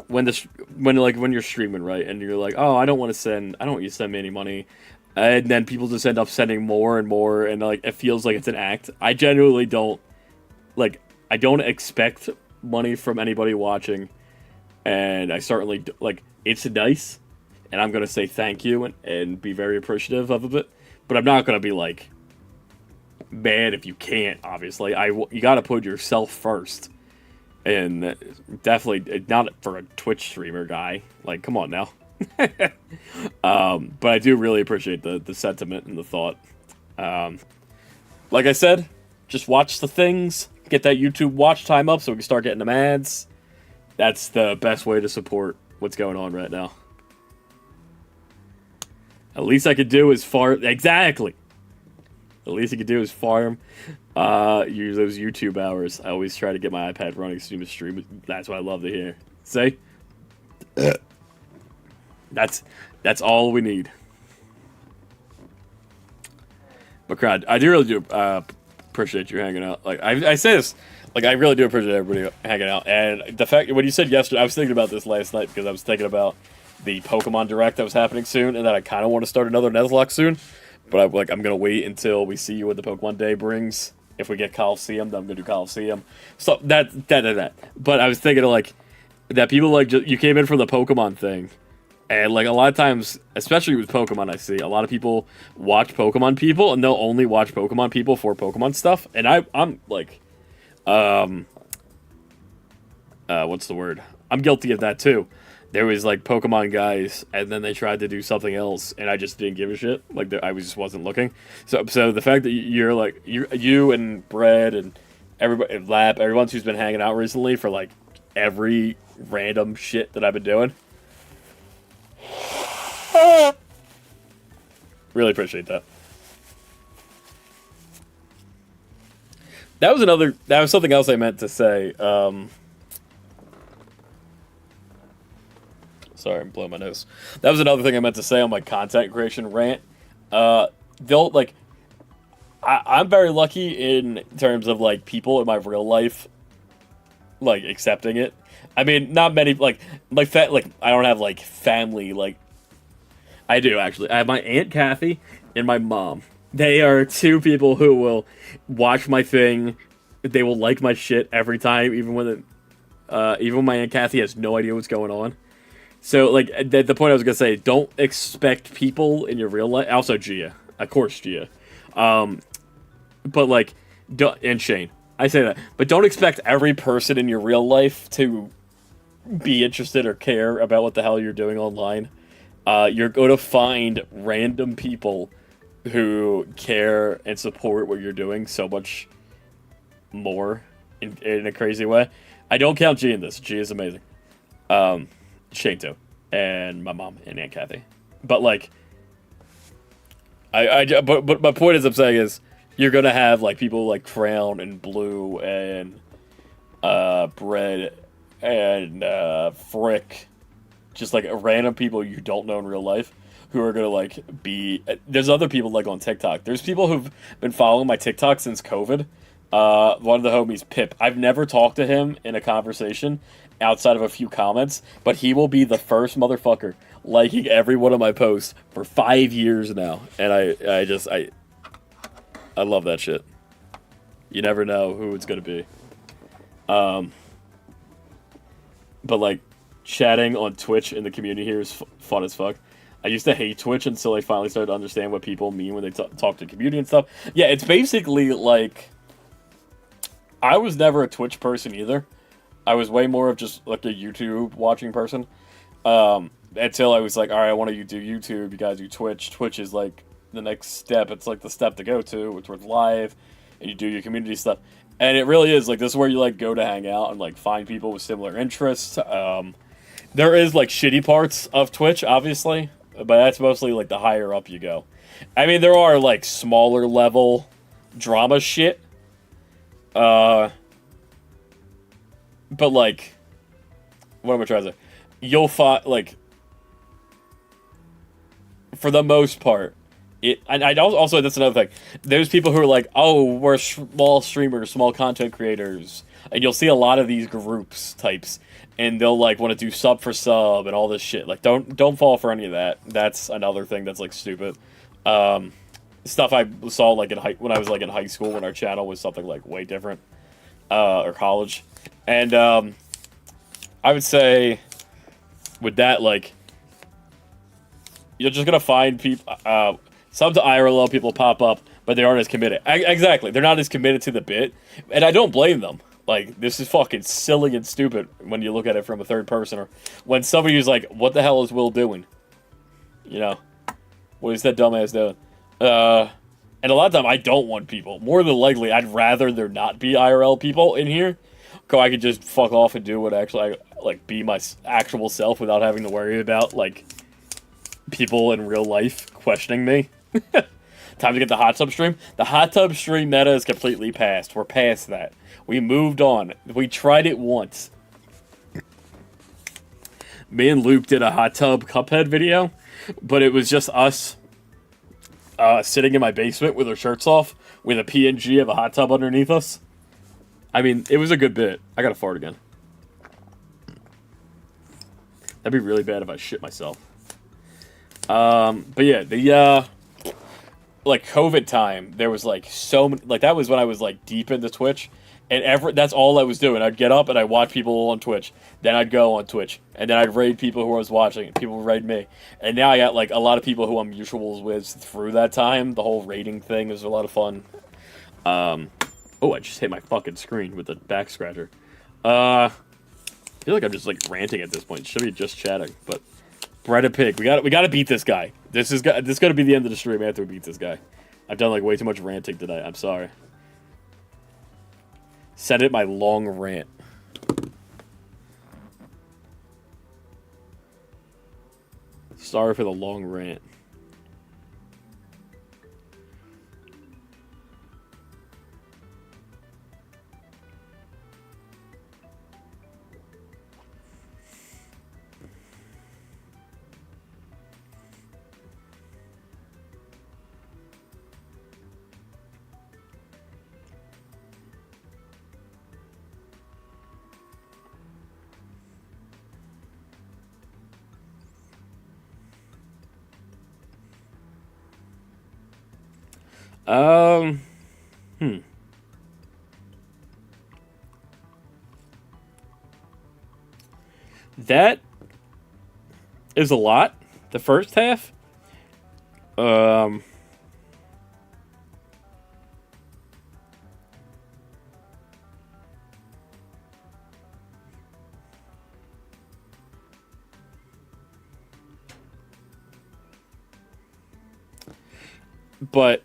When you're streaming, right, and you're like, oh, I don't want you to send me any money, and then people just end up sending more and more, and like it feels like it's an act. I genuinely don't I don't expect money from anybody watching, and I certainly it's nice, and I'm gonna say thank you and be very appreciative of it, but I'm not gonna be like mad if you can't. Obviously, you gotta put yourself first. And definitely not for a Twitch streamer guy. Like, come on now. But I do really appreciate the sentiment and the thought. Like I said, just watch the things. Get that YouTube watch time up so we can start getting them ads. That's the best way to support what's going on right now. At least I could do is farm. Exactly. The least you could do is farm. Use those YouTube hours. I always try to get my iPad running as soon as stream. That's what I love to hear. Say, that's all we need. But crowd, I do really appreciate you hanging out. Like I say this, like I really do appreciate everybody hanging out. And the fact when you said yesterday, I was thinking about this last night because I was thinking about the Pokemon Direct that was happening soon, and that I kind of want to start another Nuzlocke soon. But I'm gonna wait until we see what the Pokemon Day brings. If we get Coliseum, then I'm gonna do Coliseum. So that. But I was thinking of that people you came in from the Pokemon thing, and a lot of times, especially with Pokemon, I see a lot of people watch Pokemon people, and they'll only watch Pokemon people for Pokemon stuff. And I'm what's the word? I'm guilty of that too. There was Pokemon guys, and then they tried to do something else, and I just didn't give a shit. I just wasn't looking. So the fact that you're you and Brad and everybody, Lap, everyone who's been hanging out recently for every random shit that I've been doing, really appreciate that. That was something else I meant to say. Sorry, I'm blowing my nose. That was another thing I meant to say on my content creation rant. I'm very lucky in terms of people in my real life, accepting it. I mean, not many I don't have family. I do actually. I have my Aunt Kathy and my mom. They are two people who will watch my thing. They will like my shit every time, even when my Aunt Kathy has no idea what's going on. So, the point I was going to say, don't expect people in your real life... Also, Gia. Of course, Gia. But, and Shane. I say that. But don't expect every person in your real life to be interested or care about what the hell you're doing online. You're going to find random people who care and support what you're doing so much more in a crazy way. I don't count Gia in this. Gia is amazing. Shane too, and my mom and Aunt Kathy. But but my point I'm saying is you're gonna have people like Crown and Blue and Bread and Frick, just random people you don't know in real life who are gonna be. There's other people on TikTok. There's people who've been following my TikTok since COVID. One of the homies, Pip. I've never talked to him in a conversation outside of a few comments, but he will be the first motherfucker liking every one of my posts for 5 years now, and I love that shit. You never know who it's gonna be. But chatting on Twitch in the community here is fun as fuck. I used to hate Twitch until I finally started to understand what people mean when they talk to community and stuff. Yeah, it's basically I was never a Twitch person either. I was way more of just like a YouTube watching person. Until I was like, all right, I want to do YouTube. You guys do Twitch. Twitch is like the next step. It's like the step to go to. It's with live, and you do your community stuff. And it really is like this is where you like go to hang out and like find people with similar interests. There is like shitty parts of Twitch, obviously, but that's mostly like the higher up you go. I mean, there are like smaller level drama shit. But like, what am I trying to say? You'll find like, for the most part, and I also that's another thing. There's people who are like, oh, we're small streamers, small content creators, and you'll see a lot of these groups types, and they'll like want to do sub for sub and all this shit. Like, don't fall for any of that. That's another thing that's like stupid. Stuff I saw like when I was like in high school when our channel was something like way different, or college, and I would say with that like you're just gonna find people. Some to IRL people pop up, but they aren't as committed. Exactly, they're not as committed to the bit, and I don't blame them. Like, this is fucking silly and stupid when you look at it from a third person, or when somebody who's like, what the hell is Will doing? You know, what is that dumbass doing? And a lot of time I don't want people. More than likely, I'd rather there not be IRL people in here, so I could just fuck off and do what actually like be my actual self without having to worry about like people in real life questioning me. Time to get the hot tub stream. The hot tub stream meta is completely past. We're past that. We moved on. We tried it once. Me and Luke did a hot tub Cuphead video, but it was just us sitting in my basement with our shirts off with a PNG of a hot tub underneath us. I mean, it was a good bit. I gotta fart again. That'd be really bad if I shit myself. But yeah, the like COVID time, there was like so many, like that was when I was like deep into Twitch, and that's all I was doing. I'd get up and I'd watch people on Twitch, then I'd go on Twitch, and then I'd raid people who I was watching, and people would raid me, and now I got like a lot of people who I'm mutuals with through that time. The whole raiding thing was a lot of fun. Oh, I just hit my fucking screen with the back scratcher. I feel like I'm just like ranting at this point. Should be just chatting, but Hermit and PIG. We got to beat this guy. This is going to be the end of the stream after we beat this guy. I've done like way too much ranting today. I'm sorry. Send it my long rant. Sorry for the long rant. That is a lot. The first half. But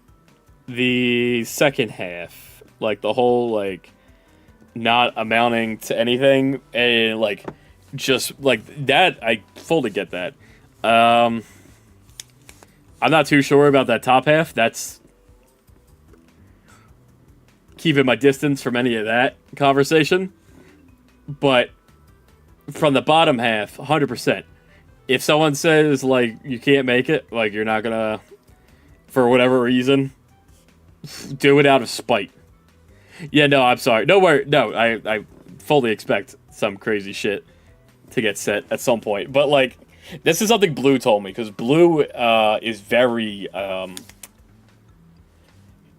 the second half, like the whole like not amounting to anything and like just like that, I fully get that. I'm not too sure about that top half. That's keeping my distance from any of that conversation. But from the bottom half, 100%. If someone says like you can't make it, like you're not gonna, for whatever reason, do it out of spite. Yeah, no, I'm sorry. No worry. No, I fully expect some crazy shit to get set at some point. But, like, this is something Blue told me, because Blue is very,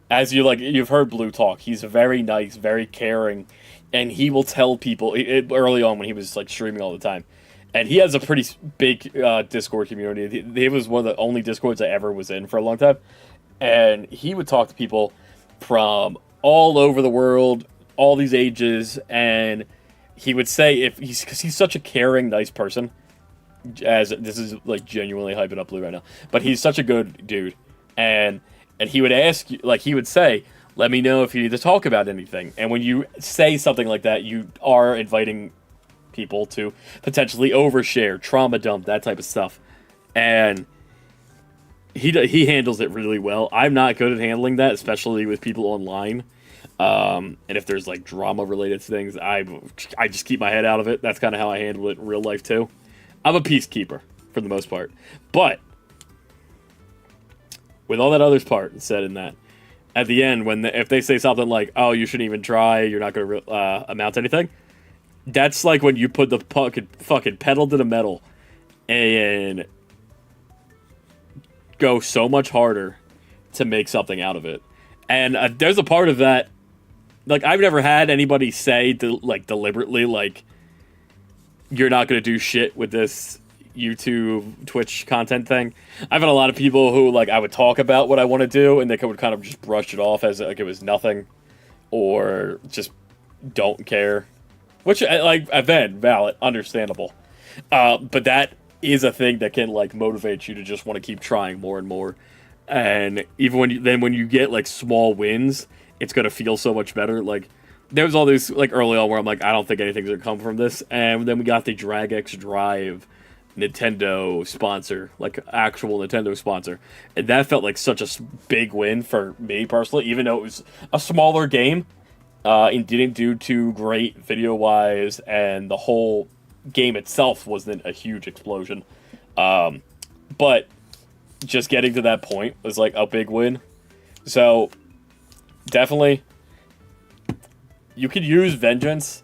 as you've heard Blue talk, he's very nice, very caring, and he will tell people, early on when he was, like, streaming all the time, and he has a pretty big Discord community. He was one of the only Discords I ever was in for a long time. And he would talk to people from all over the world, all these ages, and he would say if he's because he's such a caring, nice person. As this is like genuinely hyping up Blue right now, but he's such a good dude, and he would ask you, like he would say, "Let me know if you need to talk about anything." And when you say something like that, you are inviting people to potentially overshare, trauma dump, that type of stuff, and he handles it really well. I'm not good at handling that, especially with people online. And if there's like drama related things, I just keep my head out of it. That's kind of how I handle it in real life too. I'm a peacekeeper for the most part, but with all that other part said in that, at the end if they say something like, "Oh, you shouldn't even try. You're not going to amount to anything," that's like when you put the fucking pedal to the metal and go so much harder to make something out of it. And there's a part of that, like I've never had anybody say deliberately like, "You're not going to do shit with this YouTube, Twitch content thing." I've had a lot of people who, like, I would talk about what I want to do, and they would kind of just brush it off as, like, it was nothing. Or just don't care. Which, like, again, valid, understandable. But that is a thing that can, like, motivate you to just want to keep trying more and more. And even when you get, like, small wins, it's going to feel so much better. Like, there was all this, like, early on where I'm like, I don't think anything's going to come from this. And then we got the Drag X Drive Nintendo sponsor, like, actual Nintendo sponsor. And that felt like such a big win for me, personally, even though it was a smaller game. And didn't do too great video-wise, and the whole game itself wasn't a huge explosion. But just getting to that point was, like, a big win. So, definitely, you could use vengeance.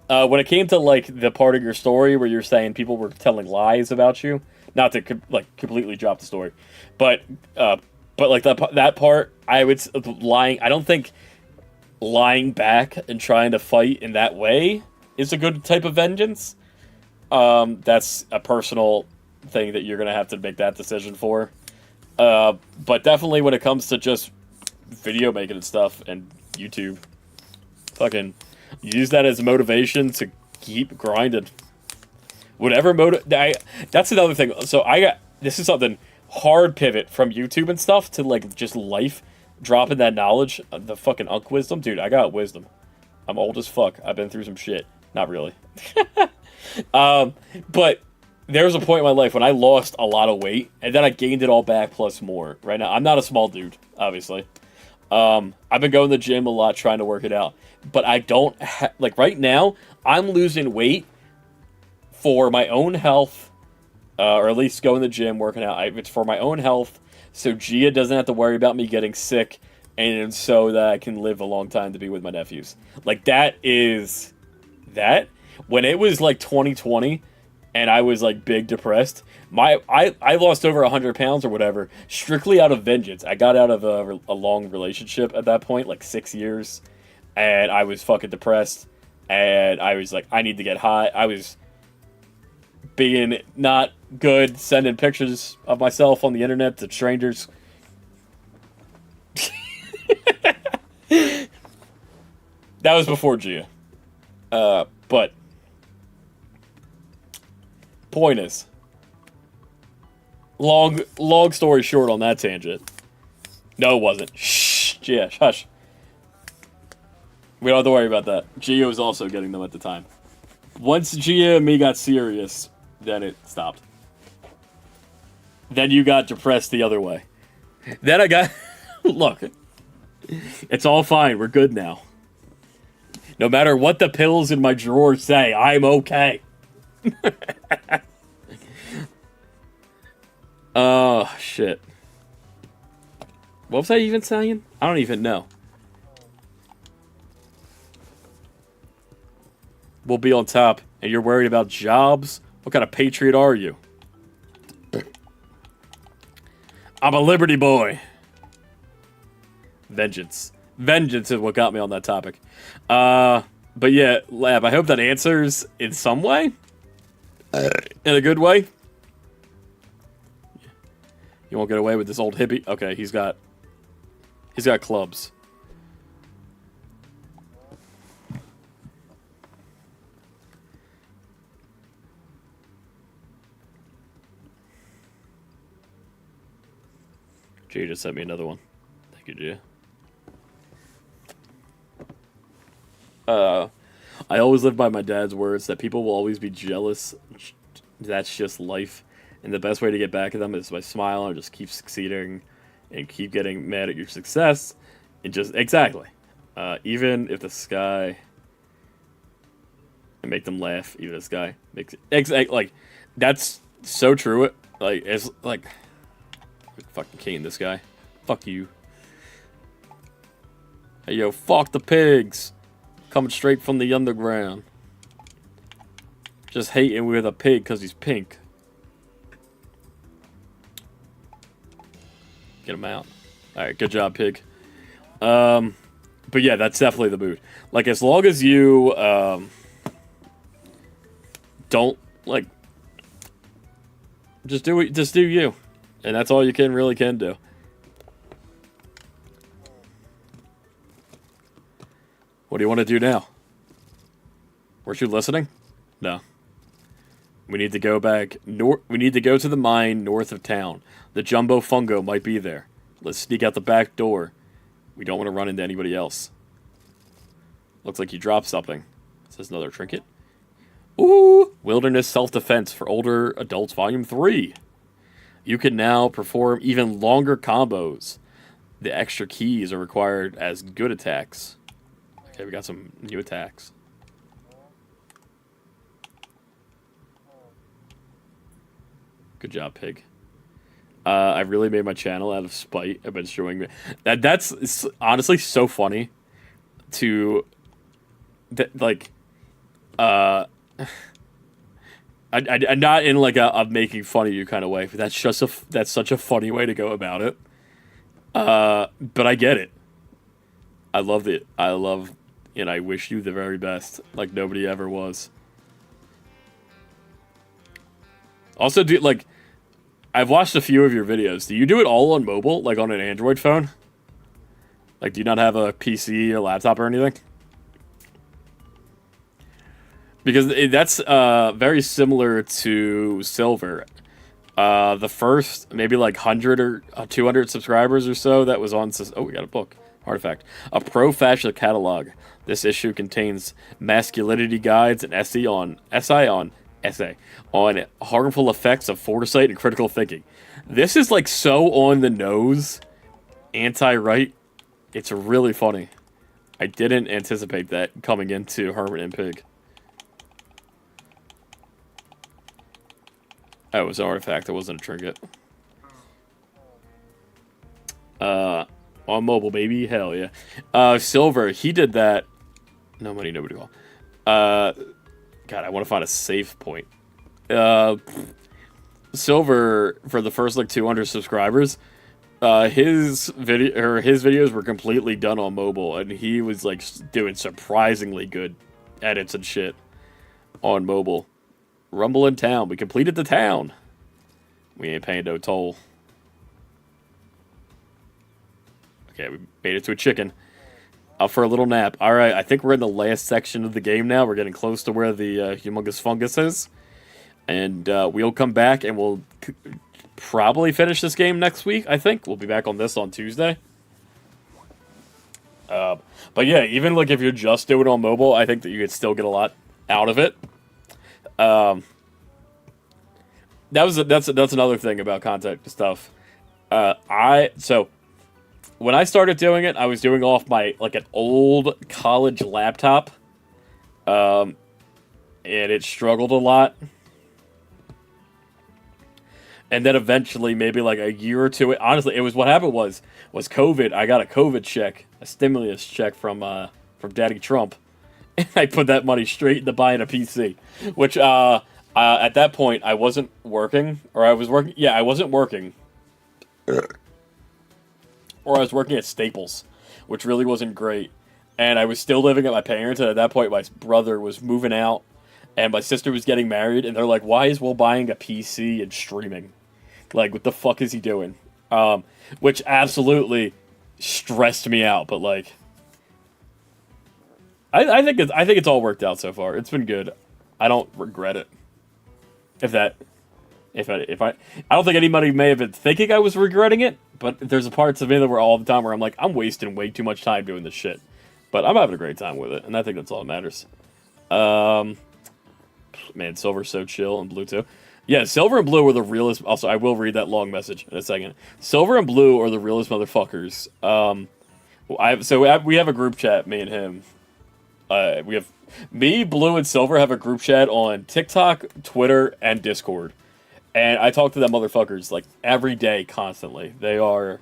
When it came to, like, the part of your story where you're saying people were telling lies about you, not to, like, completely drop the story, but like, that part, I would, lying, I don't think lying back and trying to fight in that way is a good type of vengeance. That's a personal thing that you're going to have to make that decision for. But definitely when it comes to just video making and stuff and YouTube, fucking use that as motivation to keep grinding. Whatever that's another thing. So this is something hard pivot from YouTube and stuff to, like, just life, dropping that knowledge, the fucking unk wisdom. Dude, I got wisdom. I'm old as fuck. I've been through some shit. Not really. But there was a point in my life when I lost a lot of weight, and then I gained it all back plus more. Right now, I'm not a small dude, obviously. I've been going to the gym a lot, trying to work it out. But I don't, like, right now, I'm losing weight for my own health, or at least going to the gym, working out. It's for my own health, so Gia doesn't have to worry about me getting sick, and so that I can live a long time to be with my nephews. Like, that is that. When it was, like, 2020, and I was, like, big depressed, I lost over 100 pounds or whatever, strictly out of vengeance. I got out of a long relationship at that point, like 6 years, and I was fucking depressed, and I was like, I need to get high. I was being not good, sending pictures of myself on the internet to strangers. That was before Gia. But point is, long story short on that tangent. No, it wasn't. Shh, Gia, hush. We don't have to worry about that. Gia was also getting them at the time. Once Gia and me got serious, then it stopped. Then you got depressed the other way. Then I got... Look, it's all fine. We're good now. No matter what the pills in my drawer say, I'm okay. Oh, shit. What was I even saying? I don't even know. We'll be on top, and you're worried about jobs? What kind of patriot are you? I'm a Liberty boy. Vengeance. Vengeance is what got me on that topic. But yeah, Lab, I hope that answers in some way. In a good way. You won't get away with this old hippie? Okay, he's got clubs. Jay just sent me another one. Thank you, Jay. I always live by my dad's words that people will always be jealous. That's just life. And the best way to get back at them is by smiling and just keep succeeding and keep getting mad at your success. And just, exactly. Even if the sky, and make them laugh, even if the sky makes it, like, that's so true. Like, it's like, fucking cane this guy. Fuck you. Hey, yo, fuck the pigs. Coming straight from the underground. Just hating with a pig because he's pink. Get him out. Alright, good job, pig. But yeah, that's definitely the mood. Like, as long as you, don't, like, just do you. And that's all you really can do. What do you want to do now? Weren't you listening? No. We need to go back north. We need to go to the mine north of town. The jumbo fungo might be there. Let's sneak out the back door. We don't want to run into anybody else. Looks like you dropped something. Is this another trinket? Ooh! Wilderness Self-Defense for Older Adults Volume 3. You can now perform even longer combos. The extra keys are required as good attacks. Okay, we got some new attacks. Good job, pig. I really made my channel out of spite. I've been showing that's honestly so funny to like I'm not in like a making fun of you kind of way, but that's such a funny way to go about it. But I get it. I loved it. And I wish you the very best, like nobody ever was. Also, I've watched a few of your videos. Do you do it all on mobile, like on an Android phone? Like, do you not have a PC or laptop or anything? Because that's very similar to Silver. The first, maybe like 100 or 200 subscribers or so that was on... Oh, we got a book. Artifact. A pro-fascist catalog. This issue contains masculinity guides and essay on harmful effects of foresight and critical thinking. This is like so on the nose, anti-right. It's really funny. I didn't anticipate that coming into Hermit and PIG. Oh, it was an artifact. It wasn't a trinket. On mobile, baby. Hell yeah. Silver, he did that. No money, nobody call. God, I want to find a safe point. Silver, for the first like 200 subscribers, his videos were completely done on mobile, and he was like doing surprisingly good edits and shit on mobile. Rumble in town. We completed the town. We ain't paying no toll. Okay, we made it to a chicken. Up for a little nap. Alright, I think we're in the last section of the game now. We're getting close to where the humongous fungus is. And we'll come back and we'll probably finish this game next week, I think. We'll be back on this on Tuesday. But yeah, even like if you're just doing it on mobile, I think that you could still get a lot out of it. That's another thing about content stuff. So when I started doing it, I was doing off my like an old college laptop, and it struggled a lot. And then eventually, maybe like a year or two, honestly, it was what happened was COVID. I got a COVID check, a stimulus check from Daddy Trump, and I put that money straight into buying a PC. Which at that point I wasn't working, or I was working. Yeah, I wasn't working. Or I was working at Staples, which really wasn't great. And I was still living at my parents, and at that point my brother was moving out, and my sister was getting married, and they're like, why is Will buying a PC and streaming? Like, what the fuck is he doing? Which absolutely stressed me out, but like, I think it's all worked out so far. It's been good. I don't regret it. If that... I don't think anybody may have been thinking I was regretting it, but there's a parts of me that were all the time where I'm like, I'm wasting way too much time doing this shit. But I'm having a great time with it, and I think that's all that matters. Man, Silver's so chill, and Blue too. Yeah, Silver and Blue are the realest. Also, I will read that long message in a second. Silver and Blue are the realest motherfuckers. We have a group chat, me and him. We have me, Blue, and Silver have a group chat on TikTok, Twitter, and Discord. And I talk to them motherfuckers like every day, constantly. They are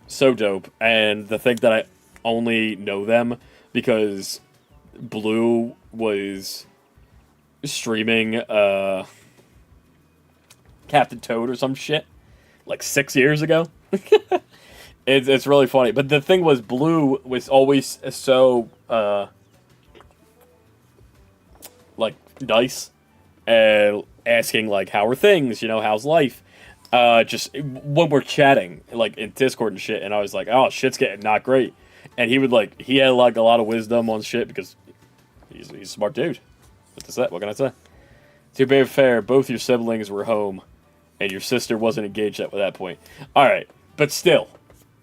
so dope. And the thing that I only know them because Blue was streaming Captain Toad or some shit like 6 years ago. It's really funny. But the thing was, Blue was always so like nice and asking like, how are things, how's life, just when we're chatting like in Discord and shit. And I was like, oh, shit's getting not great. And he had like a lot of wisdom on shit because he's a smart dude. What can I say? To be fair, both your siblings were home and your sister wasn't engaged at that point. Alright, but still,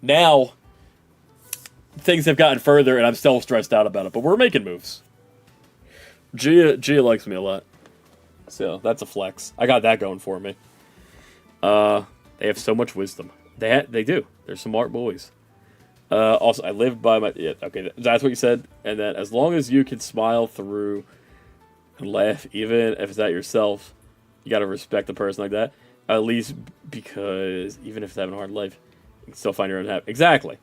now things have gotten further and I'm still stressed out about it, but we're making moves. Gia likes me a lot. So, that's a flex. I got that going for me. They have so much wisdom. They do. They're smart boys. Also, I live by my... Yeah, okay, that's what you said. And then, as long as you can smile through and laugh, even if it's at yourself, you gotta respect a person like that. At least because, even if it's having a hard life, you can still find your own happiness. Exactly.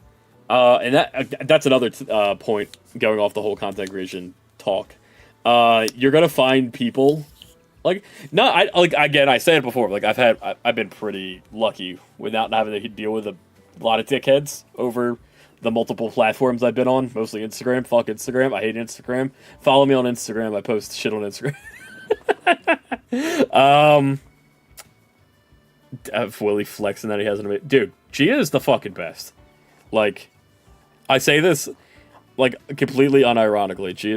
And that's another point, going off the whole content creation talk. You're gonna find people... I said it before, I've been pretty lucky without having to deal with a lot of dickheads over the multiple platforms I've been on, mostly Instagram. Fuck Instagram. I hate Instagram. Follow me on Instagram. I post shit on Instagram. Willie flexing that he has an... Dude, Gia is the fucking best. Like, I say this, like, completely unironically. Gia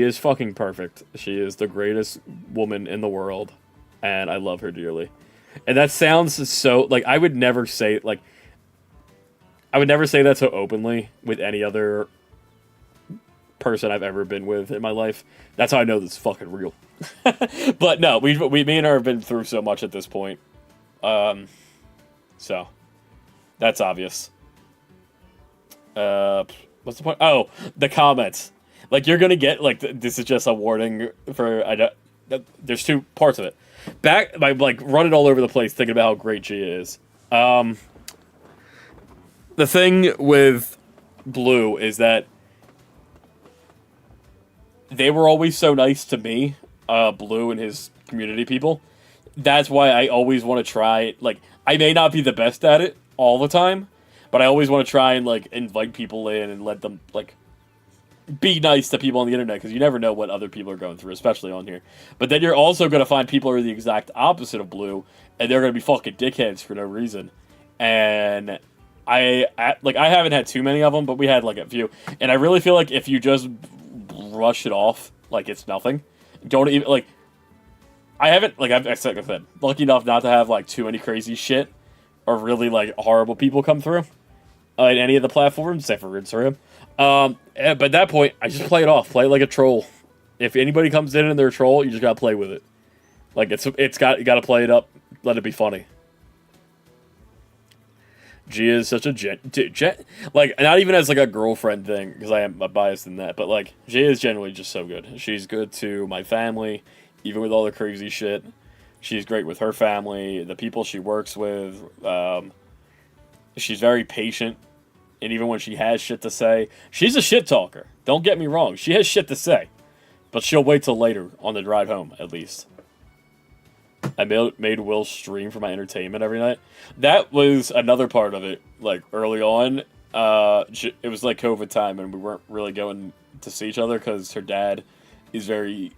is fucking perfect. She is the greatest woman in the world, and I love her dearly. And that sounds so... Like, I would never say that so openly with any other person I've ever been with in my life. That's how I know this is fucking real. But no, me and her have been through so much at this point. So that's obvious. What's the point? Oh, the comments. Like, you're gonna get, like, this is just a warning for... there's two parts of it. Running all over the place thinking about how great Gia is. The thing with Blue is that they were always so nice to me, Blue and his community people. That's why I always want to try, like, I may not be the best at it all the time, but I always want to try and, like, invite people in and let them, like, be nice to people on the internet, because you never know what other people are going through, especially on here. But then you're also going to find people who are the exact opposite of Blue, and they're going to be fucking dickheads for no reason. And I haven't had too many of them, but we had, like, a few. And I really feel like if you just brush it off like it's nothing, don't even, like, I said, lucky enough not to have, like, too many crazy shit or really, like, horrible people come through in any of the platforms, except for Instagram. But at that point, I just play it off. Play it like a troll. If anybody comes in and they're a troll, you just gotta play with it. Like, you gotta play it up, let it be funny. Gia is such a like, not even as, like, a girlfriend thing, because I am biased in that, but, like, Gia is generally just so good. She's good to my family, even with all the crazy shit. She's great with her family, the people she works with. She's very patient, and even when she has shit to say, she's a shit talker. Don't get me wrong, she has shit to say, but she'll wait till later on the drive home, at least. I made Will stream for my entertainment every night. That was another part of it. Like, early on, it was like COVID time, and we weren't really going to see each other because her dad is very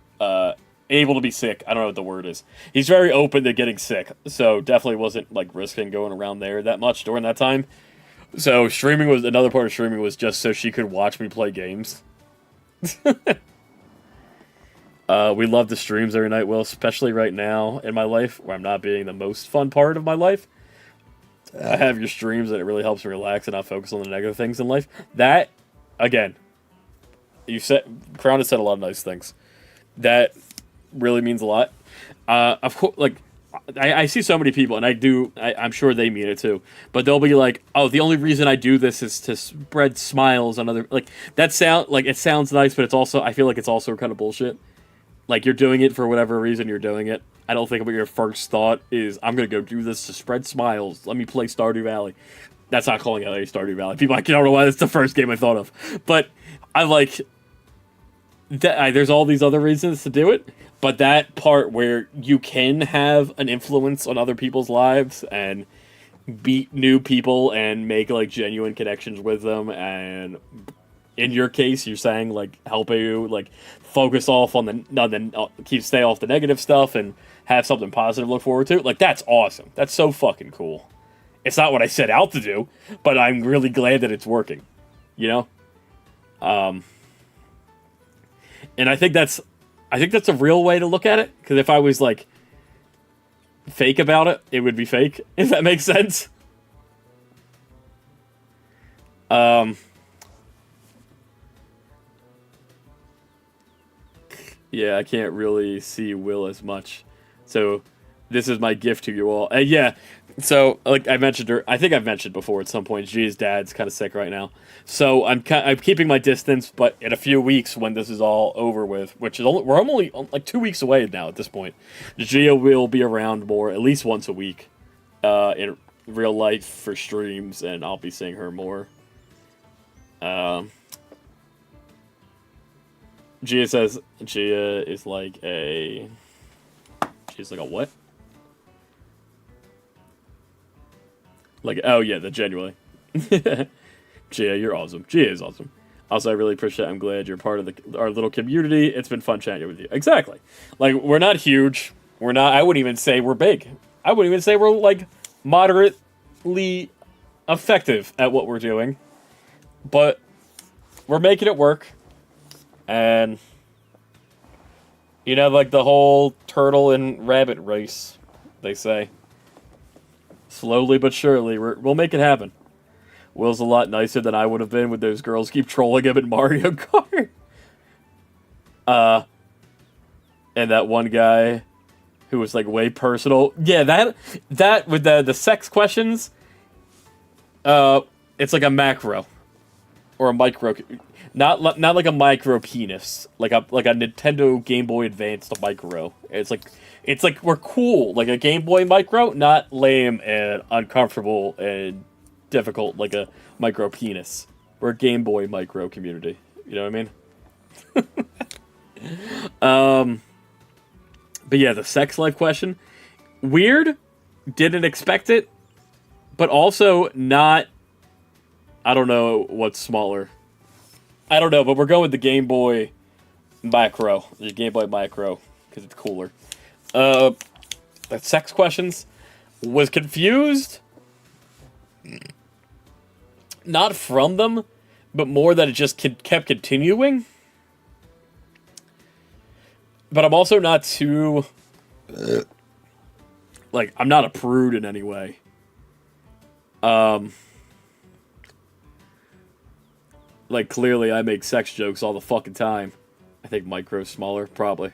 able to be sick. I don't know what the word is. He's very open to getting sick, so definitely wasn't, like, risking going around there that much during that time. So another part of streaming was just so she could watch me play games. We love the streams every night, Will, especially right now in my life where I'm not being the most fun part of my life. I have your streams and it really helps me relax and not focus on the negative things in life. That, again, you said Crown has said a lot of nice things. That really means a lot. Of course, like I see so many people, and I'm sure they mean it too. But they'll be like, "Oh, the only reason I do this is to spread smiles on other." Like that sound like it sounds nice, but it's also I feel like it's also kind of bullshit. Like you're doing it for whatever reason you're doing it. I don't think about your first thought is I'm gonna go do this to spread smiles. Let me play Stardew Valley. That's not calling out a Stardew Valley. People, like, I don't know why that's the first game I thought of, but I like that. There's all these other reasons to do it, but that part where you can have an influence on other people's lives and beat new people and make like genuine connections with them, and in your case, you're saying like help you like focus off on stay off the negative stuff and have something positive to look forward to. Like that's awesome. That's so fucking cool. It's not what I set out to do, but I'm really glad that it's working. You know, and I think that's a real way to look at it. Because if I was like fake about it, it would be fake. If that makes sense. Yeah, I can't really see Will as much. So, this is my gift to you all. Yeah, so, like I mentioned, I think I've mentioned before at some point, Gia's dad's kind of sick right now. So, I'm keeping my distance, but in a few weeks when this is all over with, which is we're only like 2 weeks away now at this point, Gia will be around more, at least once a week, in real life for streams, and I'll be seeing her more. Gia says Gia is like a... She's like a what? Like, oh yeah, the genuinely. Gia, you're awesome. Gia is awesome. Also, I really appreciate it. I'm glad you're part of our little community. It's been fun chatting with you. Exactly. Like, we're not huge. We're not... I wouldn't even say we're big. I wouldn't even say we're, like, moderately effective at what we're doing. But we're making it work. And, you know, like the whole turtle and rabbit race, they say. Slowly but surely, we'll make it happen. Will's a lot nicer than I would have been when those girls keep trolling him in Mario Kart. And that one guy who was, like, way personal. Yeah, that with the sex questions, it's like a macro. Or a micro... Not like a micro penis, like a Nintendo Game Boy Advanced micro. It's like we're cool, like a Game Boy micro, not lame and uncomfortable and difficult like a micro penis. We're a Game Boy micro community. You know what I mean? But yeah, the sex life question, weird. Didn't expect it, but also not. I don't know what's smaller. I don't know, but we're going with the Game Boy Micro. The Game Boy Micro, because it's cooler. The sex questions. Was confused. Not from them, but more that it just kept continuing. But I'm also not too... like, I'm not a prude in any way. Like, clearly I make sex jokes all the fucking time. I think micro's smaller, probably.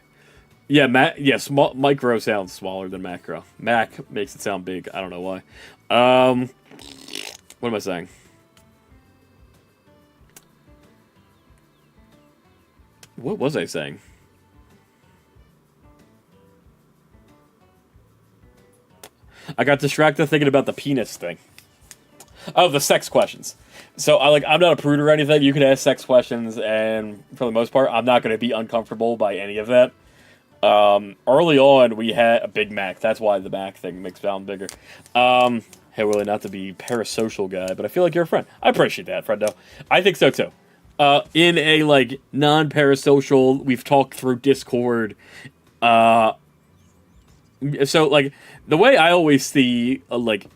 Yeah, micro sounds smaller than macro. Mac makes it sound big. I don't know why. What am I saying? What was I saying? I got distracted thinking about the penis thing. Oh, the sex questions. So I'm not a prude or anything. You can ask sex questions, and for the most part, I'm not going to be uncomfortable by any of that. Early on, we had a Big Mac. That's why the Mac thing makes it sound bigger. Hey, really, not to be parasocial guy, but I feel like you're a friend. I appreciate that, friendo. I think so too. In a like non-parasocial, we've talked through Discord. So like the way I always see like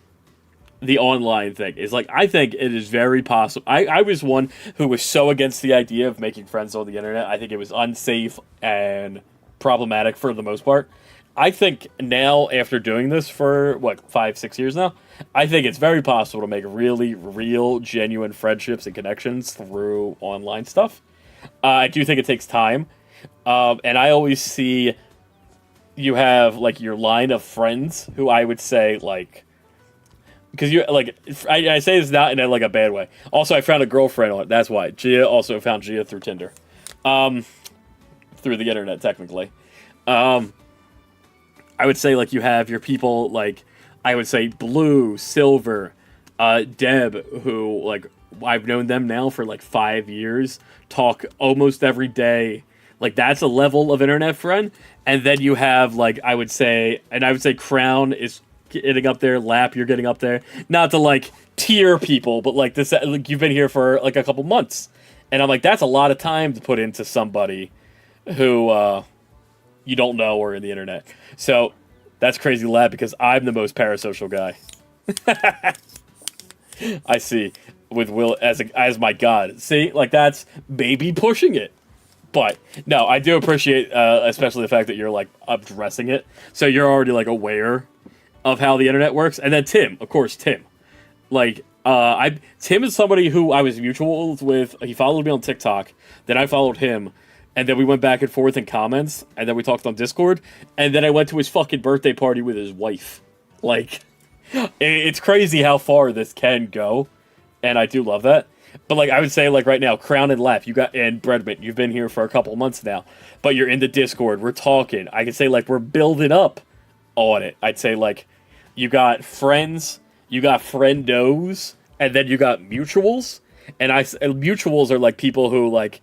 the online thing is like I think it is very possible. I was one who was so against the idea of making friends on the internet. I think it was unsafe and problematic for the most part. I think now, after doing this for, 5, 6 years now, I think it's very possible to make really, real, genuine friendships and connections through online stuff. I do think it takes time. And I always see you have, like, your line of friends who I would say, like, because you, like, I say this not in, like, a bad way. Also, I found a girlfriend on it. That's why. Gia also found Gia through Tinder. Through the internet, technically. I would say, like, you have your people, like, I would say Blue, Silver, Deb, who, like, I've known them now for, like, 5 years, talk almost every day. Like, that's a level of internet friend. And then you have, like, I would say Crown is getting up there, Lap, you're getting up there. Not to, like, tier people, but, like, this, like, you've been here for, like, a couple months. And I'm like, that's a lot of time to put into somebody who, you don't know or in the internet. So that's crazy, Lab, because I'm the most parasocial guy. I see. With Will as my god. See, like, that's baby pushing it. But no, I do appreciate, especially the fact that you're, like, addressing it. So you're already, like, aware of how the internet works. And then Tim, of course, Tim. Like, Tim is somebody who I was mutual with. He followed me on TikTok. Then I followed him. And then we went back and forth in comments, and then we talked on Discord, and then I went to his fucking birthday party with his wife. Like, it's crazy how far this can go, and I do love that. But, like, I would say, like, right now, Crown and Laugh, and Breadmint, you've been here for a couple months now, but you're in the Discord, we're talking. I could say, like, we're building up on it. I'd say, like, you got friends, you got friendos, and then you got mutuals, and mutuals are, like, people who, like,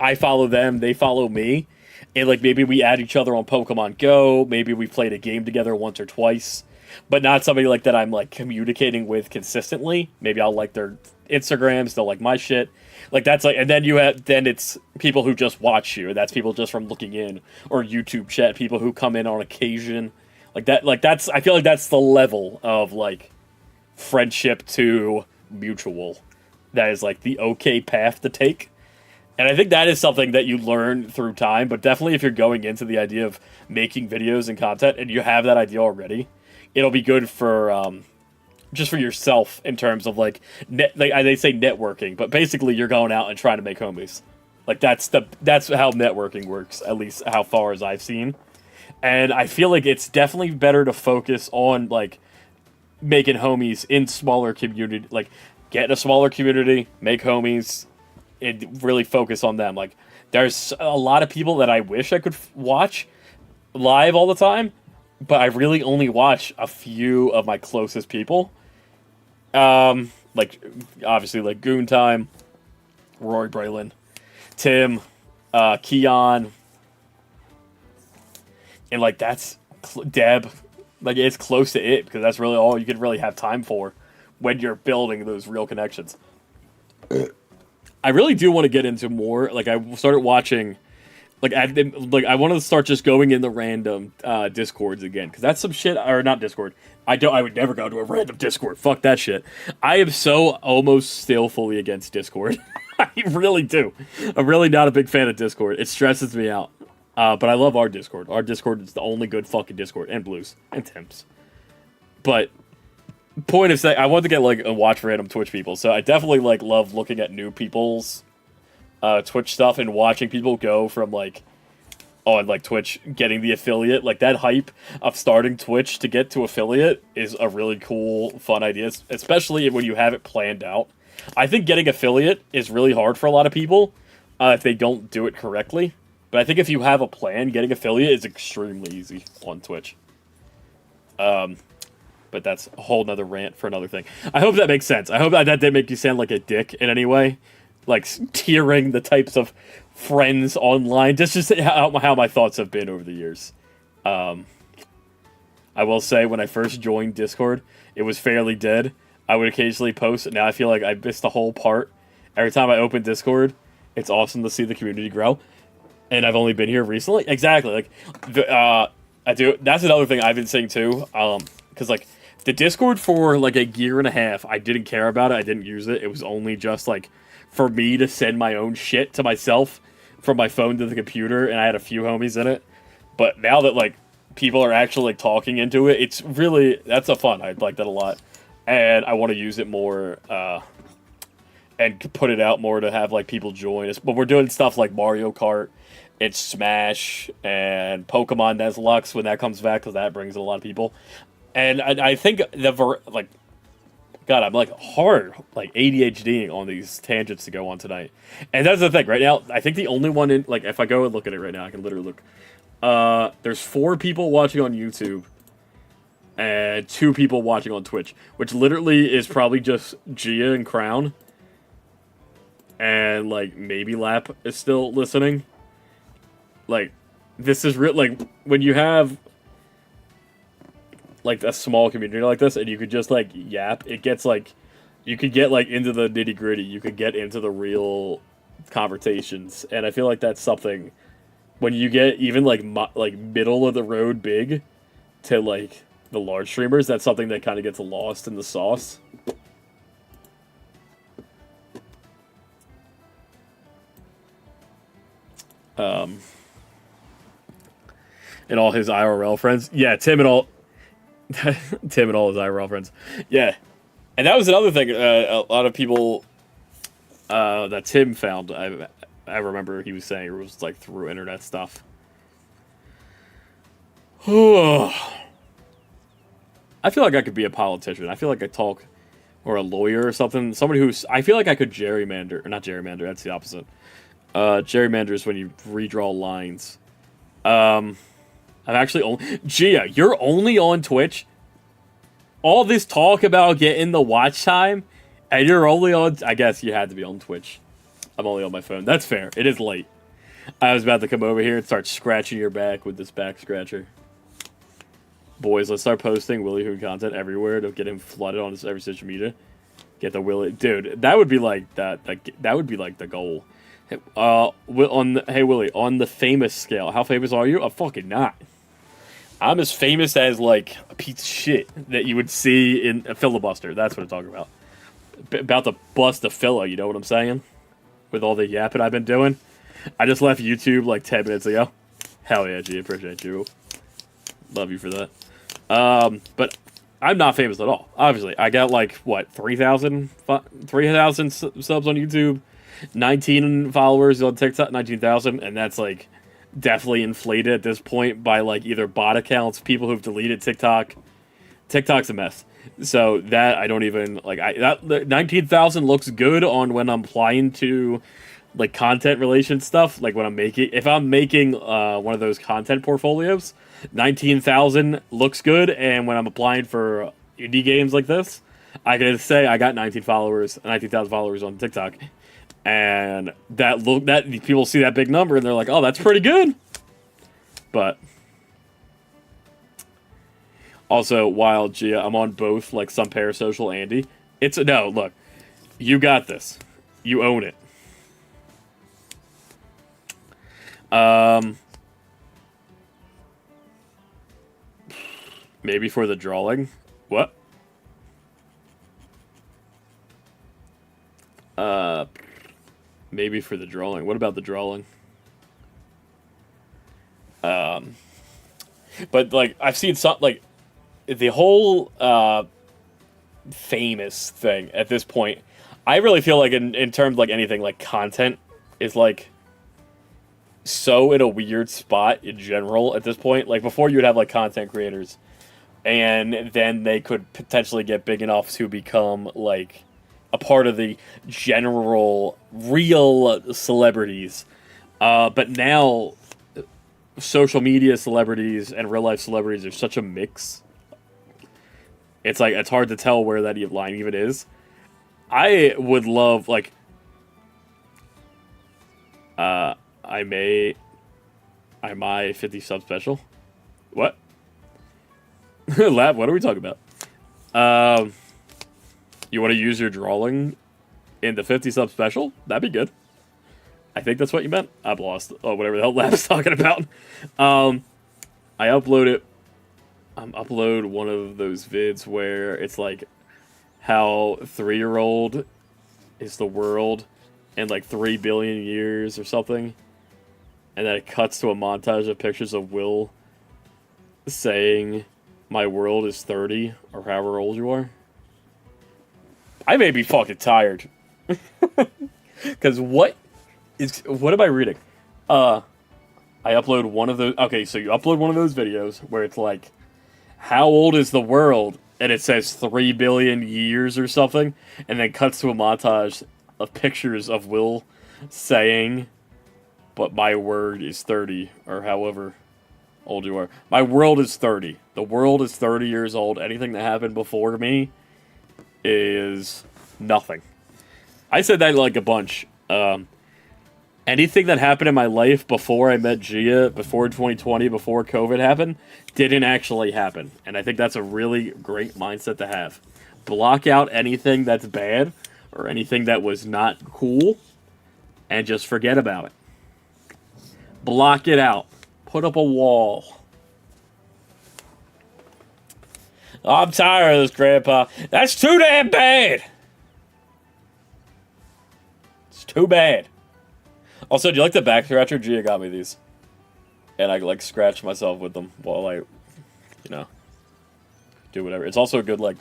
I follow them, they follow me, and, like, maybe we add each other on Pokemon Go, maybe we played a game together once or twice, but not somebody, like, that I'm, like, communicating with consistently. Maybe I'll like their Instagrams, they'll like my shit. Like, that's, like, and then it's people who just watch you, and that's people just from looking in, or YouTube chat, people who come in on occasion. Like, that's, I feel like that's the level of, like, friendship to mutual. That is, like, the okay path to take. And I think that is something that you learn through time, but definitely if you're going into the idea of making videos and content and you have that idea already, it'll be good for, just for yourself in terms of, like, they say networking, but basically you're going out and trying to make homies. Like, that's how networking works, at least how far as I've seen. And I feel like it's definitely better to focus on, like, making homies in smaller community, like, get in a smaller community, make homies, and really focus on them. Like, there's a lot of people that I wish I could watch live all the time, but I really only watch a few of my closest people. Like, obviously, like, Goon Time, Rory Braylon, Tim, Keon, and, like, that's Deb. Like, it's close to it, because that's really all you can really have time for when you're building those real connections. I really do want to get into more. Like, I started watching, like, I want to start just going in the random Discords again, because that's some shit. Or not Discord. I would never go to a random Discord. Fuck that shit. I am so almost still fully against Discord. I really do. I'm really not a big fan of Discord. It stresses me out. But I love our Discord. Our Discord is the only good fucking Discord, and Blues and Tim's. But point of saying, I want to get, like, and watch random Twitch people, so I definitely, like, love looking at new people's Twitch stuff and watching people go from, like, on, like, Twitch getting the affiliate. Like, that hype of starting Twitch to get to affiliate is a really cool, fun idea, especially when you have it planned out. I think getting affiliate is really hard for a lot of people if they don't do it correctly, but I think if you have a plan, getting affiliate is extremely easy on Twitch. But that's a whole nother rant for another thing. I hope that makes sense. I hope that didn't make you sound like a dick in any way. Like, tiering the types of friends online. Just how my thoughts have been over the years. I will say, when I first joined Discord, it was fairly dead. I would occasionally post. Now I feel like I missed the whole part. Every time I open Discord, it's awesome to see the community grow. And I've only been here recently. Exactly. Like, I do. That's another thing I've been saying, too. Because, like, the Discord for, like, a year and a half, I didn't care about it. I didn't use it. It was only just, like, for me to send my own shit to myself from my phone to the computer, and I had a few homies in it. But now that like people are actually like talking into it, it's really that's a fun. I like that a lot, and I want to use it more and put it out more to have like people join us. But we're doing stuff like Mario Kart, and Smash, and Pokemon Nuzlocke when that comes back because that brings in a lot of people. And I think like God, I'm like hard, like ADHDing on these tangents to go on tonight. And that's the thing, right now, I think the only one in, like, if I go and look at it right now, I can literally look. There's 4 people watching on YouTube and 2 people watching on Twitch, which literally is probably just Gia and Crown. And, like, maybe Lap is still listening. Like, this is real, like, when you have like a small community like this, and you could just like yap. It gets like, you could get like into the nitty gritty. You could get into the real conversations, and I feel like that's something when you get even like middle of the road big to like the large streamers. That's something that kind of gets lost in the sauce. And all his IRL friends, yeah, Tim and all his IRL friends. Yeah. And that was another thing a lot of people that Tim found, I remember he was saying it was like through internet stuff. I feel like I could be a politician. I feel like I talk, or a lawyer or something. Somebody who's, I feel like I could gerrymander, or not gerrymander, that's the opposite. Gerrymander is when you redraw lines. I'm actually only... Gia, you're only on Twitch? All this talk about getting the watch time, and you're only on... I guess you had to be on Twitch. I'm only on my phone. That's fair. It is late. I was about to come over here and start scratching your back with this back scratcher. Boys, let's start posting Willy Hoon content everywhere to get him flooded on every social media. Get the Willy... Dude, that would be like... That would be like the goal. Hey Willy, on the famous scale, how famous are you? I'm fucking not. I'm as famous as, like, a piece of shit that you would see in a filibuster. That's what I'm talking about. About to bust a filla, you know what I'm saying? With all the yapping I've been doing. I just left YouTube, like, 10 minutes ago. Hell yeah, G, appreciate you. Love you for that. But I'm not famous at all. Obviously, I got, like, what, 3,000 subs on YouTube? 19 followers on TikTok, 19,000, and that's, like... definitely inflated at this point by like either bot accounts, people who've deleted TikTok. TikTok's a mess. So that I don't even like. That 19,000 looks good on when I'm applying to like content relation stuff. Like when I'm making, if I'm making one of those content portfolios, 19,000 looks good. And when I'm applying for indie games like this, I can say I got 19,000 followers on TikTok. And that people see that big number and they're like, oh, that's pretty good. But also, while Gia, I'm on both like some parasocial Andy. No, look, you got this. You own it. Maybe for the drawing. What? Maybe for the drawing. What about the drawing? But like I've seen some like the whole famous thing at this point. I really feel like in terms of like anything like content is like so in a weird spot in general at this point. Like before you would have like content creators and then they could potentially get big enough to become like a part of the general real celebrities. But now social media celebrities and real life celebrities are such a mix. It's like, it's hard to tell where that line even is. I would love, like, I my 50 sub special. What? Lab, what are we talking about? You want to use your drawing in the 50 sub special? That'd be good. I think that's what you meant. I've lost. Oh, whatever the hell Lab's talking about. I upload one of those vids where it's like how 3-year-old is the world in like 3 billion years or something. and then it cuts to a montage of pictures of Will saying, "My world is 30," or however old you are. I may be fucking tired. Because what am I reading? I upload one of those. Okay, so you upload one of those videos where it's like, how old is the world? And it says 3 billion years or something. And then cuts to a montage of pictures of Will saying, "But my word is 30," or however old you are. My world is 30. The world is 30 years old. Anything that happened before me is nothing. I said that like a bunch. Anything that happened in my life before I met Gia, before 2020, before COVID happened, didn't actually happen. And I think that's a really great mindset to have. Block out anything that's bad or anything that was not cool and just forget about it. Block it out. Put up a wall. I'm tired of this, Grandpa. That's too damn bad. It's too bad. Also, do you like the back scratcher? Gia got me these. And I, like, scratch myself with them while I, do whatever. It's also good, like,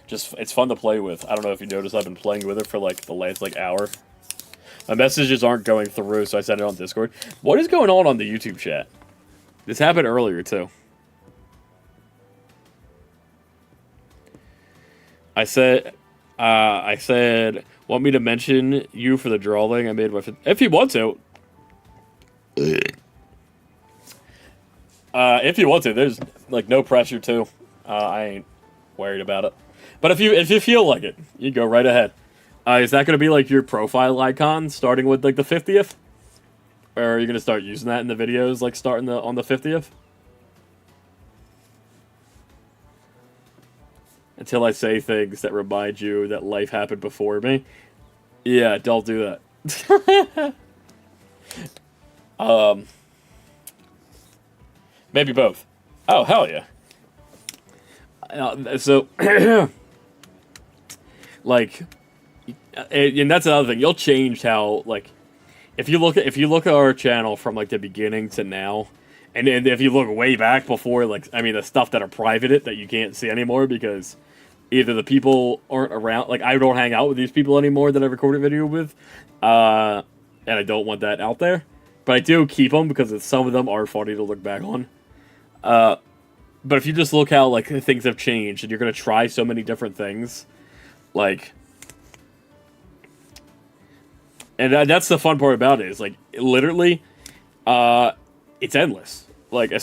it's fun to play with. I don't know if you noticed, I've been playing with it for, like, the last, like, hour. My messages aren't going through, so I sent it on Discord. What is going on the YouTube chat? This happened earlier, too. I said, want me to mention you for the drawing I made my... If you want to. If you want to, there's, like, no pressure to. I ain't worried about it. But if you feel like it, you go right ahead. Is that going to be, like, your profile icon, starting with, like, the 50th? Or are you going to start using that in the videos, like, starting on the 50th? Until I say things that remind you that life happened before me. Yeah, don't do that. Maybe both. Oh, hell yeah. So, like, and that's another thing. You'll change how, like, if you look at our channel from, like, the beginning to now, and if you look way back before, like, I mean, the stuff that are private that you can't see anymore because either the people aren't around, like, I don't hang out with these people anymore that I recorded video with, and I don't want that out there. But I do keep them because some of them are funny to look back on. But if you just look how, like, things have changed and you're going to try so many different things, like... And that's the fun part about it, is, like, literally, it's endless. Like,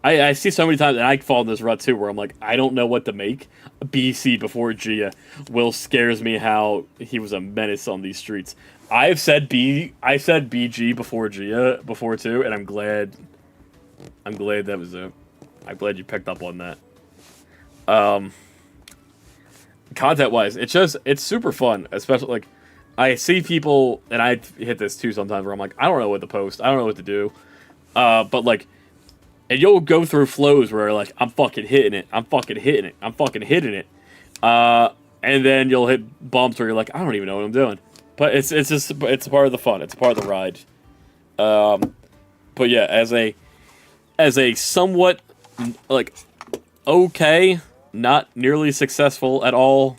I see so many times, and I fall in this rut too, where I'm like, I don't know what to make. BC before Gia. Will scares me how he was a menace on these streets. I said BG before Gia before too, and I'm glad that was I'm glad you picked up on that. Content-wise, it's super fun, especially, like, I see people, and I hit this too sometimes, where I'm like, I don't know what to post, I don't know what to do, but, like, and you'll go through flows where, like, I'm fucking hitting it, I'm fucking hitting it, I'm fucking hitting it, and then you'll hit bumps where you're like, I don't even know what I'm doing, but it's part of the fun, it's part of the ride, but yeah, as a somewhat, like, okay, not nearly successful at all.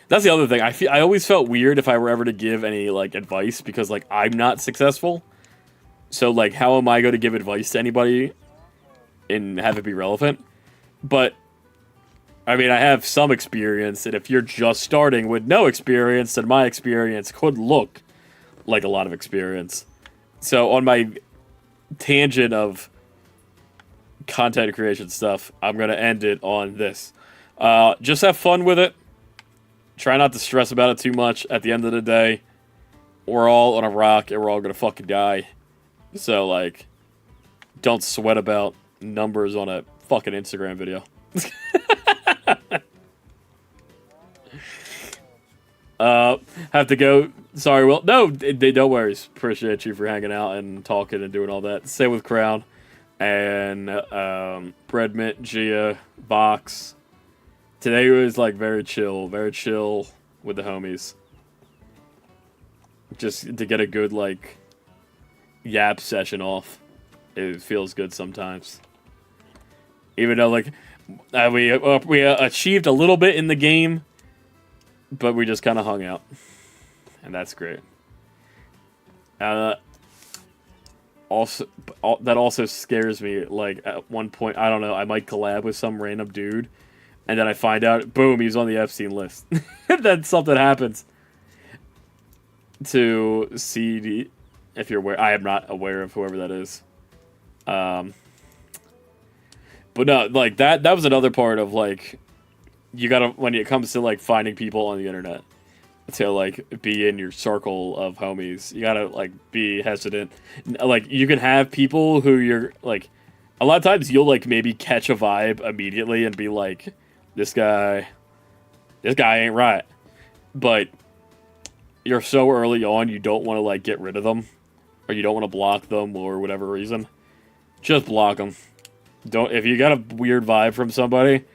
That's the other thing. I always felt weird if I were ever to give any, like, advice, because, like, I'm not successful. So, like, how am I going to give advice to anybody and have it be relevant? But, I mean, I have some experience, and if you're just starting with no experience, then my experience could look like a lot of experience. So, on my tangent of content creation stuff, I'm going to end it on this. Just have fun with it. Try not to stress about it too much. At the end of the day, we're all on a rock and we're all gonna fucking die. So, like, don't sweat about numbers on a fucking Instagram video. Have to go. Sorry, Will. No, don't worry. Appreciate you for hanging out and talking and doing all that. Stay with Crown and Breadmint, Gia, Vox. Today was, like, very chill with the homies. Just to get a good, like, yap session off. It feels good sometimes. Even though, like, we achieved a little bit in the game, but we just kind of hung out. And that's great. Also, that also scares me. Like, at one point, I don't know, I might collab with some random dude, and then I find out, boom, he's on the Epstein list. And then something happens to CD, if you're aware. I am not aware of whoever that is. But no, like, that was another part of, like, you gotta, when it comes to, like, finding people on the internet, to, like, be in your circle of homies, you gotta, like, be hesitant. Like, you can have people who you're, like, a lot of times you'll, like, maybe catch a vibe immediately and be like, this guy ain't right. But you're so early on, you don't want to, like, get rid of them, or you don't want to block them, or whatever reason. Just block them. If you got a weird vibe from somebody,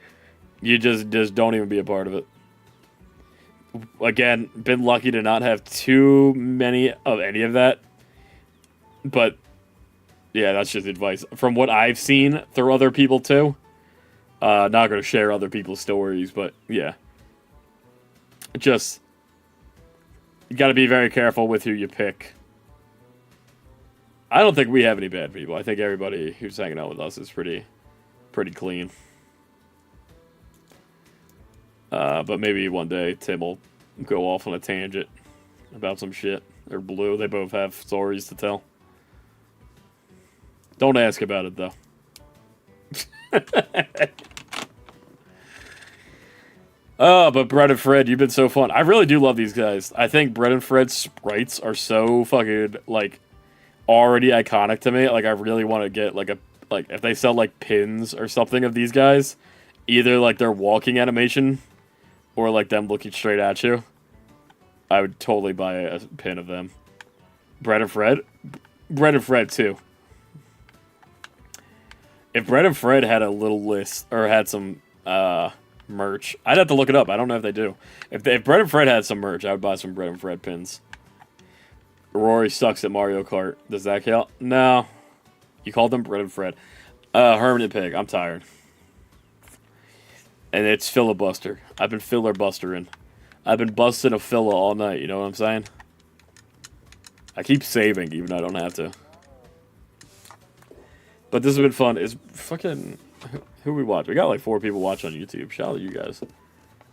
you just don't even be a part of it. Again, been lucky to not have too many of any of that. But, yeah, that's just advice. From what I've seen through other people, too. Not going to share other people's stories, but, yeah. Just, you got to be very careful with who you pick. I don't think we have any bad people. I think everybody who's hanging out with us is pretty clean. But maybe one day Tim will go off on a tangent about some shit. Or Blue. They both have stories to tell. Don't ask about it, though. Oh, but Brett and Fred, you've been so fun. I really do love these guys. I think Brett and Fred's sprites are so fucking, like, already iconic to me. Like, I really want to get, like, if they sell, like, pins or something of these guys, either, like, their walking animation or, like, them looking straight at you, I would totally buy a pin of them. Brett and Fred? Brett and Fred, too. If Brett and Fred had a little list, or had some, merch, I'd have to look it up. I don't know if they do. If Brett and Fred had some merch, I would buy some Brett and Fred pins. Rory sucks at Mario Kart. Does that count? No. You called them Brett and Fred. Hermit and PIG. I'm tired. And it's filibuster. I've been filibustering. I've been busting a filler all night, you know what I'm saying? I keep saving, even though I don't have to. But this has been fun. It's fucking... Who we watch? We got like 4 people watch on YouTube. Shout out to you guys.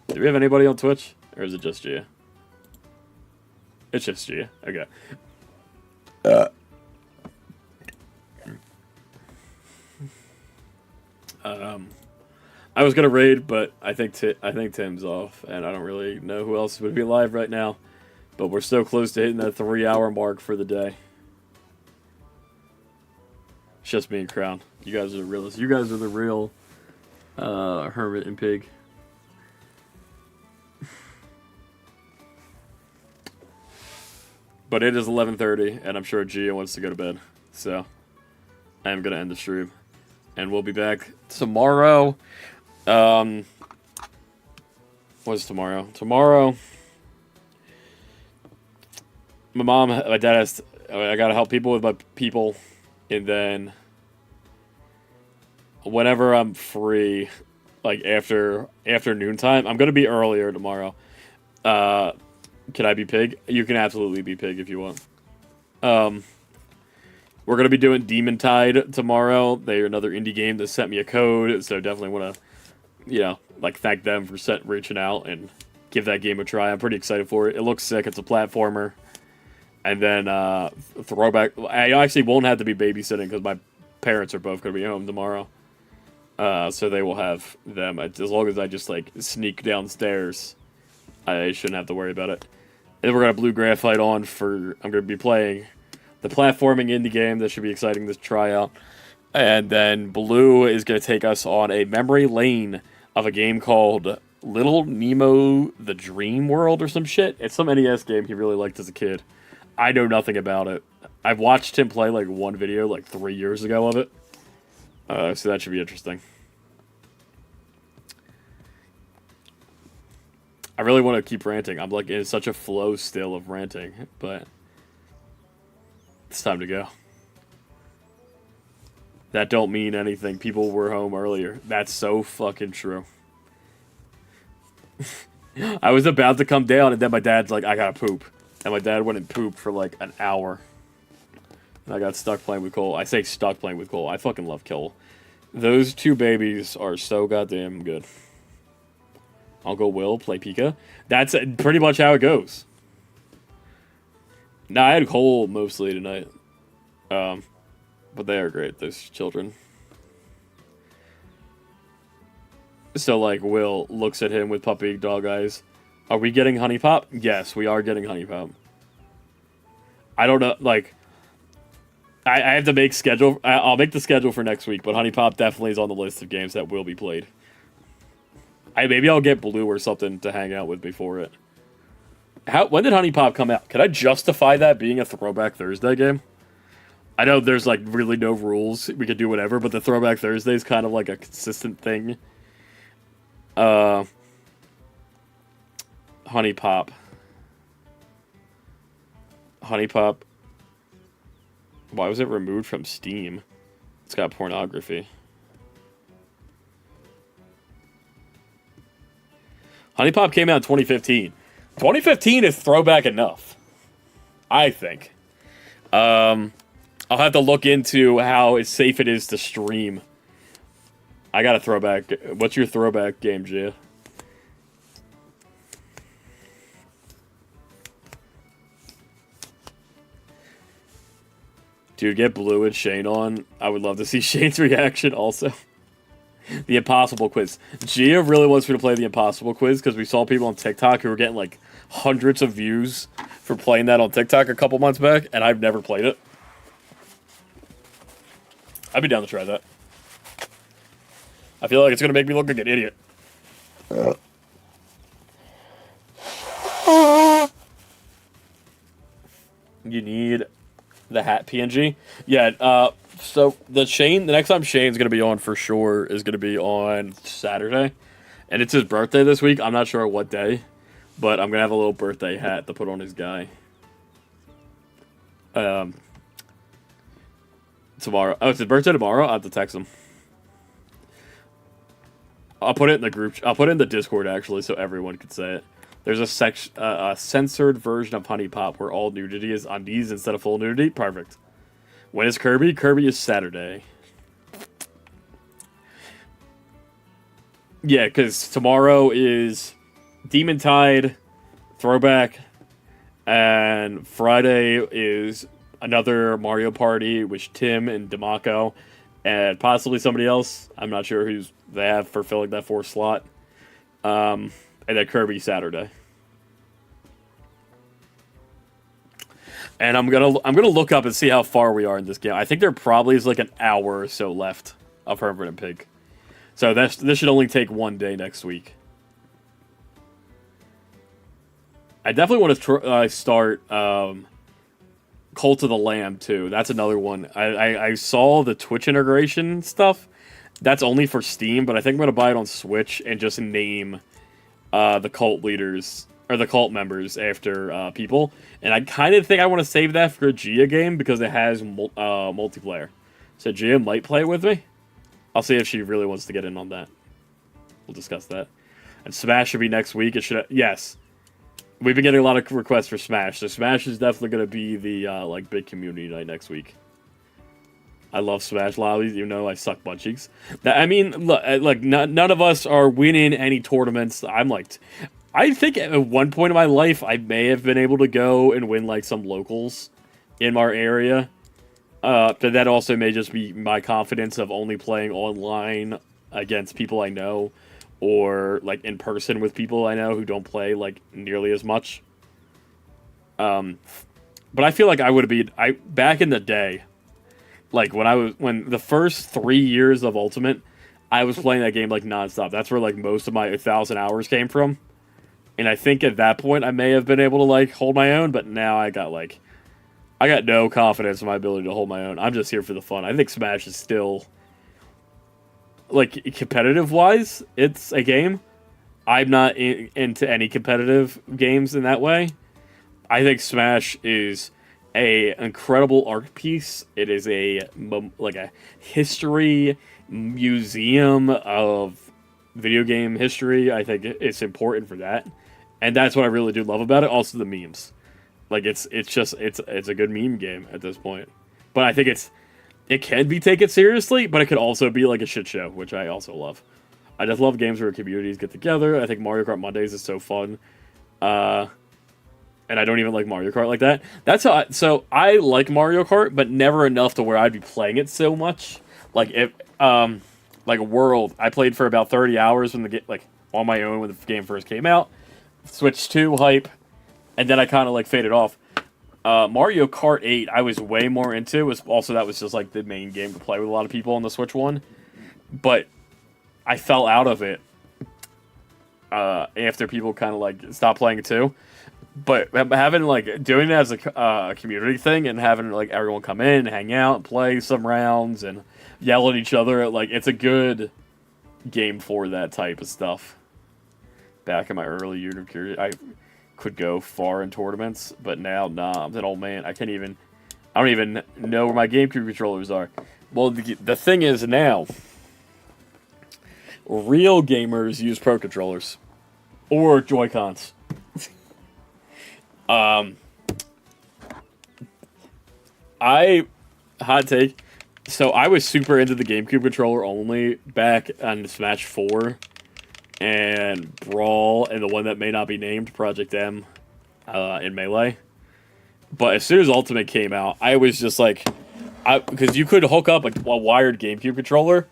Do we have anybody on Twitch? Or is it just Gia? It's just Gia. Okay. I was gonna raid, but I think Tim's off, and I don't really know who else would be live right now. But we're so close to hitting that 3-hour mark for the day. It's just me and Crown. You guys are the realest. You guys are the real Hermit and PIG. But it is 11:30, and I'm sure Gia wants to go to bed. So, I am going to end the stream. And we'll be back tomorrow. What's tomorrow? Tomorrow, my dad has... I got to help people with my people. And then, whenever I'm free, like after noontime, I'm going to be earlier tomorrow. Can I be PIG? You can absolutely be PIG if you want. We're going to be doing Demon Tide tomorrow. They're another indie game that sent me a code, so definitely want to, you know, like, thank them for reaching out and give that game a try. I'm pretty excited for it. It looks sick. It's a platformer. And then, throwback... I actually won't have to be babysitting because my parents are both going to be home tomorrow. So they will have them. As long as I just, like, sneak downstairs, I shouldn't have to worry about it. And then we're going to Blue Graphite on for... I'm going to be playing the platforming indie game. That should be exciting to try out. And then Blue is going to take us on a memory lane of a game called Little Nemo the Dream World or some shit. It's some NES game he really liked as a kid. I know nothing about it. I've watched him play, like, one video, like, 3 years ago of it. So that should be interesting. I really want to keep ranting. I'm, like, in such a flow still of ranting. But it's time to go. that don't mean anything. People were home earlier. That's so fucking true. I was about to come down, and then my dad's like, I gotta poop. And my dad went and pooped for like an hour. And I got stuck playing with Cole. I say stuck playing with Cole. I fucking love Cole. Those two babies are so goddamn good. Uncle Will play Pika. That's pretty much how it goes. Nah, I had Cole mostly tonight. But they are great, those children. So, like, Will looks at him with puppy dog eyes. Are we getting Honey Pop? Yes, we are getting Honey Pop. I don't know, like... I have to make schedule... I'll make the schedule for next week, but Honey Pop definitely is on the list of games that will be played. Maybe I'll get Blue or something to hang out with before it. When did Honey Pop come out? Could I justify that being a Throwback Thursday game? I know there's, like, really no rules. We could do whatever, but the Throwback Thursday is kind of, like, a consistent thing. Honey Pop. Honey Pop. Why was it removed from Steam? It's got pornography. Honey Pop came out in 2015. 2015 is throwback enough, I think. I'll have to look into how safe it is to stream. I got a throwback. What's your throwback game, Gia? Dude, get Blue and Shane on. I would love to see Shane's reaction also. The Impossible Quiz. Gia really wants me to play the Impossible Quiz because we saw people on TikTok who were getting like hundreds of views for playing that on TikTok a couple months back, and I've never played it. I'd be down to try that. I feel like it's going to make me look like an idiot. You need the hat PNG? Yeah, so the next time Shane's going to be on for sure is going to be on Saturday. And it's his birthday this week. I'm not sure what day, but I'm going to have a little birthday hat to put on his guy. Tomorrow. Oh, it's his birthday tomorrow? I'll have to text him. I'll put it in the group. I'll put it in the Discord, actually, so everyone can say it. There's a censored version of Honey Pop where all nudity is on these instead of full nudity. Perfect. When is Kirby? Kirby is Saturday. Yeah, because tomorrow is Demon Tide, Throwback, and Friday is another Mario Party with Tim and Demaco, and possibly somebody else. I'm not sure who's they have for filling that fourth slot. And then Kirby Saturday. And I'm gonna look up and see how far we are in this game. I think there probably is like an hour or so left of Hermit and PIG. So this should only take one day next week. I definitely want to start Cult of the Lamb too. That's another one. I saw the Twitch integration stuff. That's only for Steam, but I think I'm gonna buy it on Switch and just name the cult leaders or the cult members after people. And I kind of think I want to save that for a Gia game because it has multiplayer. So Gia might play with me. I'll see if she really wants to get in on that. We'll discuss that. And Smash should be next week. It should. Yes. We've been getting a lot of requests for Smash. So Smash is definitely going to be the like big community night next week. I love Smash lobbies, even though I suck butt cheeks. I mean, look, none of us are winning any tournaments. I think at one point in my life, I may have been able to go and win like some locals in our area. But that also may just be my confidence of only playing online against people I know, or like in person with people I know who don't play like nearly as much. But I feel like I would have been back in the day. Like when the first 3 years of Ultimate, I was playing that game like nonstop. That's where like most of my 1,000 hours came from. And I think at that point I may have been able to like hold my own, but now I got no confidence in my ability to hold my own. I'm just here for the fun. I think Smash is still like competitive wise, it's a game. I'm not into any competitive games in that way. I think Smash is a incredible art piece. It is like a history museum of video game history. I think it's important for that, and that's what I really do love about it. Also, the memes. Like it's a good meme game at this point. But I think it can be taken seriously, but it could also be like a shit show, which I also love. I just love games where communities get together. I think Mario Kart Mondays is so fun. And I don't even like Mario Kart like that. So I like Mario Kart, but never enough to where I'd be playing it so much. Like if like World, I played for about 30 hours when on my own when the game first came out. Switch 2 hype, and then I kind of like faded off. Mario Kart 8, I was way more into. That was just like the main game to play with a lot of people on the Switch 1. But I fell out of it after people kind of like stopped playing it too. But having like doing it as a community thing and having like everyone come in, hang out, play some rounds, and yell at each other, like it's a good game for that type of stuff. Back in my early years of career, I could go far in tournaments, but now, nah, I'm an old man. I don't even know where my GameCube controllers are. Well, the thing is now, real gamers use Pro Controllers. Or Joy-Cons. Hot take. So I was super into the GameCube controller only back on Smash 4 and Brawl and the one that may not be named, Project M, in Melee. But as soon as Ultimate came out, I was just like, because you could hook up a wired GameCube controller,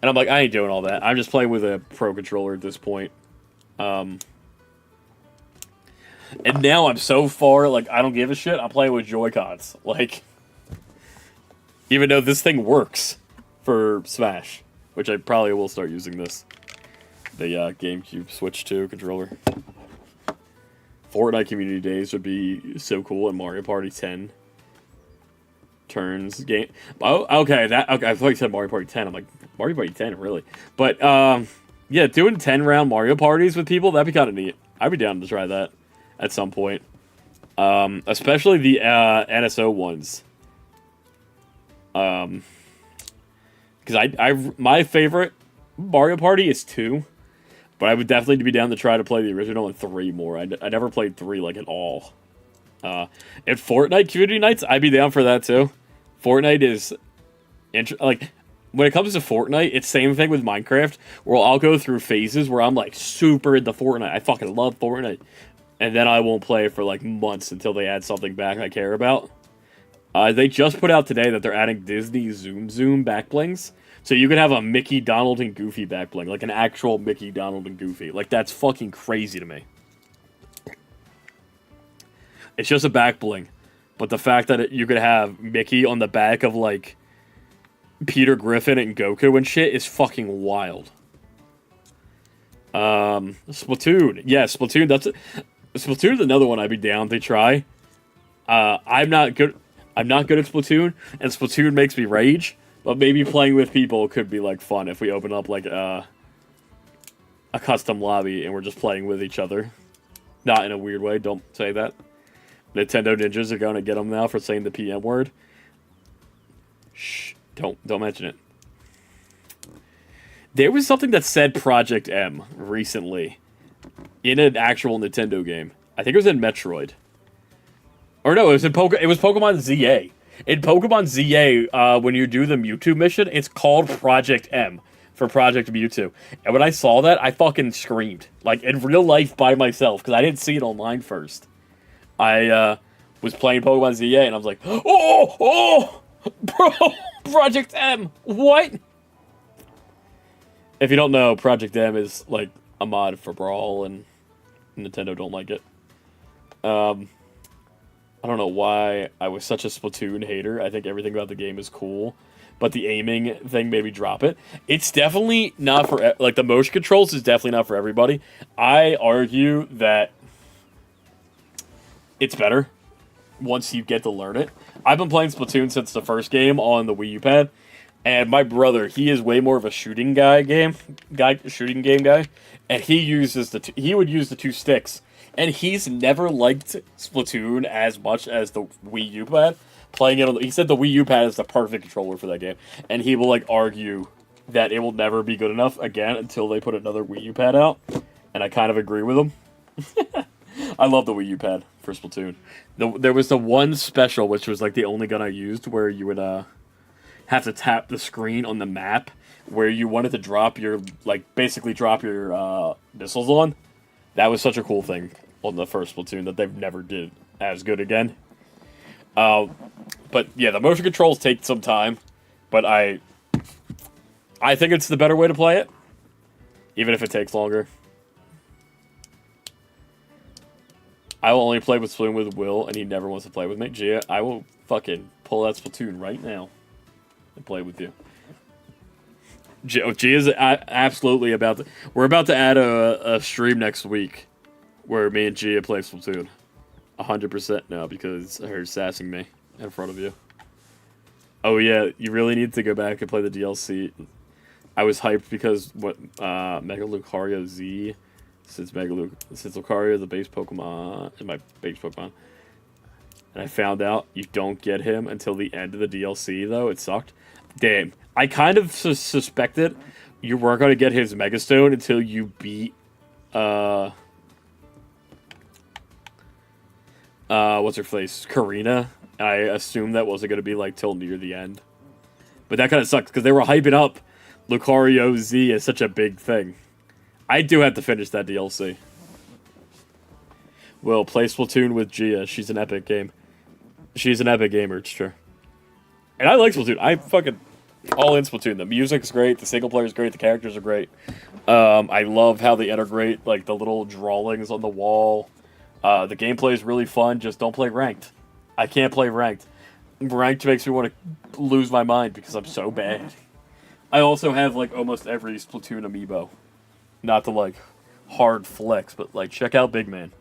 and I'm like, I ain't doing all that. I'm just playing with a Pro controller at this point. And now I'm so far, like, I don't give a shit. I'm playing with Joy-Cons. Like, even though this thing works for Smash, which I probably will start using this. The GameCube Switch 2 controller. Fortnite Community Days would be so cool, and Mario Party 10 turns game. Oh, okay, I thought you said Mario Party 10. I'm like, Mario Party 10, really? But, yeah, doing 10-round Mario parties with people, that'd be kind of neat. I'd be down to try that at some point. Especially the NSO ones. Because my favorite Mario Party is 2. But I would definitely be down to try to play the original and 3 more. I never played 3, like, at all. And Fortnite Community Nights, I'd be down for that, too. Fortnite is... like, when it comes to Fortnite, it's the same thing with Minecraft, where I'll go through phases where I'm, like, super into Fortnite. I fucking love Fortnite. And then I won't play it for, like, months until they add something back I care about. They just put out today that they're adding Disney Zoom backblings. So you could have a Mickey, Donald, and Goofy backbling. Like an actual Mickey, Donald, and Goofy. Like, that's fucking crazy to me. It's just a backbling. But the fact that you could have Mickey on the back of, like, Peter Griffin and Goku and shit is fucking wild. Splatoon. Yeah, Splatoon, Splatoon's another one I'd be down to try. I'm not good at Splatoon, and Splatoon makes me rage. But maybe playing with people could be, like, fun if we open up, like, a custom lobby and we're just playing with each other. Not in a weird way, don't say that. Nintendo ninjas are going to get them now for saying the PM word. Shh, don't mention it. There was something that said Project M recently in an actual Nintendo game. I think it was in Metroid. Or no, it was Pokemon ZA. In Pokemon ZA, when you do the Mewtwo mission, it's called Project M for Project Mewtwo. And when I saw that, I fucking screamed. Like, in real life by myself, because I didn't see it online first. I was playing Pokemon ZA, and I was like, oh, bro, Project M, what? If you don't know, Project M is, like, a mod for Brawl, and Nintendo don't like it. I don't know why I was such a Splatoon hater. I think everything about the game is cool. But the aiming thing made me drop it. It's definitely not for... like, the motion controls is definitely not for everybody. I argue that it's better once you get to learn it. I've been playing Splatoon since the first game on the Wii U pad. And my brother, he is way more of a shooting game guy. And he uses he would use the 2 sticks and he's never liked Splatoon as much as the Wii U pad. Playing it on, he said the Wii U pad is the perfect controller for that game, and he will like argue that it will never be good enough again until they put another Wii U pad out, and I kind of agree with him. I love the Wii U pad for Splatoon. There was the one special, which was like the only gun I used, where you would have to tap the screen on the map where you wanted to drop your, like, basically drop your missiles on. That was such a cool thing on the first Splatoon that they've never did as good again. But yeah, the motion controls take some time, but I think it's the better way to play it, even if it takes longer. I will only play with Splatoon with Will, and he never wants to play with me. Gia, I will fucking pull that Splatoon right now and play with you. Gia's absolutely about to... We're about to add a stream next week where me and Gia play Splatoon. 100% now because her sassing me in front of you. Oh yeah, you really need to go back and play the DLC. I was hyped because Mega Lucario Z, since Lucario is the base Pokemon, my base Pokemon, and I found out you don't get him until the end of the DLC. Though it sucked. Damn, I kind of suspected you weren't going to get his Mega Stone until you beat what's her face, Karina. I assumed that wasn't going to be like till near the end, but that kind of sucked because they were hyping up Lucario Z as such a big thing. I do have to finish that DLC. Will play Splatoon with Gia. She's an epic game. She's an epic gamer, it's true. And I like Splatoon. I fucking all in Splatoon. The music's great. The single player is great. The characters are great. I love how they integrate like the little drawings on the wall. The gameplay is really fun. Just don't play ranked. I can't play ranked. Ranked makes me want to lose my mind because I'm so bad. I also have like almost every Splatoon amiibo. Not to like hard flex, but like check out Big Man.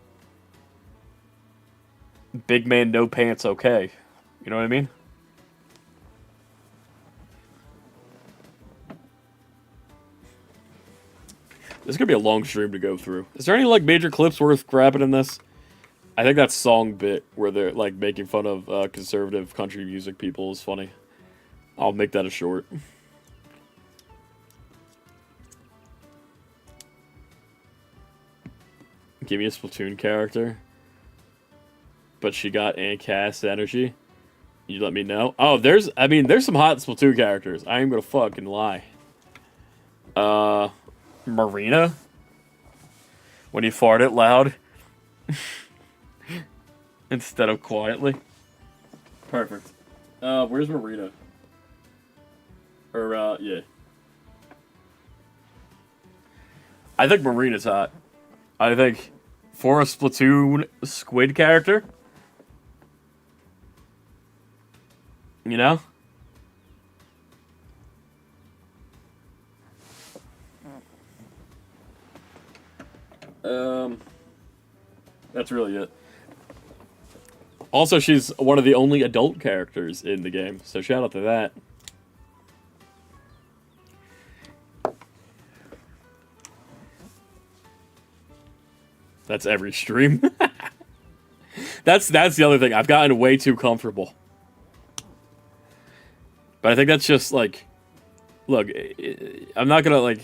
Big Man, no pants, okay. You know what I mean? This is gonna be a long stream to go through. Is there any like major clips worth grabbing in this? I think that song bit where they're like making fun of conservative country music people is funny. I'll make that a short. Give me a Splatoon character. But she got cast energy. You let me know. Oh, there's some hot Splatoon characters. I ain't gonna fucking lie. Marina? When you fart it loud. Instead of quietly. Perfect. Where's Marina? Or, yeah. I think Marina's hot. I think for a Splatoon squid character, you know? That's really it. Also, she's one of the only adult characters in the game, so shout out to that. That's every stream. That's the other thing. I've gotten way too comfortable. But I think that's just, like... Look, I'm not gonna, like...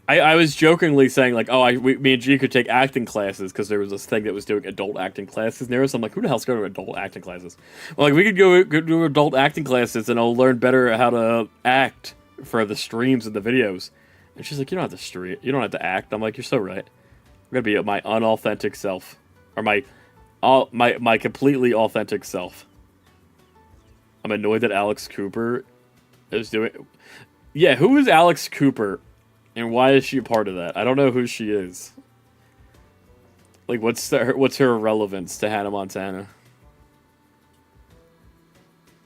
I was jokingly saying, like, oh, me and G could take acting classes, because there was this thing that was doing adult acting classes near us. I'm like, who the hell's going to adult acting classes? Well, like, we could go do adult acting classes, and I'll learn better how to act for the streams and the videos. And she's like, you don't have to stream. You don't have to act. I'm like, you're so right. I'm going to be my unauthentic self. Or my completely authentic self. I'm annoyed that Alex Cooper is doing... Yeah, who is Alex Cooper? And why is she a part of that? I don't know who she is. Like, what's her relevance to Hannah Montana?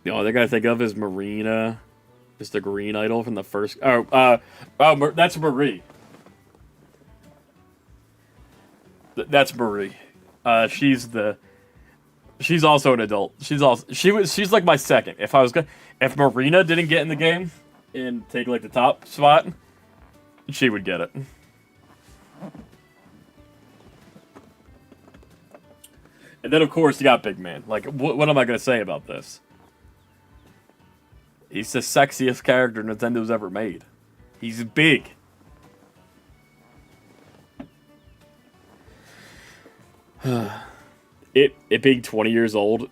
The only thing I think of is Marina. Is the green idol from the first... that's Marie. That's Marie. She's also an adult. She's like my second. If Marina didn't get in the game and take like the top spot, she would get it. And then, of course, you got Big Man. Like, what am I going to say about this? He's the sexiest character Nintendo's ever made. He's big. It being 20 years old,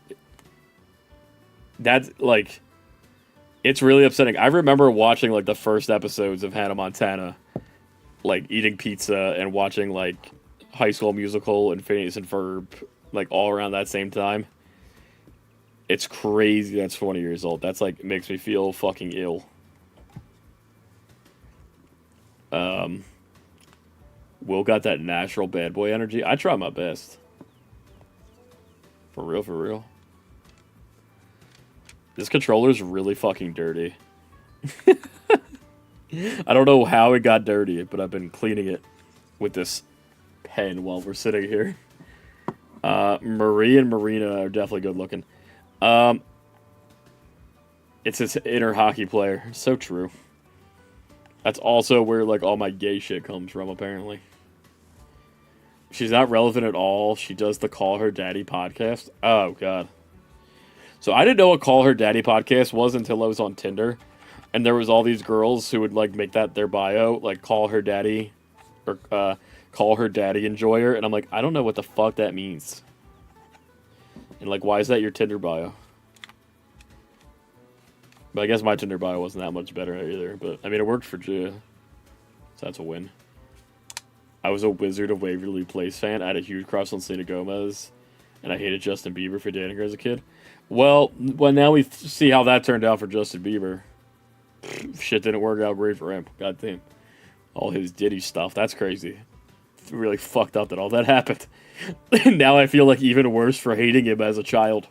that's, like, it's really upsetting. I remember watching, like, the first episodes of Hannah Montana, like, eating pizza and watching, like, High School Musical and Phineas and Ferb, like, all around that same time. It's crazy that's 20 years old. That's, like, makes me feel fucking ill. Will got that natural bad boy energy. I try my best. For real, for real. This controller's really fucking dirty. I don't know how it got dirty, but I've been cleaning it with this pen while we're sitting here. Marie and Marina are definitely good looking. It's his inner hockey player. So true. That's also where, like, all my gay shit comes from, apparently. She's not relevant at all. She does the Call Her Daddy podcast. Oh, God. So I didn't know what Call Her Daddy podcast was until I was on Tinder. And there was all these girls who would, like, make that their bio. Like, Call Her Daddy. Or, Call Her Daddy Enjoyer. And I'm like, I don't know what the fuck that means. And, like, why is that your Tinder bio? But I guess my Tinder bio wasn't that much better either. But, I mean, it worked for Gia. So that's a win. I was a Wizard of Waverly Place fan. I had a huge crush on Selena Gomez. And I hated Justin Bieber for dating her as a kid. Well, now we see how that turned out for Justin Bieber. Shit didn't work out great for him. God damn. All his Diddy stuff. That's crazy. It's really fucked up that all that happened. Now I feel like even worse for hating him as a child.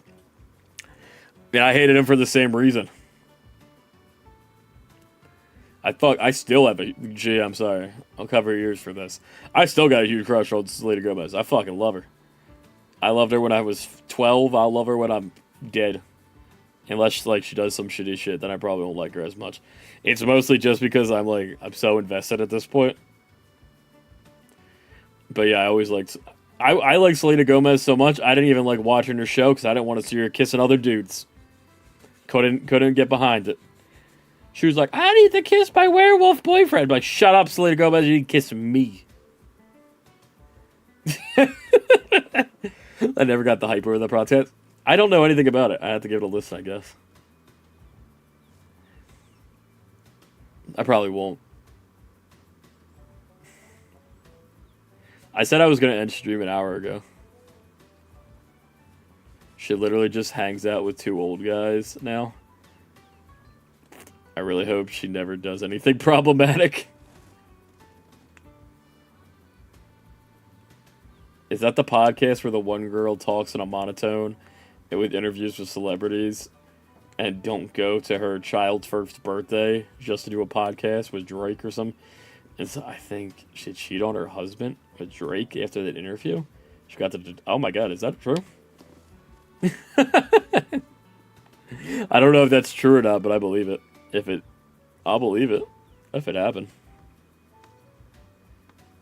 And I hated him for the same reason. I still have a... Gee, I'm sorry. I'll cover your ears for this. I still got a huge crush on Selena Gomez. I fucking love her. I loved her when I was 12. I'll love her when I'm dead. Unless, like, she does some shitty shit, then I probably won't like her as much. It's mostly just because I'm so invested at this point. But yeah, I always liked... I like Selena Gomez so much, I didn't even like watching her show because I didn't want to see her kissing other dudes. Couldn't get behind it. She was like, I need to kiss my werewolf boyfriend. I'm like, shut up, Selena Gomez, you need to kiss me. I never got the hype over the podcast. I don't know anything about it. I have to give it a listen, I guess. I probably won't. I said I was going to end stream an hour ago. She literally just hangs out with two old guys now. I really hope she never does anything problematic. Is that the podcast where the one girl talks in a monotone and with interviews with celebrities and don't go to her child's first birthday just to do a podcast with Drake or something? And so I think she cheat on her husband with Drake after that interview. She got to... Oh my god, is that true? I don't know if that's true or not, but I believe it. I'll believe it if it happened.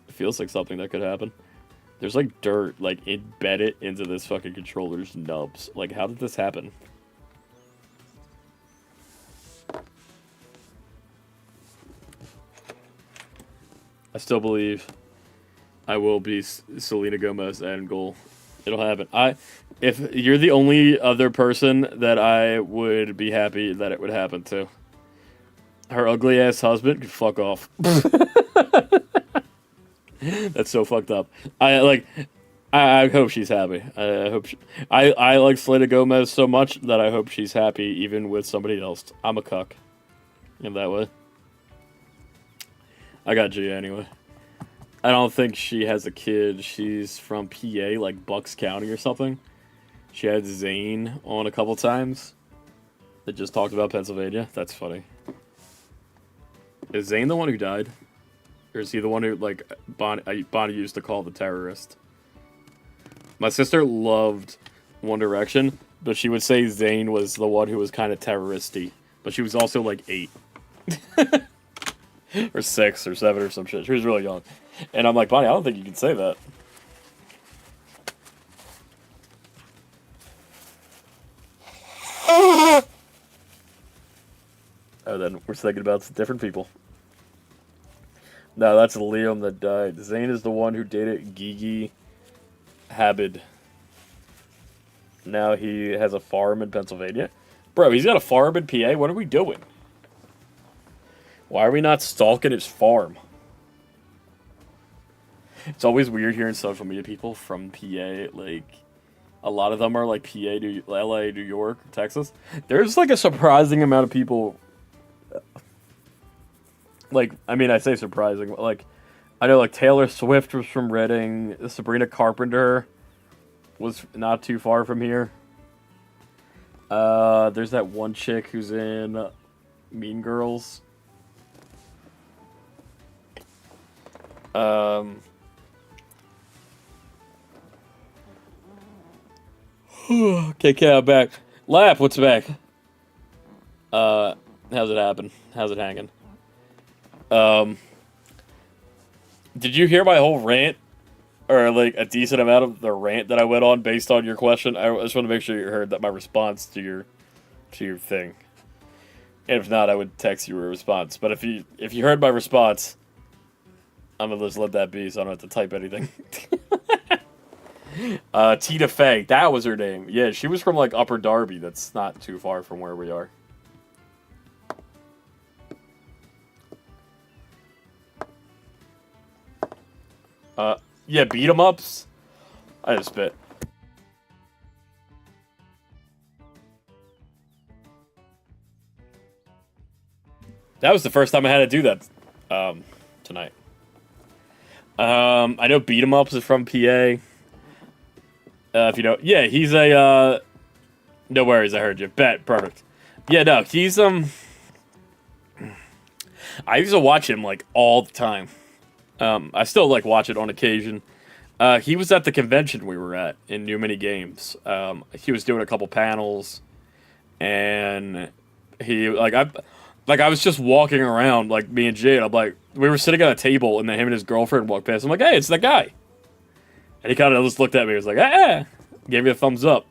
It feels like something that could happen. There's like dirt like embedded into this fucking controller's nubs. Like, how did this happen? I still believe I will be Selena Gomez end goal. It'll happen. If you're the only other person that I would be happy that it would happen to. Her ugly ass husband could fuck off. That's so fucked up. I hope she's happy. I like Selena Gomez so much that I hope she's happy even with somebody else. I'm a cuck in that way. I got Gia anyway. I don't think she has a kid. She's from PA, like Bucks County or something. She had Zane on a couple times. That just talked about Pennsylvania. That's funny. Is Zane the one who died? Or is he the one who, like, Bonnie used to call the terrorist? My sister loved One Direction, but she would say Zayn was the one who was kind of terroristy. But she was also, like, 8. Or 6 or 7 or some shit. She was really young. And I'm like, Bonnie, I don't think you can say that. Oh, then we're thinking about different people. No, that's Liam that died. Zane is the one who dated Gigi Habib. Now he has a farm in Pennsylvania. Bro, he's got a farm in PA? What are we doing? Why are we not stalking his farm? It's always weird hearing social media people from PA. Like, a lot of them are like PA, LA, New York, Texas. There's like a surprising amount of people. Like, I mean, I say surprising, but like, I know like Taylor Swift was from Reading. Sabrina Carpenter was not too far from here. There's that one chick who's in Mean Girls. KK, I'm back. Lap, what's back? How's it happen? How's it hanging? Did you hear my whole rant? Or, like, a decent amount of the rant that I went on based on your question? I just want to make sure you heard that my response to your thing. And if not, I would text you a response. But if you heard my response, I'm gonna just let that be so I don't have to type anything. Tina Fey, that was her name. Yeah, she was from, like, Upper Darby. That's not too far from where we are. Yeah, beat 'em ups. I just spit. That was the first time I had to do that tonight. I know beat 'em ups is from PA. If you know, yeah, he's a no worries, I heard you. Bet, perfect. Yeah, no, he's I used to watch him like all the time. I still like watch it on occasion. He was at the convention we were at in New Mini Games. He was doing a couple panels, and he I was just walking around like me and Jade. I'm like, we were sitting at a table, and then him and his girlfriend walked past. I'm like, hey, it's that guy. And he kind of just looked at me. He was like, ah, gave me a thumbs up.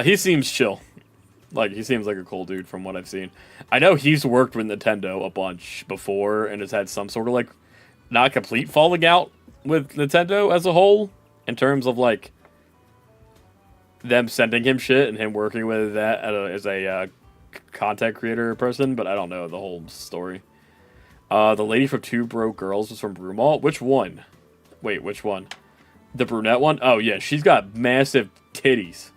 He seems chill. Like, he seems like a cool dude from what I've seen. I know he's worked with Nintendo a bunch before and has had some sort of, like, not complete falling out with Nintendo as a whole in terms of, like, them sending him shit and him working with that as a content creator person, but I don't know the whole story. The lady from Two Broke Girls was from Broomall. Which one? Wait, which one? The brunette one? Oh, yeah, she's got massive titties.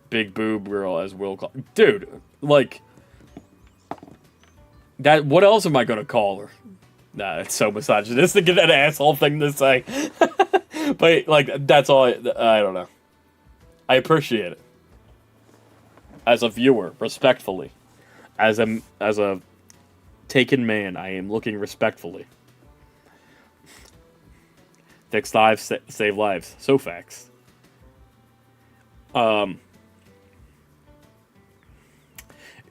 Big boob girl, as Will call. Dude, like that. What else am I gonna call her? Nah, it's so misogynistic and an asshole thing to say. But like, that's all. I don't know. I appreciate it as a viewer, respectfully. As a taken man, I am looking respectfully. Fix lives, save lives. So facts.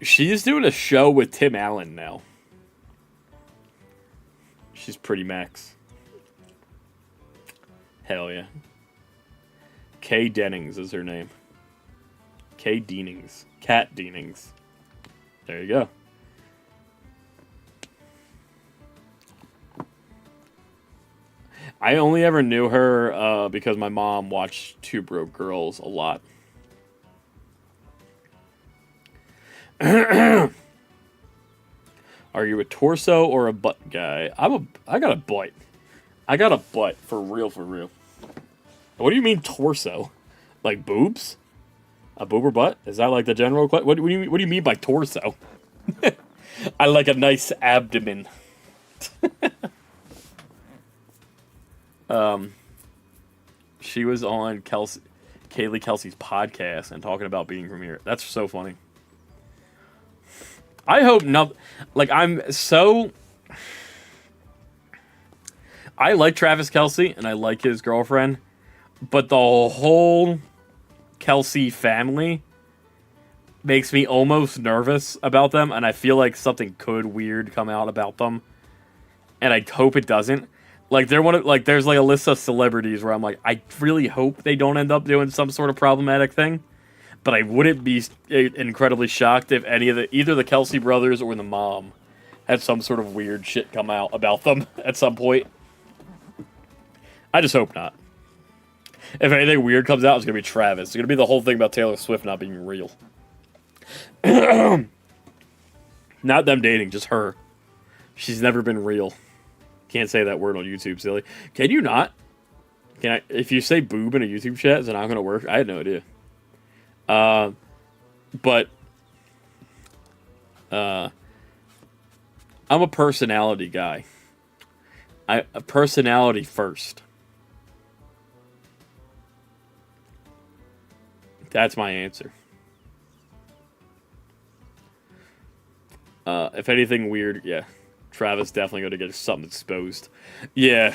She's doing a show with Tim Allen now. She's pretty max. Hell yeah. Kay Dennings is her name. Kay Deanings. Kat Deanings. There you go. I only ever knew her because my mom watched Two Broke Girls a lot. Are you a torso or a butt guy? I got a butt. I got a butt for real, for real. What do you mean torso? Like boobs? A boob or butt? Is that like the general question? What do you mean by torso? I like a nice abdomen. She was on Kaylee Kelsey's podcast and talking about being from here. That's so funny. I hope not. Like, I like Travis Kelce and I like his girlfriend, but the whole Kelce family makes me almost nervous about them, and I feel like something could weird come out about them, and I hope it doesn't. Like, they're there's like a list of celebrities where I'm like, I really hope they don't end up doing some sort of problematic thing. But I wouldn't be incredibly shocked if either the Kelsey brothers or the mom had some sort of weird shit come out about them at some point. I just hope not. If anything weird comes out, it's going to be Travis. It's going to be the whole thing about Taylor Swift not being real. Not them dating, just her. She's never been real. Can't say that word on YouTube, silly. Can you not? Can I? If you say boob in a YouTube chat, is it not going to work? I had no idea. But I'm a personality guy. A personality first. That's my answer. If anything weird, yeah. Travis definitely going to get something exposed. Yeah.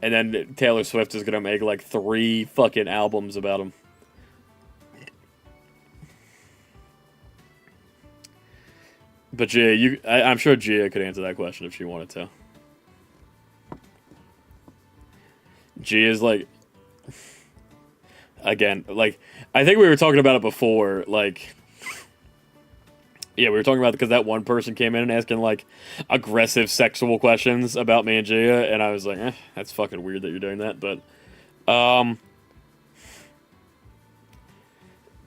And then Taylor Swift is going to make like 3 fucking albums about him. But Gia, I'm sure Gia could answer that question if she wanted to. Gia's like... Again, like, I think we were talking about it before, like... Yeah, we were talking about it because that one person came in and asking, like, aggressive sexual questions about me and Gia, and I was like, that's fucking weird that you're doing that, but, I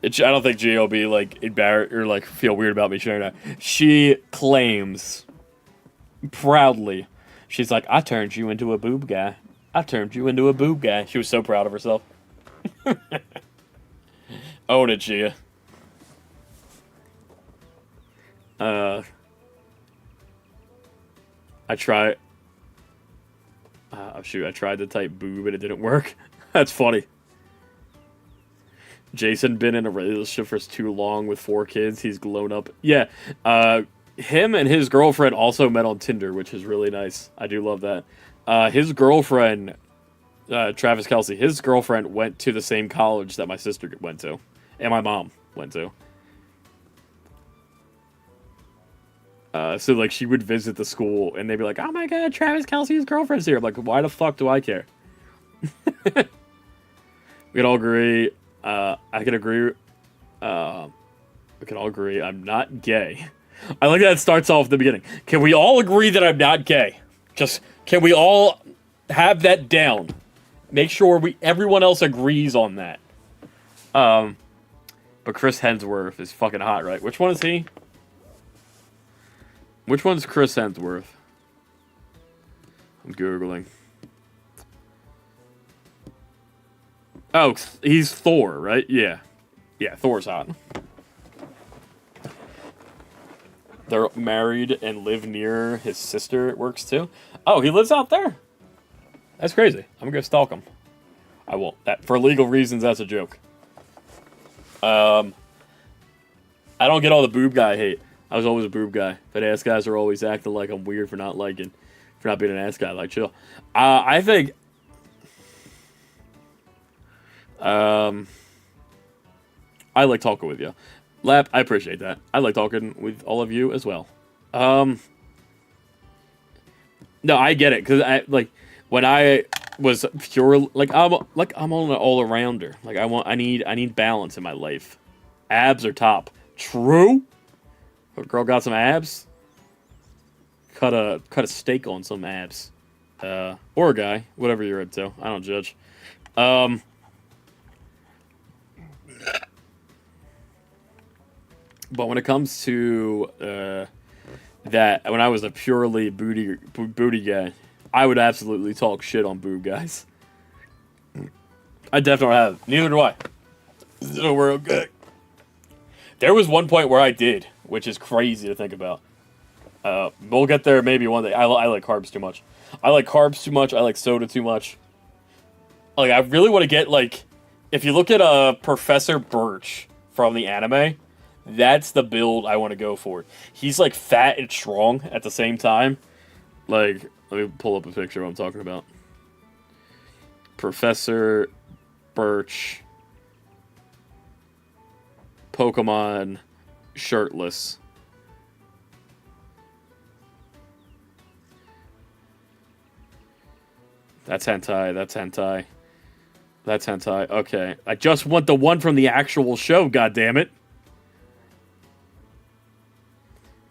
don't think Gia will be, like, embarrassed or, like, feel weird about me sharing that. She claims, proudly, she's like, I turned you into a boob guy. I turned you into a boob guy. She was so proud of herself. Own it, Gia. I tried to type boob and it didn't work. That's funny. Jason been in a relationship for too long with 4 kids. He's grown up. Yeah. Him and his girlfriend also met on Tinder, which is really nice. I do love that. His girlfriend, Travis Kelce, his girlfriend went to the same college that my sister went to. And my mom went to. So, like, she would visit the school, and they'd be like, oh my god, Travis Kelce's girlfriend's here. I'm like, why the fuck do I care? We can all agree, I can agree, we can all agree I'm not gay. I like that it starts off at the beginning. Can we all agree that I'm not gay? Just, can we all have that down? Make sure everyone else agrees on that. But Chris Hemsworth is fucking hot, right? Which one is he? Which one's Chris Hemsworth? I'm Googling. Oh, he's Thor, right? Yeah. Yeah, Thor's hot. They're married and live near his sister at works too. Oh, he lives out there? That's crazy. I'm gonna stalk him. I won't. That for legal reasons, that's a joke. I don't get all the boob guy hate. I was always a boob guy. But ass guys are always acting like I'm weird for not being an ass guy. Like, chill. I think... I like talking with you. Lap, I appreciate that. I like talking with all of you as well. No, I get it. Because, when I was pure... I'm on an all-arounder. Like, I need balance in my life. Abs are top. True? A girl got some abs. Cut a steak on some abs. Or a guy, whatever you're into. I don't judge. But when it comes to that, when I was a purely booty guy, I would absolutely talk shit on boob guys. I definitely have. Neither do I. So we're okay. There was one point where I did, which is crazy to think about. We'll get there maybe one day. I like carbs too much. I like carbs too much. I like soda too much. Like, I really want to get, like... If you look at Professor Birch from the anime, that's the build I want to go for. He's, like, fat and strong at the same time. Like, let me pull up a picture of what I'm talking about. Professor Birch... Pokemon shirtless. That's hentai. That's hentai. Okay. I just want the one from the actual show, goddammit.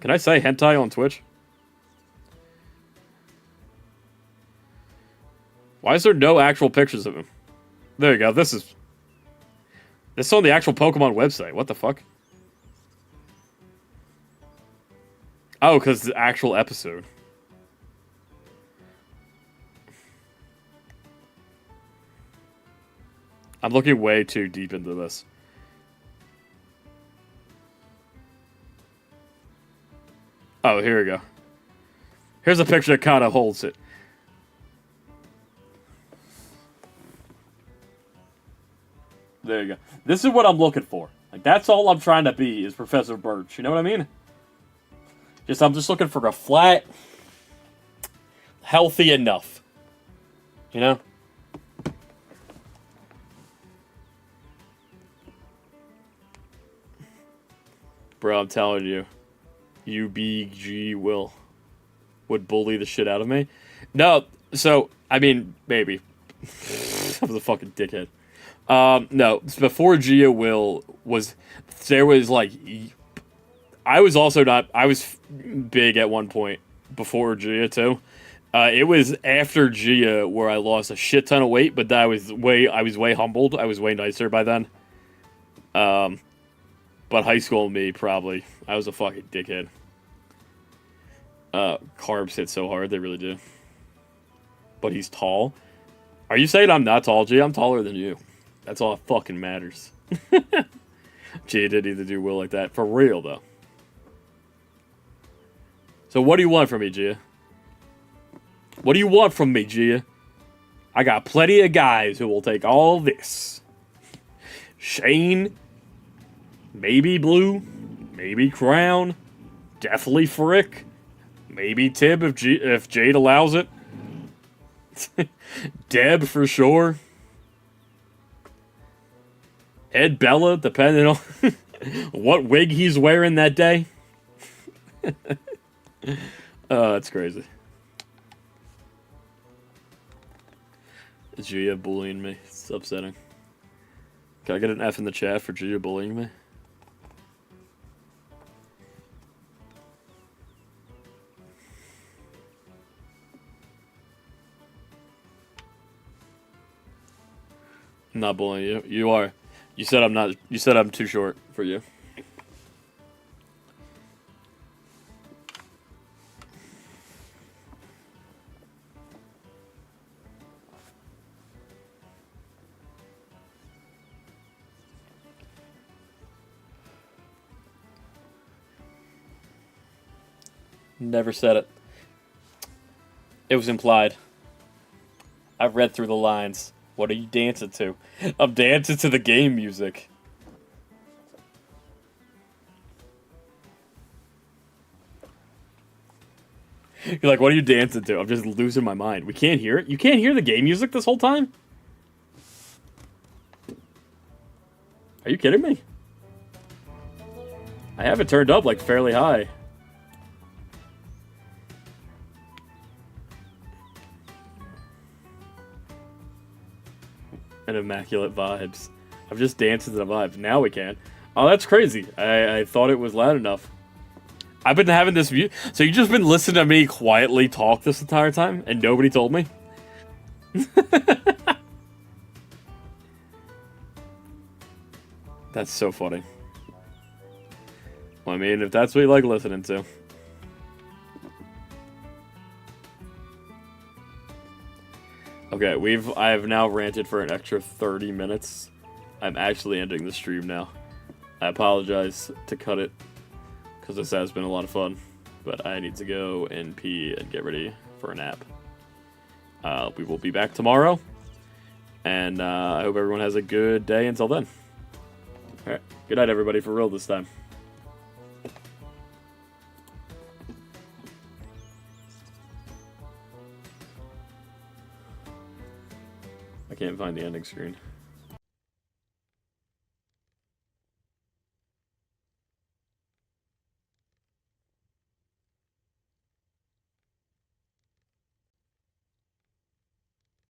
Can I say hentai on Twitch? Why is there no actual pictures of him? There you go. This is on the actual Pokemon website. What the fuck? Oh, because the actual episode. I'm looking way too deep into this. Oh, here we go. Here's a picture that kind of holds it. There you go. This is what I'm looking for. Like, that's all I'm trying to be, is Professor Birch. You know what I mean? I'm just looking for a flat, healthy enough. You know? Bro, I'm telling you. UBG would bully the shit out of me. No, so, I mean, maybe. I was a fucking dickhead. No, before Gia there was like, I was also not, I was big at one point before Gia too. It was after Gia where I lost a shit ton of weight, but I was way humbled. I was way nicer by then. But high school me, probably. I was a fucking dickhead. Carbs hit so hard, they really do. But he's tall. Are you saying I'm not tall, G? I'm taller than you. That's all that fucking matters. Gia didn't even do Will like that. For real, though. So what do you want from me, Gia? What do you want from me, Gia? I got plenty of guys who will take all this. Shane... Maybe Blue, maybe Crown, definitely Frick, maybe Tib if Jade allows it. Deb for sure. Ed Bella, depending on what wig he's wearing that day. That's crazy. Gia bullying me. It's upsetting. Can I get an F in the chat for Gia bullying me? I'm not bullying you. You are. You said I'm not. You said I'm too short for you. Never said it. It was implied. I've read through the lines. What are you dancing to? I'm dancing to the game music. You're like, what are you dancing to? I'm just losing my mind. We can't hear it? You can't hear the game music this whole time? Are you kidding me? I have it turned up, like, fairly high. And immaculate vibes. I'm just dancing to the vibes. Now we can. Oh, that's crazy. I thought it was loud enough. I've been having this view. So you just been listening to me quietly talk this entire time, and nobody told me? That's so funny. Well, I mean, if that's what you like listening to. Okay, I have now ranted for an extra 30 minutes. I'm actually ending the stream now. I apologize to cut it, because this has been a lot of fun. But I need to go and pee and get ready for a nap. We will be back tomorrow. And I hope everyone has a good day until then. Alright, good night everybody, for real this time. I can't find the ending screen.